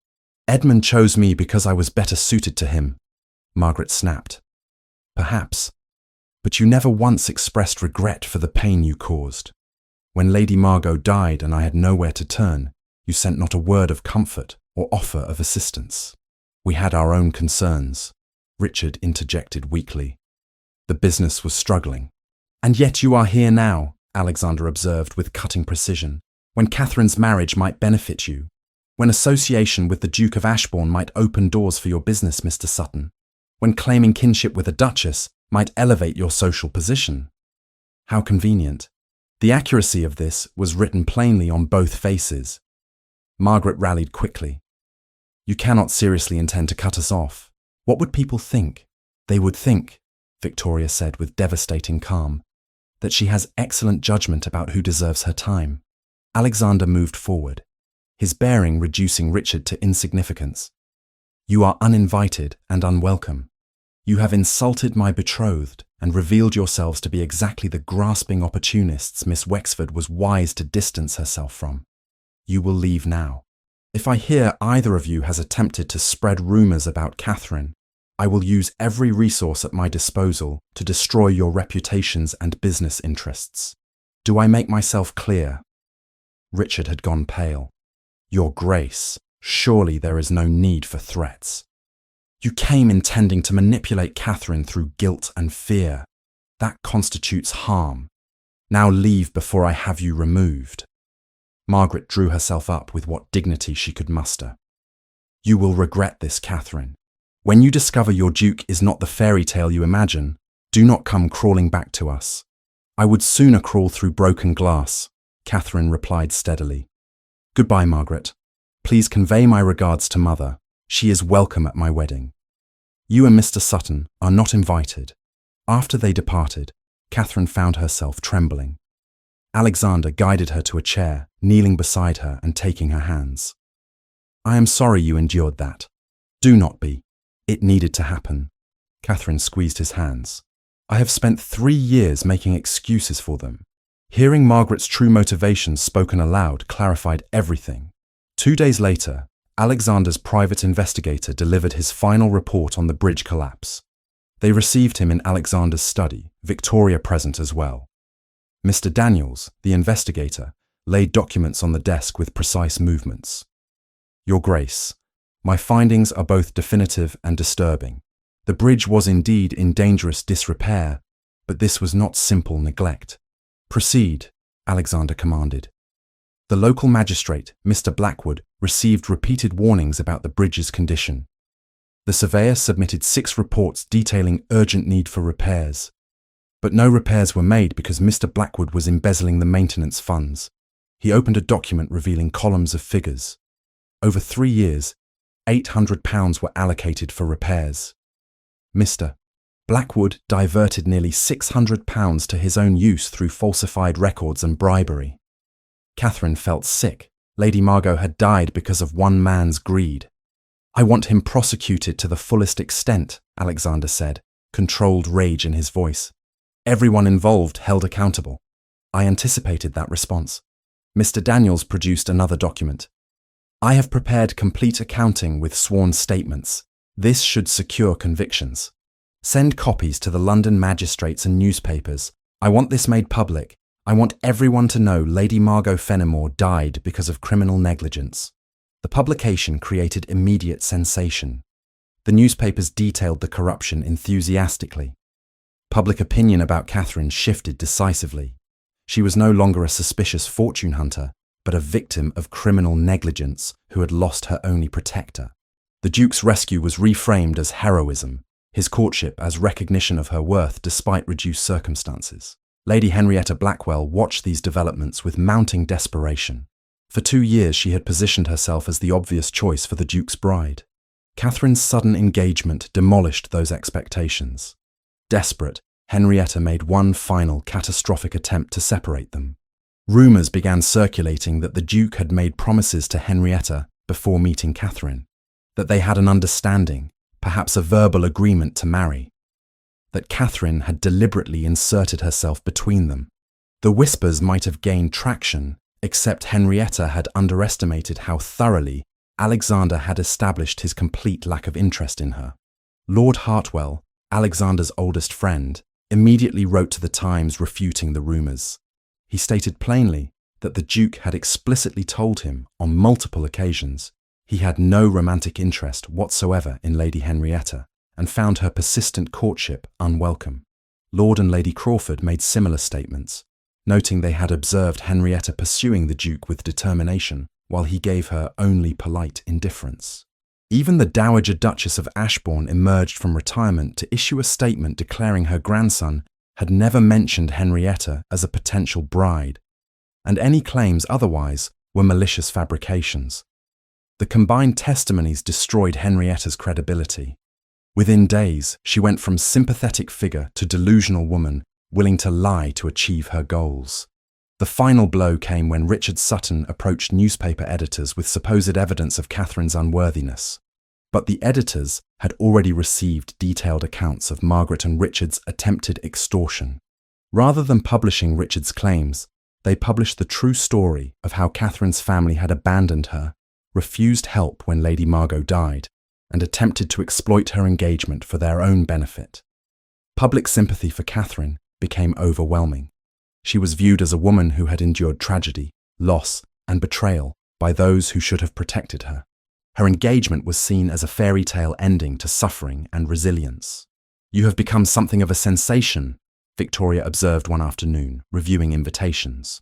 "Edmund chose me because I was better suited to him," Margaret snapped. "Perhaps, but you never once expressed regret for the pain you caused. When Lady Margot died and I had nowhere to turn, you sent not a word of comfort or offer of assistance." "We had our own concerns," Richard interjected weakly. "The business was struggling." "And yet you are here now," Alexander observed with cutting precision, "when Catherine's marriage might benefit you, when association with the Duke of Ashbourne might open doors for your business, Mr. Sutton, when claiming kinship with a duchess might elevate your social position." How convenient. The accuracy of this was written plainly on both faces. Margaret rallied quickly. "You cannot seriously intend to cut us off. What would people think?" "They would think," Victoria said with devastating calm, "that she has excellent judgment about who deserves her time." Alexander moved forward, his bearing reducing Richard to insignificance. "You are uninvited and unwelcome. You have insulted my betrothed and revealed yourselves to be exactly the grasping opportunists Miss Wexford was wise to distance herself from. You will leave now. If I hear either of you has attempted to spread rumours about Catherine, I will use every resource at my disposal to destroy your reputations and business interests. Do I make myself clear?" Richard had gone pale. "Your Grace, surely there is no need for threats. You came intending to manipulate Catherine through guilt and fear. That constitutes harm. Now leave before I have you removed." Margaret drew herself up with what dignity she could muster. "You will regret this, Catherine. When you discover your Duke is not the fairy tale you imagine, do not come crawling back to us." "I would sooner crawl through broken glass," Catherine replied steadily. "Goodbye, Margaret. Please convey my regards to Mother. She is welcome at my wedding. You and Mr. Sutton are not invited." After they departed, Catherine found herself trembling. Alexander guided her to a chair, kneeling beside her and taking her hands. "I am sorry you endured that. Do not be. It needed to happen." Catherine squeezed his hands. "I have spent 3 years making excuses for them." Hearing Margaret's true motivations spoken aloud clarified everything. 2 days later, Alexander's private investigator delivered his final report on the bridge collapse. They received him in Alexander's study, Victoria present as well. Mr. Daniels, the investigator, laid documents on the desk with precise movements. "Your Grace, my findings are both definitive and disturbing. The bridge was indeed in dangerous disrepair, but this was not simple neglect." "Proceed," Alexander commanded. The local magistrate, Mr. Blackwood, received repeated warnings about the bridge's condition. The surveyor submitted 6 reports detailing urgent need for repairs. But no repairs were made because Mr. Blackwood was embezzling the maintenance funds. He opened a document revealing columns of figures. Over 3 years, £800 were allocated for repairs. Mr. Blackwood diverted nearly £600 to his own use through falsified records and bribery. Catherine felt sick. Lady Margot had died because of one man's greed. "I want him prosecuted to the fullest extent," Alexander said, controlled rage in his voice. "Everyone involved held accountable." I anticipated that response. Mr. Daniels produced another document. "I have prepared complete accounting with sworn statements. This should secure convictions. Send copies to the London magistrates and newspapers. I want this made public. I want everyone to know Lady Margot Fenimore died because of criminal negligence." The publication created immediate sensation. The newspapers detailed the corruption enthusiastically. Public opinion about Catherine shifted decisively. She was no longer a suspicious fortune hunter, but a victim of criminal negligence who had lost her only protector. The Duke's rescue was reframed as heroism, his courtship as recognition of her worth despite reduced circumstances. Lady Henrietta Blackwell watched these developments with mounting desperation. For 2 years she had positioned herself as the obvious choice for the Duke's bride. Catherine's sudden engagement demolished those expectations. Desperate, Henrietta made one final catastrophic attempt to separate them. Rumours began circulating that the Duke had made promises to Henrietta before meeting Catherine, that they had an understanding, perhaps a verbal agreement to marry, that Catherine had deliberately inserted herself between them. The whispers might have gained traction, except Henrietta had underestimated how thoroughly Alexander had established his complete lack of interest in her. Lord Hartwell, Alexander's oldest friend, immediately wrote to the Times refuting the rumours. He stated plainly that the Duke had explicitly told him on multiple occasions he had no romantic interest whatsoever in Lady Henrietta and found her persistent courtship unwelcome. Lord and Lady Crawford made similar statements, noting they had observed Henrietta pursuing the Duke with determination while he gave her only polite indifference. Even the Dowager Duchess of Ashbourne emerged from retirement to issue a statement declaring her grandson had never mentioned Henrietta as a potential bride, and any claims otherwise were malicious fabrications. The combined testimonies destroyed Henrietta's credibility. Within days, she went from sympathetic figure to delusional woman willing to lie to achieve her goals. The final blow came when Richard Sutton approached newspaper editors with supposed evidence of Catherine's unworthiness. But the editors had already received detailed accounts of Margaret and Richard's attempted extortion. Rather than publishing Richard's claims, they published the true story of how Catherine's family had abandoned her, refused help when Lady Margot died, and attempted to exploit her engagement for their own benefit. Public sympathy for Catherine became overwhelming. She was viewed as a woman who had endured tragedy, loss, and betrayal by those who should have protected her. Her engagement was seen as a fairy tale ending to suffering and resilience. "You have become something of a sensation," Victoria observed one afternoon, reviewing invitations.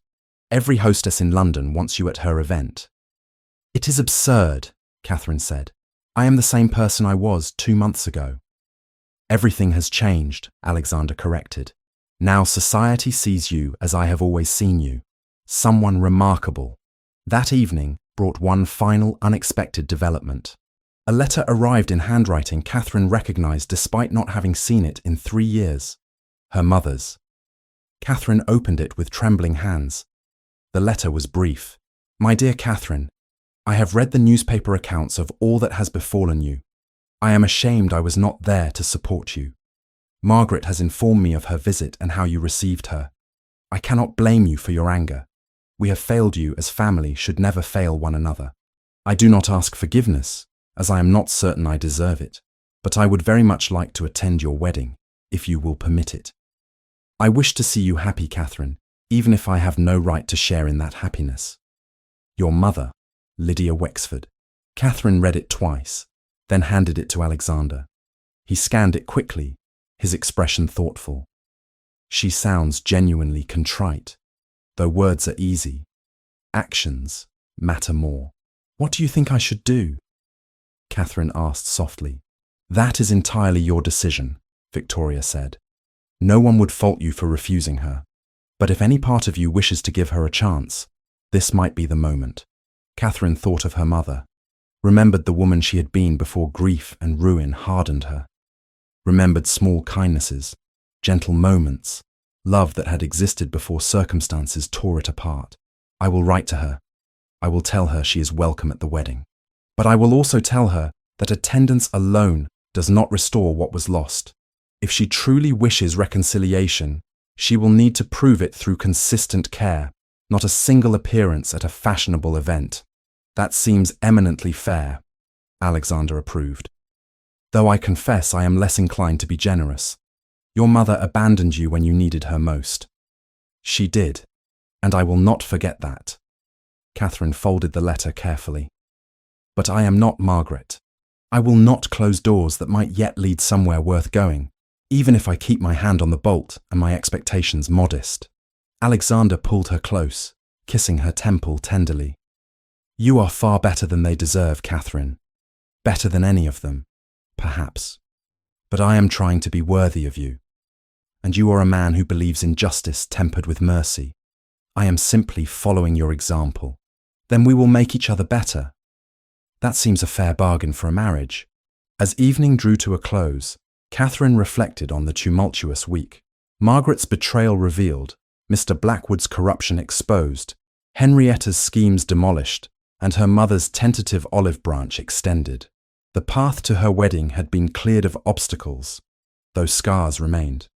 "Every hostess in London wants you at her event." "It is absurd," Catherine said. "I am the same person I was 2 months ago." "Everything has changed," Alexander corrected. "Now society sees you as I have always seen you, someone remarkable." That evening brought one final unexpected development. A letter arrived in handwriting Catherine recognized despite not having seen it in 3 years. Her mother's. Catherine opened it with trembling hands. The letter was brief. My dear Catherine, I have read the newspaper accounts of all that has befallen you. I am ashamed I was not there to support you. Margaret has informed me of her visit and how you received her. I cannot blame you for your anger. We have failed you as family should never fail one another. I do not ask forgiveness, as I am not certain I deserve it, but I would very much like to attend your wedding, if you will permit it. I wish to see you happy, Catherine, even if I have no right to share in that happiness. Your mother, Lydia Wexford. Catherine read it twice, then handed it to Alexander. He scanned it quickly, his expression thoughtful. She sounds genuinely contrite, though words are easy. Actions matter more. What do you think I should do? Catherine asked softly. That is entirely your decision, Victoria said. No one would fault you for refusing her. But if any part of you wishes to give her a chance, this might be the moment. Catherine thought of her mother, remembered the woman she had been before grief and ruin hardened her, remembered small kindnesses, gentle moments, love that had existed before circumstances tore it apart. I will write to her. I will tell her she is welcome at the wedding. But I will also tell her that attendance alone does not restore what was lost. If she truly wishes reconciliation, she will need to prove it through consistent care, not a single appearance at a fashionable event. That seems eminently fair, Alexander approved. Though I confess I am less inclined to be generous. Your mother abandoned you when you needed her most. She did, and I will not forget that. Catherine folded the letter carefully. But I am not Margaret. I will not close doors that might yet lead somewhere worth going, even if I keep my hand on the bolt and my expectations modest. Alexander pulled her close, kissing her temple tenderly. You are far better than they deserve, Catherine. Better than any of them, perhaps. But I am trying to be worthy of you. And you are a man who believes in justice tempered with mercy. I am simply following your example. Then we will make each other better. That seems a fair bargain for a marriage. As evening drew to a close, Catherine reflected on the tumultuous week. Margaret's betrayal revealed, Mr. Blackwood's corruption exposed, Henrietta's schemes demolished, and her mother's tentative olive branch extended. The path to her wedding had been cleared of obstacles, though scars remained.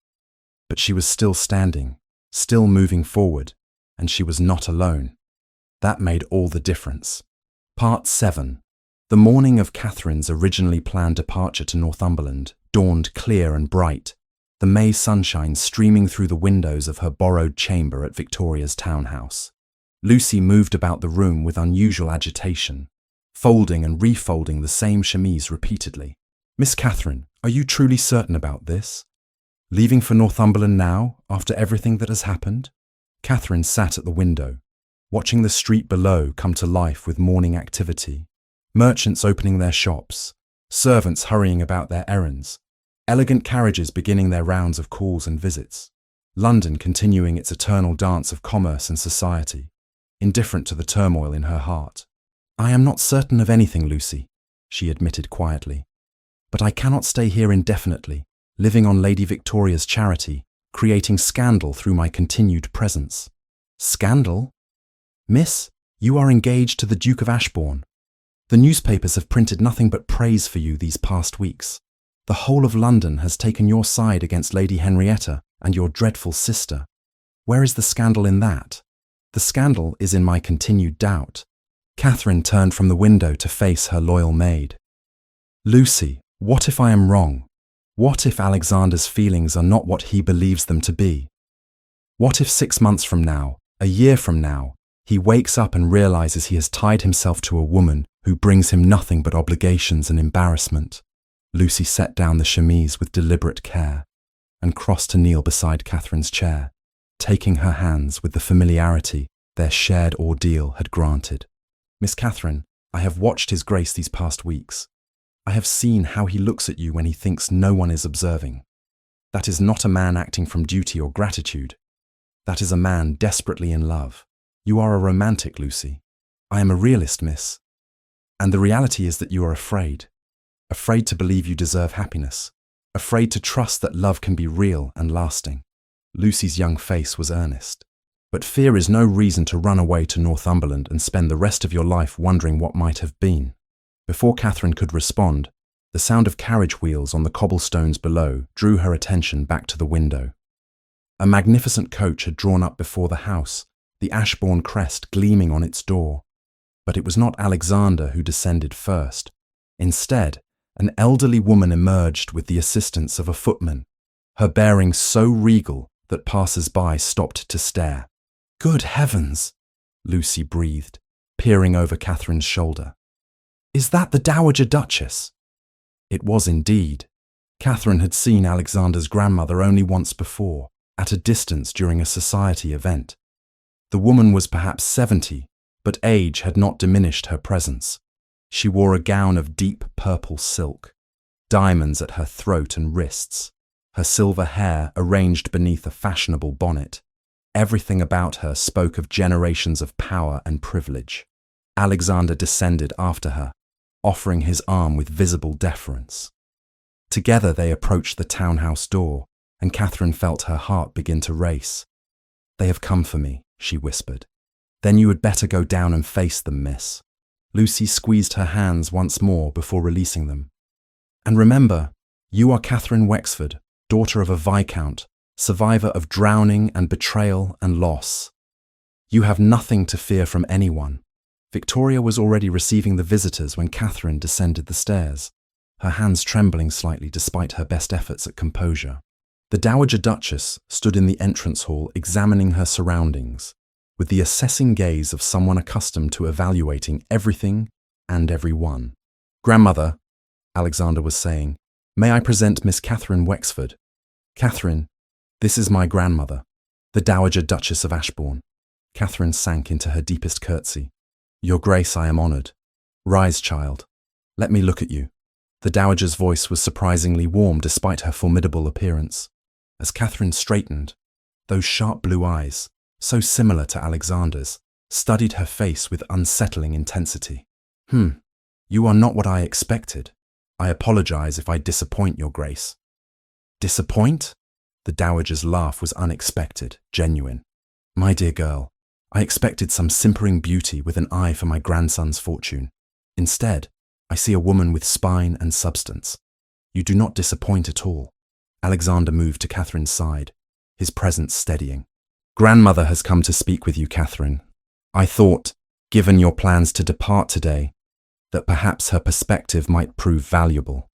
But she was still standing, still moving forward, and she was not alone. That made all the difference. Part 7. The morning of Catherine's originally planned departure to Northumberland dawned clear and bright, the May sunshine streaming through the windows of her borrowed chamber at Victoria's townhouse. Lucy moved about the room with unusual agitation, folding and refolding the same chemise repeatedly. Miss Catherine, are you truly certain about this? Leaving for Northumberland now, after everything that has happened? Catherine sat at the window, watching the street below come to life with morning activity. Merchants opening their shops, servants hurrying about their errands, elegant carriages beginning their rounds of calls and visits. London continuing its eternal dance of commerce and society, indifferent to the turmoil in her heart. I am not certain of anything, Lucy, she admitted quietly. But I cannot stay here indefinitely, living on Lady Victoria's charity, creating scandal through my continued presence. Scandal? Miss, you are engaged to the Duke of Ashbourne. The newspapers have printed nothing but praise for you these past weeks. The whole of London has taken your side against Lady Henrietta and your dreadful sister. Where is the scandal in that? The scandal is in my continued doubt. Catherine turned from the window to face her loyal maid. Lucy, what if I am wrong? What if Alexander's feelings are not what he believes them to be? What if 6 months from now, a year from now, he wakes up and realizes he has tied himself to a woman who brings him nothing but obligations and embarrassment? Lucy set down the chemise with deliberate care and crossed to kneel beside Catherine's chair, taking her hands with the familiarity their shared ordeal had granted. Miss Catherine, I have watched His Grace these past weeks. I have seen how he looks at you when he thinks no one is observing. That is not a man acting from duty or gratitude. That is a man desperately in love. You are a romantic, Lucy. I am a realist, miss. And the reality is that you are afraid. Afraid to believe you deserve happiness. Afraid to trust that love can be real and lasting. Lucy's young face was earnest. But fear is no reason to run away to Northumberland and spend the rest of your life wondering what might have been. Before Catherine could respond, the sound of carriage wheels on the cobblestones below drew her attention back to the window. A magnificent coach had drawn up before the house, the Ashbourne crest gleaming on its door. But it was not Alexander who descended first. Instead, an elderly woman emerged with the assistance of a footman, her bearing so regal that passers-by stopped to stare. "Good heavens!" Lucy breathed, peering over Catherine's shoulder. "Is that the Dowager Duchess?" It was indeed. Catherine had seen Alexander's grandmother only once before, at a distance during a society event. The woman was perhaps 70, but age had not diminished her presence. She wore a gown of deep purple silk, diamonds at her throat and wrists, her silver hair arranged beneath a fashionable bonnet. Everything about her spoke of generations of power and privilege. Alexander descended after her, offering his arm with visible deference. Together they approached the townhouse door, and Catherine felt her heart begin to race. "They have come for me," she whispered. "Then you had better go down and face them, miss." Lucy squeezed her hands once more before releasing them. "And remember, you are Catherine Wexford, daughter of a viscount, survivor of drowning and betrayal and loss. You have nothing to fear from anyone." Victoria was already receiving the visitors when Catherine descended the stairs, her hands trembling slightly despite her best efforts at composure. The Dowager Duchess stood in the entrance hall examining her surroundings, with the assessing gaze of someone accustomed to evaluating everything and everyone. "Grandmother," Alexander was saying, "may I present Miss Catherine Wexford? Catherine, this is my grandmother, the Dowager Duchess of Ashbourne." Catherine sank into her deepest curtsy. "Your Grace, I am honoured. Rise, child. Let me look at you." The Dowager's voice was surprisingly warm despite her formidable appearance. As Catherine straightened, those sharp blue eyes, so similar to Alexander's, studied her face with unsettling intensity. You are not what I expected. I apologize if I disappoint your Grace." "Disappoint?" The Dowager's laugh was unexpected, genuine. "My dear girl, I expected some simpering beauty with an eye for my grandson's fortune. Instead, I see a woman with spine and substance. You do not disappoint at all." Alexander moved to Catherine's side, his presence steadying. "Grandmother has come to speak with you, Catherine. I thought, given your plans to depart today, that perhaps her perspective might prove valuable."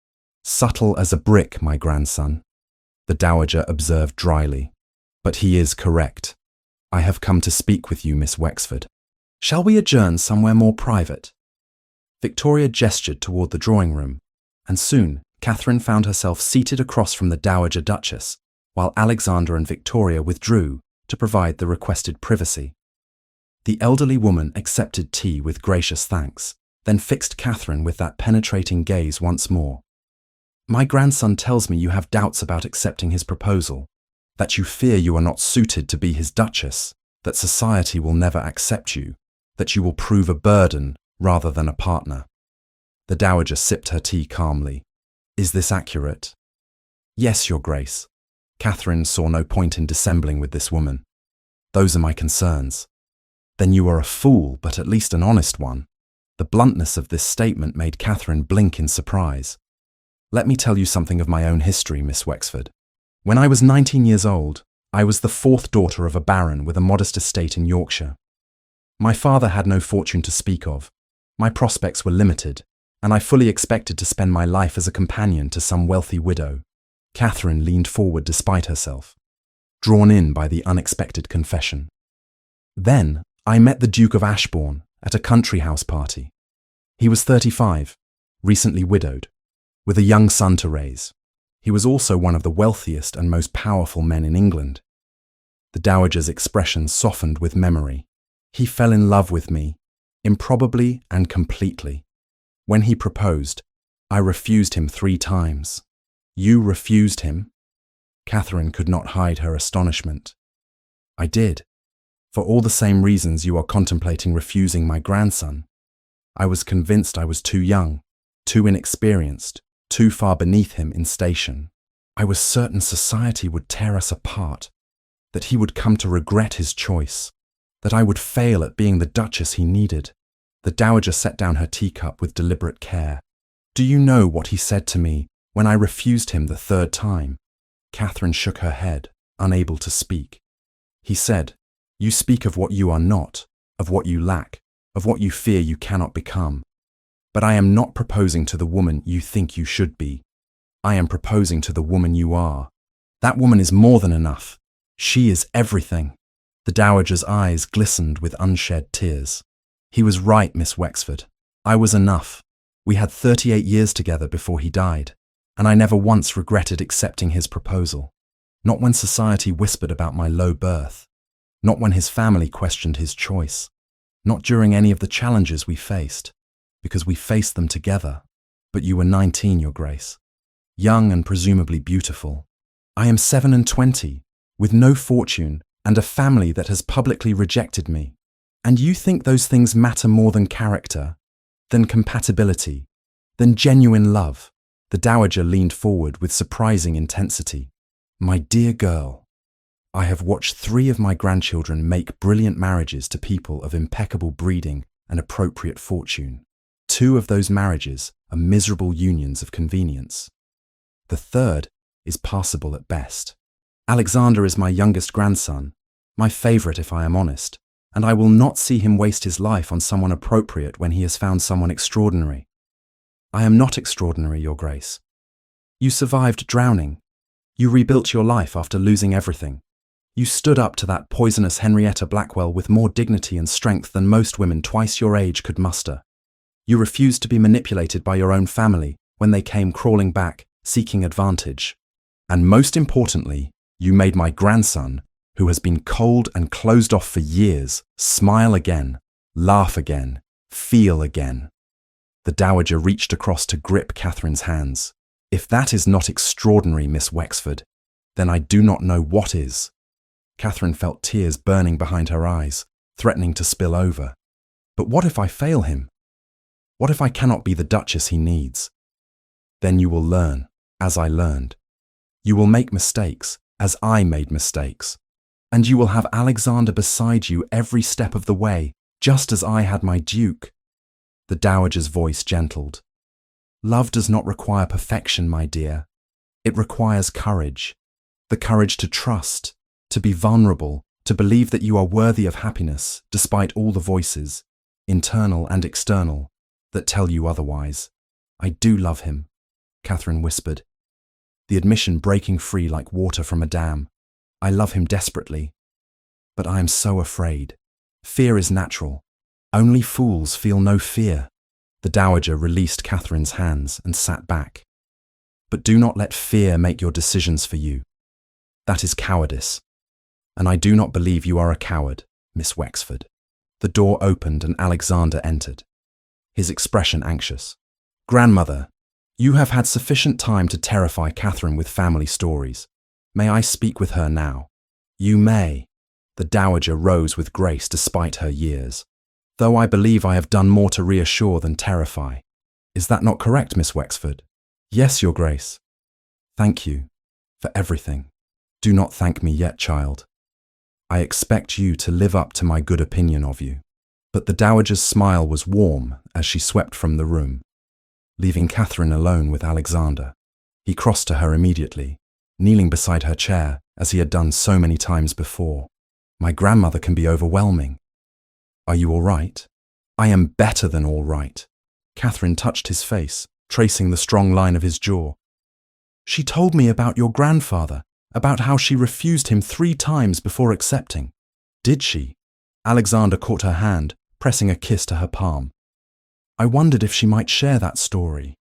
"Subtle as a brick, my grandson," the Dowager observed dryly. "But he is correct. I have come to speak with you, Miss Wexford. Shall we adjourn somewhere more private?" Victoria gestured toward the drawing room, and soon Catherine found herself seated across from the Dowager Duchess, while Alexander and Victoria withdrew to provide the requested privacy. The elderly woman accepted tea with gracious thanks, then fixed Catherine with that penetrating gaze once more. "My grandson tells me you have doubts about accepting his proposal, that you fear you are not suited to be his Duchess, that society will never accept you, that you will prove a burden rather than a partner." The Dowager sipped her tea calmly. "Is this accurate?" "Yes, Your Grace." Catherine saw no point in dissembling with this woman. "Those are my concerns." "Then you are a fool, but at least an honest one." The bluntness of this statement made Catherine blink in surprise. "Let me tell you something of my own history, Miss Wexford. When I was 19 years old, I was the fourth daughter of a baron with a modest estate in Yorkshire. My father had no fortune to speak of. My prospects were limited, and I fully expected to spend my life as a companion to some wealthy widow." Catherine leaned forward despite herself, drawn in by the unexpected confession. "Then I met the Duke of Ashbourne at a country house party. He was 35, recently widowed, with a young son to raise. He was also one of the wealthiest and most powerful men in England." The Dowager's expression softened with memory. "He fell in love with me, improbably and completely. When he proposed, I refused him 3 times. You refused him?" Catherine could not hide her astonishment. "I did, for all the same reasons you are contemplating refusing my grandson. I was convinced I was too young, too inexperienced, too far beneath him in station. I was certain society would tear us apart. that he would come to regret his choice, that I would fail at being the Duchess he needed. The Dowager set down her teacup with deliberate care. Do you know what he said to me when I refused him the third time? Catherine shook her head, unable to speak. He said, "You speak of what you are not, of what you lack, of what you fear you cannot become. But I am not proposing to the woman you think you should be. I am proposing to the woman you are. That woman is more than enough. She is everything." The Dowager's eyes glistened with unshed tears. He was right, Miss Wexford. I was enough. We had 38 years together before he died, and I never once regretted accepting his proposal. Not when society whispered about my low birth. Not when his family questioned his choice. Not during any of the challenges we faced, because we faced them together. But you were 19, Your Grace. Young and presumably beautiful. I am 27, with no fortune and a family that has publicly rejected me. And you think those things matter more than character, than compatibility, than genuine love? The Dowager leaned forward with surprising intensity. My dear girl, I have watched 3 of my grandchildren make brilliant marriages to people of impeccable breeding and appropriate fortune. 2 of those marriages are miserable unions of convenience. The 3rd is passable at best. Alexander is my youngest grandson, my favourite if I am honest, and I will not see him waste his life on someone appropriate when he has found someone extraordinary. I am not extraordinary, Your Grace. You survived drowning. You rebuilt your life after losing everything. You stood up to that poisonous Henrietta Blackwell with more dignity and strength than most women twice your age could muster. You refused to be manipulated by your own family when they came crawling back, seeking advantage. And most importantly, you made my grandson, who has been cold and closed off for years, smile again, laugh again, feel again. The Dowager reached across to grip Catherine's hands. If that is not extraordinary, Miss Wexford, then I do not know what is. Catherine felt tears burning behind her eyes, threatening to spill over. But what if I fail him? What if I cannot be the Duchess he needs? Then you will learn, as I learned. You will make mistakes, as I made mistakes. And you will have Alexander beside you every step of the way, just as I had my Duke. The Dowager's voice gentled. Love does not require perfection, my dear. It requires courage. The courage to trust, to be vulnerable, to believe that you are worthy of happiness, despite all the voices, internal and external, that tell you otherwise. I do love him, Catherine whispered, the admission breaking free like water from a dam. I love him desperately. But I am so afraid. Fear is natural. Only fools feel no fear. The Dowager released Catherine's hands and sat back. But do not let fear make your decisions for you. That is cowardice. And I do not believe you are a coward, Miss Wexford. The door opened and Alexander entered, his expression anxious. Grandmother, you have had sufficient time to terrify Catherine with family stories. May I speak with her now? You may. The Dowager rose with grace despite her years. Though I believe I have done more to reassure than terrify. Is that not correct, Miss Wexford? Yes, Your Grace. Thank you for everything. Do not thank me yet, child. I expect you to live up to my good opinion of you. But the Dowager's smile was warm as she swept from the room, leaving Catherine alone with Alexander. He crossed to her immediately, kneeling beside her chair as he had done so many times before. My grandmother can be overwhelming. Are you all right? I am better than all right. Catherine touched his face, tracing the strong line of his jaw. She told me about your grandfather, about how she refused him 3 times before accepting. Did she? Alexander caught her hand, pressing a kiss to her palm. I wondered if she might share that story.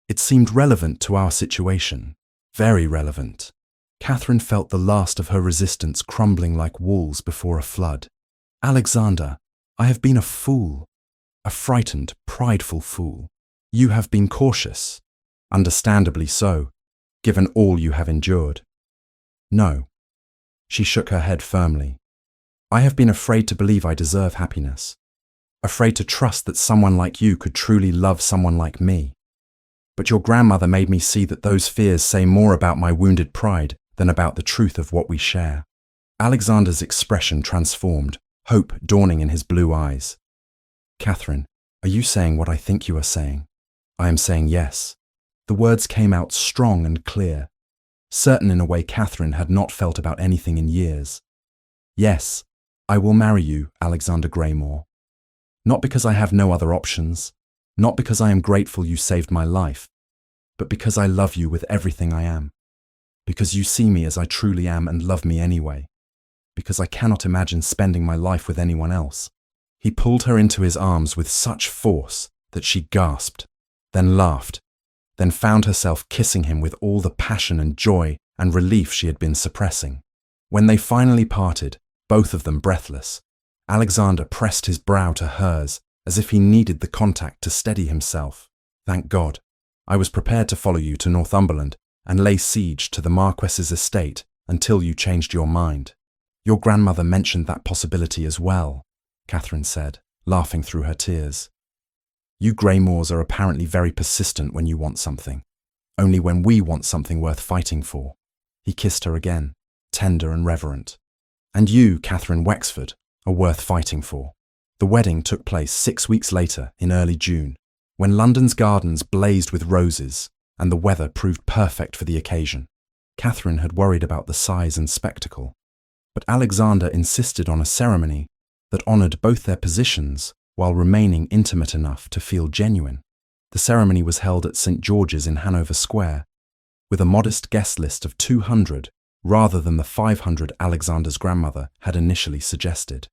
It seemed relevant to our situation. Very relevant. Catherine felt the last of her resistance crumbling like walls before a flood. Alexander, I have been a fool. A frightened, prideful fool. You have been cautious. Understandably so, given all you have endured. No. She shook her head firmly. I have been afraid to believe I deserve happiness. Afraid to trust that someone like you could truly love someone like me. But your grandmother made me see that those fears say more about my wounded pride than about the truth of what we share. Alexander's expression transformed, hope dawning in his blue eyes. "Catherine, are you saying what I think you are saying?" "I am saying yes." The words came out strong and clear, certain in a way Catherine had not felt about anything in years. "Yes, I will marry you, Alexander Greymore. Not because I have no other options, not because I am grateful you saved my life, but because I love you with everything I am. Because you see me as I truly am and love me anyway. Because I cannot imagine spending my life with anyone else." He pulled her into his arms with such force that she gasped, then laughed, then found herself kissing him with all the passion and joy and relief she had been suppressing. When they finally parted, both of them breathless, Alexander pressed his brow to hers as if he needed the contact to steady himself. "Thank God. I was prepared to follow you to Northumberland and lay siege to the Marquess's estate until you changed your mind." "Your grandmother mentioned that possibility as well," Catherine said, laughing through her tears. "You Greymores are apparently very persistent when you want something. Only when we want something worth fighting for." He kissed her again, tender and reverent. "And you, Catherine Wexford, are worth fighting for." The wedding took place 6 weeks later in early June, when London's gardens blazed with roses and the weather proved perfect for the occasion. Catherine had worried about the size and spectacle, but Alexander insisted on a ceremony that honoured both their positions while remaining intimate enough to feel genuine. The ceremony was held at St. George's in Hanover Square, with a modest guest list of 200 rather than the 500 Alexander's grandmother had initially suggested.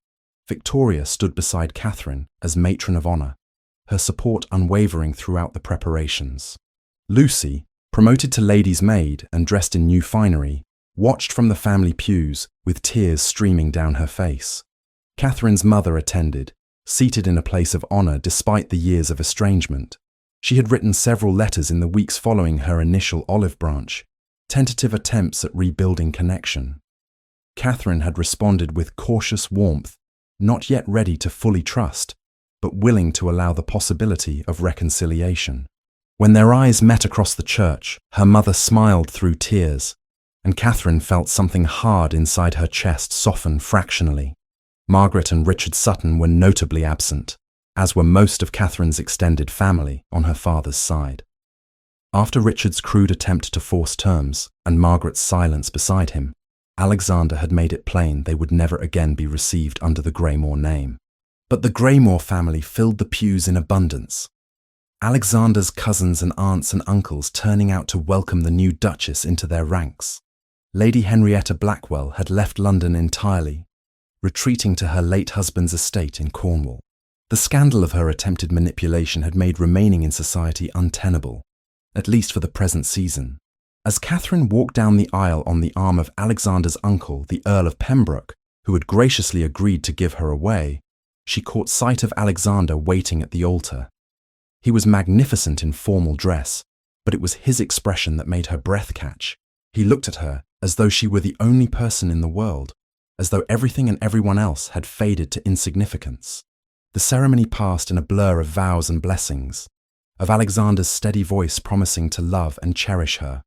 Victoria stood beside Catherine as matron of honour, her support unwavering throughout the preparations. Lucy, promoted to lady's maid and dressed in new finery, watched from the family pews with tears streaming down her face. Catherine's mother attended, seated in a place of honour despite the years of estrangement. She had written several letters in the weeks following her initial olive branch, tentative attempts at rebuilding connection. Catherine had responded with cautious warmth, not yet ready to fully trust, but willing to allow the possibility of reconciliation. When their eyes met across the church, her mother smiled through tears, and Catherine felt something hard inside her chest soften fractionally. Margaret and Richard Sutton were notably absent, as were most of Catherine's extended family on her father's side. After Richard's crude attempt to force terms and Margaret's silence beside him, Alexander had made it plain they would never again be received under the Greymore name. But the Greymore family filled the pews in abundance. Alexander's cousins and aunts and uncles turning out to welcome the new Duchess into their ranks. Lady Henrietta Blackwell had left London entirely, retreating to her late husband's estate in Cornwall. The scandal of her attempted manipulation had made remaining in society untenable, at least for the present season. As Catherine walked down the aisle on the arm of Alexander's uncle, the Earl of Pembroke, who had graciously agreed to give her away, she caught sight of Alexander waiting at the altar. He was magnificent in formal dress, but it was his expression that made her breath catch. He looked at her as though she were the only person in the world, as though everything and everyone else had faded to insignificance. The ceremony passed in a blur of vows and blessings, of Alexander's steady voice promising to love and cherish her,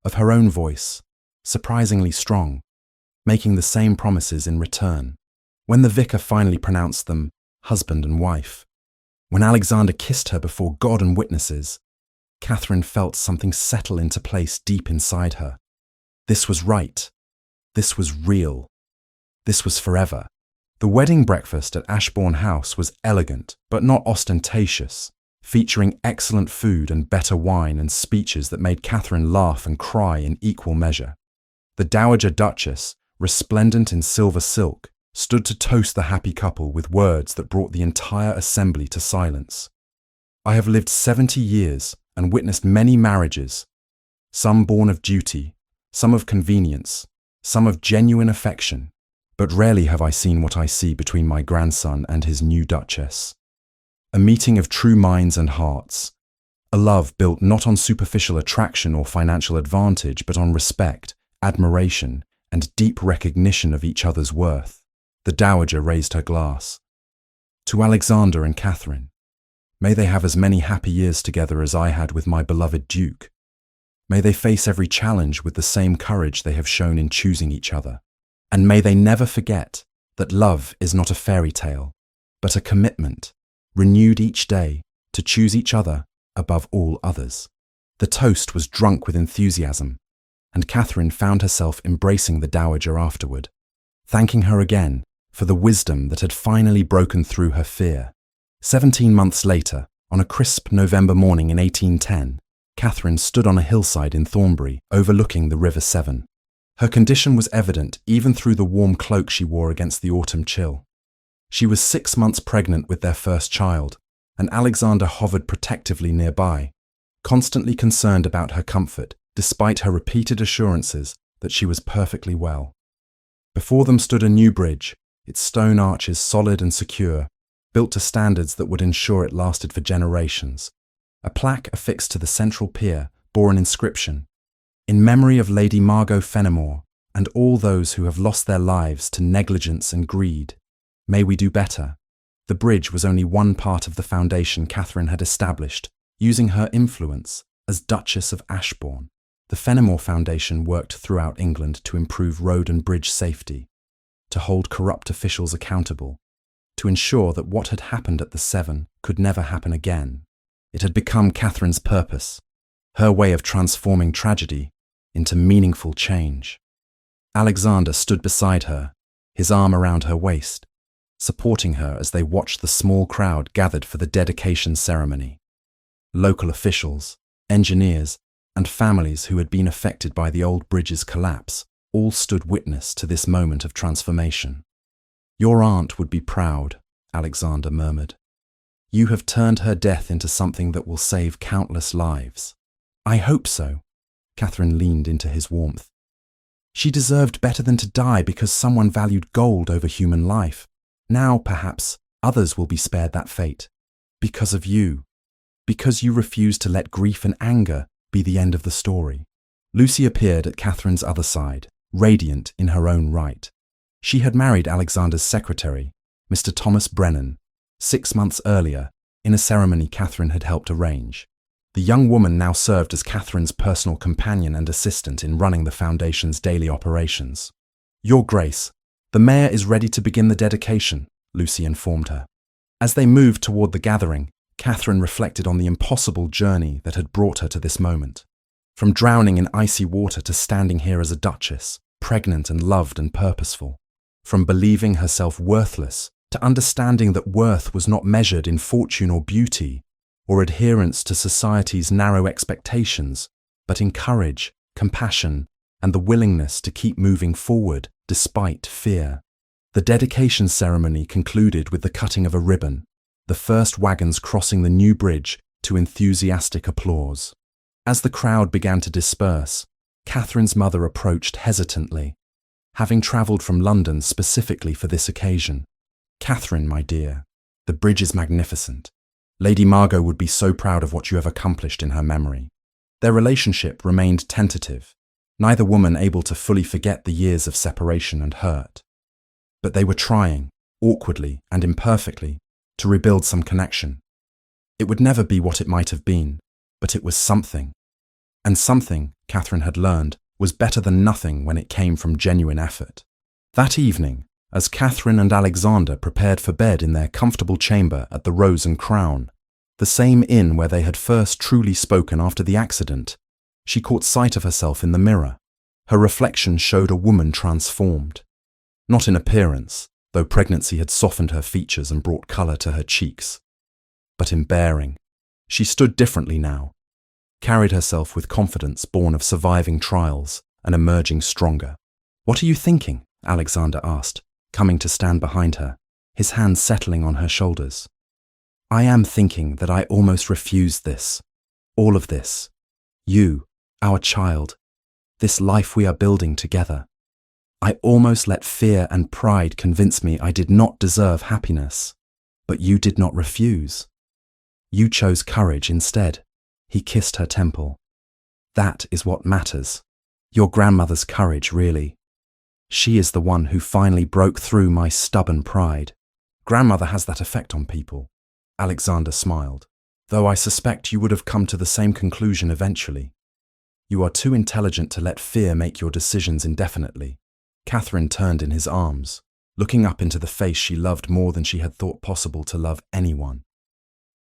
of her own voice, surprisingly strong, making the same promises in return. When the vicar finally pronounced them husband and wife, when Alexander kissed her before God and witnesses, Catherine felt something settle into place deep inside her. This was right. This was real. This was forever. The wedding breakfast at Ashbourne House was elegant, but not ostentatious, featuring excellent food and better wine and speeches that made Catherine laugh and cry in equal measure. The Dowager Duchess, resplendent in silver silk, stood to toast the happy couple with words that brought the entire assembly to silence. "I have lived 70 years and witnessed many marriages, some born of duty, some of convenience, some of genuine affection, but rarely have I seen what I see between my grandson and his new Duchess. A meeting of true minds and hearts, a love built not on superficial attraction or financial advantage, but on respect, admiration, and deep recognition of each other's worth." The Dowager raised her glass. "To Alexander and Catherine, may they have as many happy years together as I had with my beloved Duke. May they face every challenge with the same courage they have shown in choosing each other. And may they never forget that love is not a fairy tale, but a commitment, renewed each day, to choose each other above all others. The toast was drunk with enthusiasm, and Catherine found herself embracing the dowager afterward, thanking her again for the wisdom that had finally broken through her fear. 17 months later, on a crisp November morning in 1810, Catherine stood on a hillside in Thornbury, overlooking the River Severn. Her condition was evident even through the warm cloak she wore against the autumn chill. She was 6 months pregnant with their first child, and Alexander hovered protectively nearby, constantly concerned about her comfort, despite her repeated assurances that she was perfectly well. Before them stood a new bridge, its stone arches solid and secure, built to standards that would ensure it lasted for generations. A plaque affixed to the central pier bore an inscription, "In memory of Lady Margot Fenimore and all those who have lost their lives to negligence and greed. May we do better." The bridge was only one part of the foundation Catherine had established, using her influence as Duchess of Ashbourne. The Fenimore Foundation worked throughout England to improve road and bridge safety, to hold corrupt officials accountable, to ensure that what had happened at the Severn could never happen again. It had become Catherine's purpose, her way of transforming tragedy into meaningful change. Alexander stood beside her, his arm around her waist, supporting her as they watched the small crowd gathered for the dedication ceremony. Local officials, engineers, and families who had been affected by the old bridge's collapse all stood witness to this moment of transformation. "Your aunt would be proud," Alexander murmured. "You have turned her death into something that will save countless lives." "I hope so." Catherine leaned into his warmth. "She deserved better than to die because someone valued gold over human life. Now, perhaps, others will be spared that fate. Because of you. Because you refused to let grief and anger be the end of the story." Lucy appeared at Catherine's other side, radiant in her own right. She had married Alexander's secretary, Mr. Thomas Brennan, 6 months earlier, in a ceremony Catherine had helped arrange. The young woman now served as Catherine's personal companion and assistant in running the foundation's daily operations. "Your Grace, the mayor is ready to begin the dedication," Lucy informed her. As they moved toward the gathering, Catherine reflected on the impossible journey that had brought her to this moment. From drowning in icy water to standing here as a duchess, pregnant and loved and purposeful. From believing herself worthless to understanding that worth was not measured in fortune or beauty, or adherence to society's narrow expectations, but in courage, compassion, and the willingness to keep moving forward despite fear. The dedication ceremony concluded with the cutting of a ribbon, the first wagons crossing the new bridge to enthusiastic applause. As the crowd began to disperse, Catherine's mother approached hesitantly, having travelled from London specifically for this occasion. "Catherine, my dear, the bridge is magnificent. Lady Margot would be so proud of what you have accomplished in her memory." Their relationship remained tentative, neither woman able to fully forget the years of separation and hurt. But they were trying, awkwardly and imperfectly, to rebuild some connection. It would never be what it might have been, but it was something. And something, Catherine had learned, was better than nothing when it came from genuine effort. That evening, as Catherine and Alexander prepared for bed in their comfortable chamber at the Rose and Crown, the same inn where they had first truly spoken after the accident, she caught sight of herself in the mirror. Her reflection showed a woman transformed. Not in appearance, though pregnancy had softened her features and brought colour to her cheeks, but in bearing. She stood differently now, carried herself with confidence born of surviving trials and emerging stronger. "What are you thinking?" Alexander asked, coming to stand behind her, his hands settling on her shoulders. "I am thinking that I almost refused this. All of this. You, our child. This life we are building together. I almost let fear and pride convince me I did not deserve happiness. But you did not refuse. You chose courage instead." He kissed her temple. "That is what matters. Your grandmother's courage, really. She is the one who finally broke through my stubborn pride." "Grandmother has that effect on people," Alexander smiled, "though I suspect you would have come to the same conclusion eventually. You are too intelligent to let fear make your decisions indefinitely. Catherine turned in his arms, looking up into the face she loved more than she had thought possible to love anyone.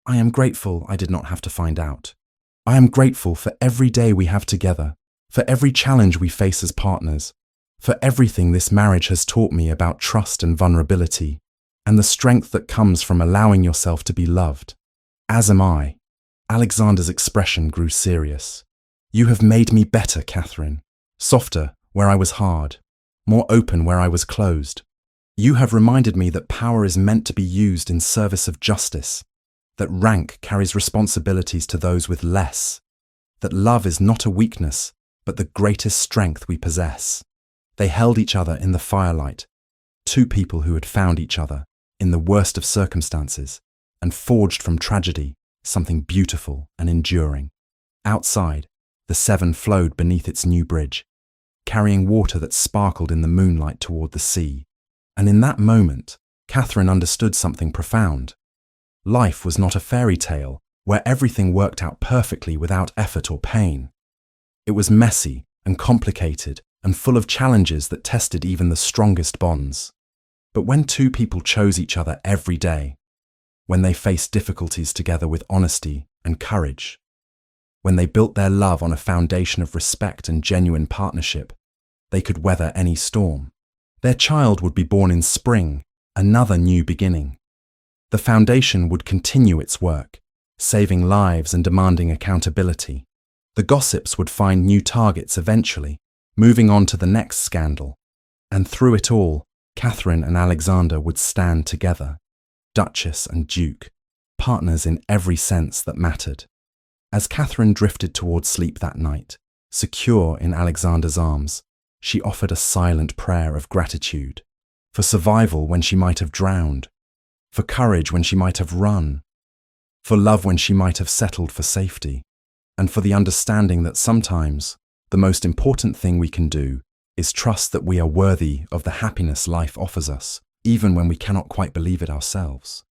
I am grateful I did not have to find out. I am grateful for every day we have together, for every challenge we face as partners, for everything this marriage has taught me about trust and vulnerability, and the strength that comes from allowing yourself to be loved. As am I. Alexander's expression grew serious. You have made me better, Catherine. Softer where I was hard, more open where I was closed. You have reminded me that power is meant to be used in service of justice, that rank carries responsibilities to those with less, that love is not a weakness, but the greatest strength we possess. They held each other in the firelight, two people who had found each other in the worst of circumstances and forged from tragedy something beautiful and enduring. Outside, the Severn flowed beneath its new bridge, carrying water that sparkled in the moonlight toward the sea. And in that moment, Catherine understood something profound. Life was not a fairy tale where everything worked out perfectly without effort or pain. It was messy and complicated and full of challenges that tested even the strongest bonds. But when two people chose each other every day, when they faced difficulties together with honesty and courage, when they built their love on a foundation of respect and genuine partnership, they could weather any storm. Their child would be born in spring, another new beginning. The foundation would continue its work, saving lives and demanding accountability. The gossips would find new targets eventually, moving on to the next scandal. And through it all, Catherine and Alexander would stand together, Duchess and Duke, partners in every sense that mattered. As Catherine drifted toward sleep that night, secure in Alexander's arms, she offered a silent prayer of gratitude, for survival when she might have drowned, for courage when she might have run, for love when she might have settled for safety, and for the understanding that sometimes the most important thing we can do is trust that we are worthy of the happiness life offers us, even when we cannot quite believe it ourselves.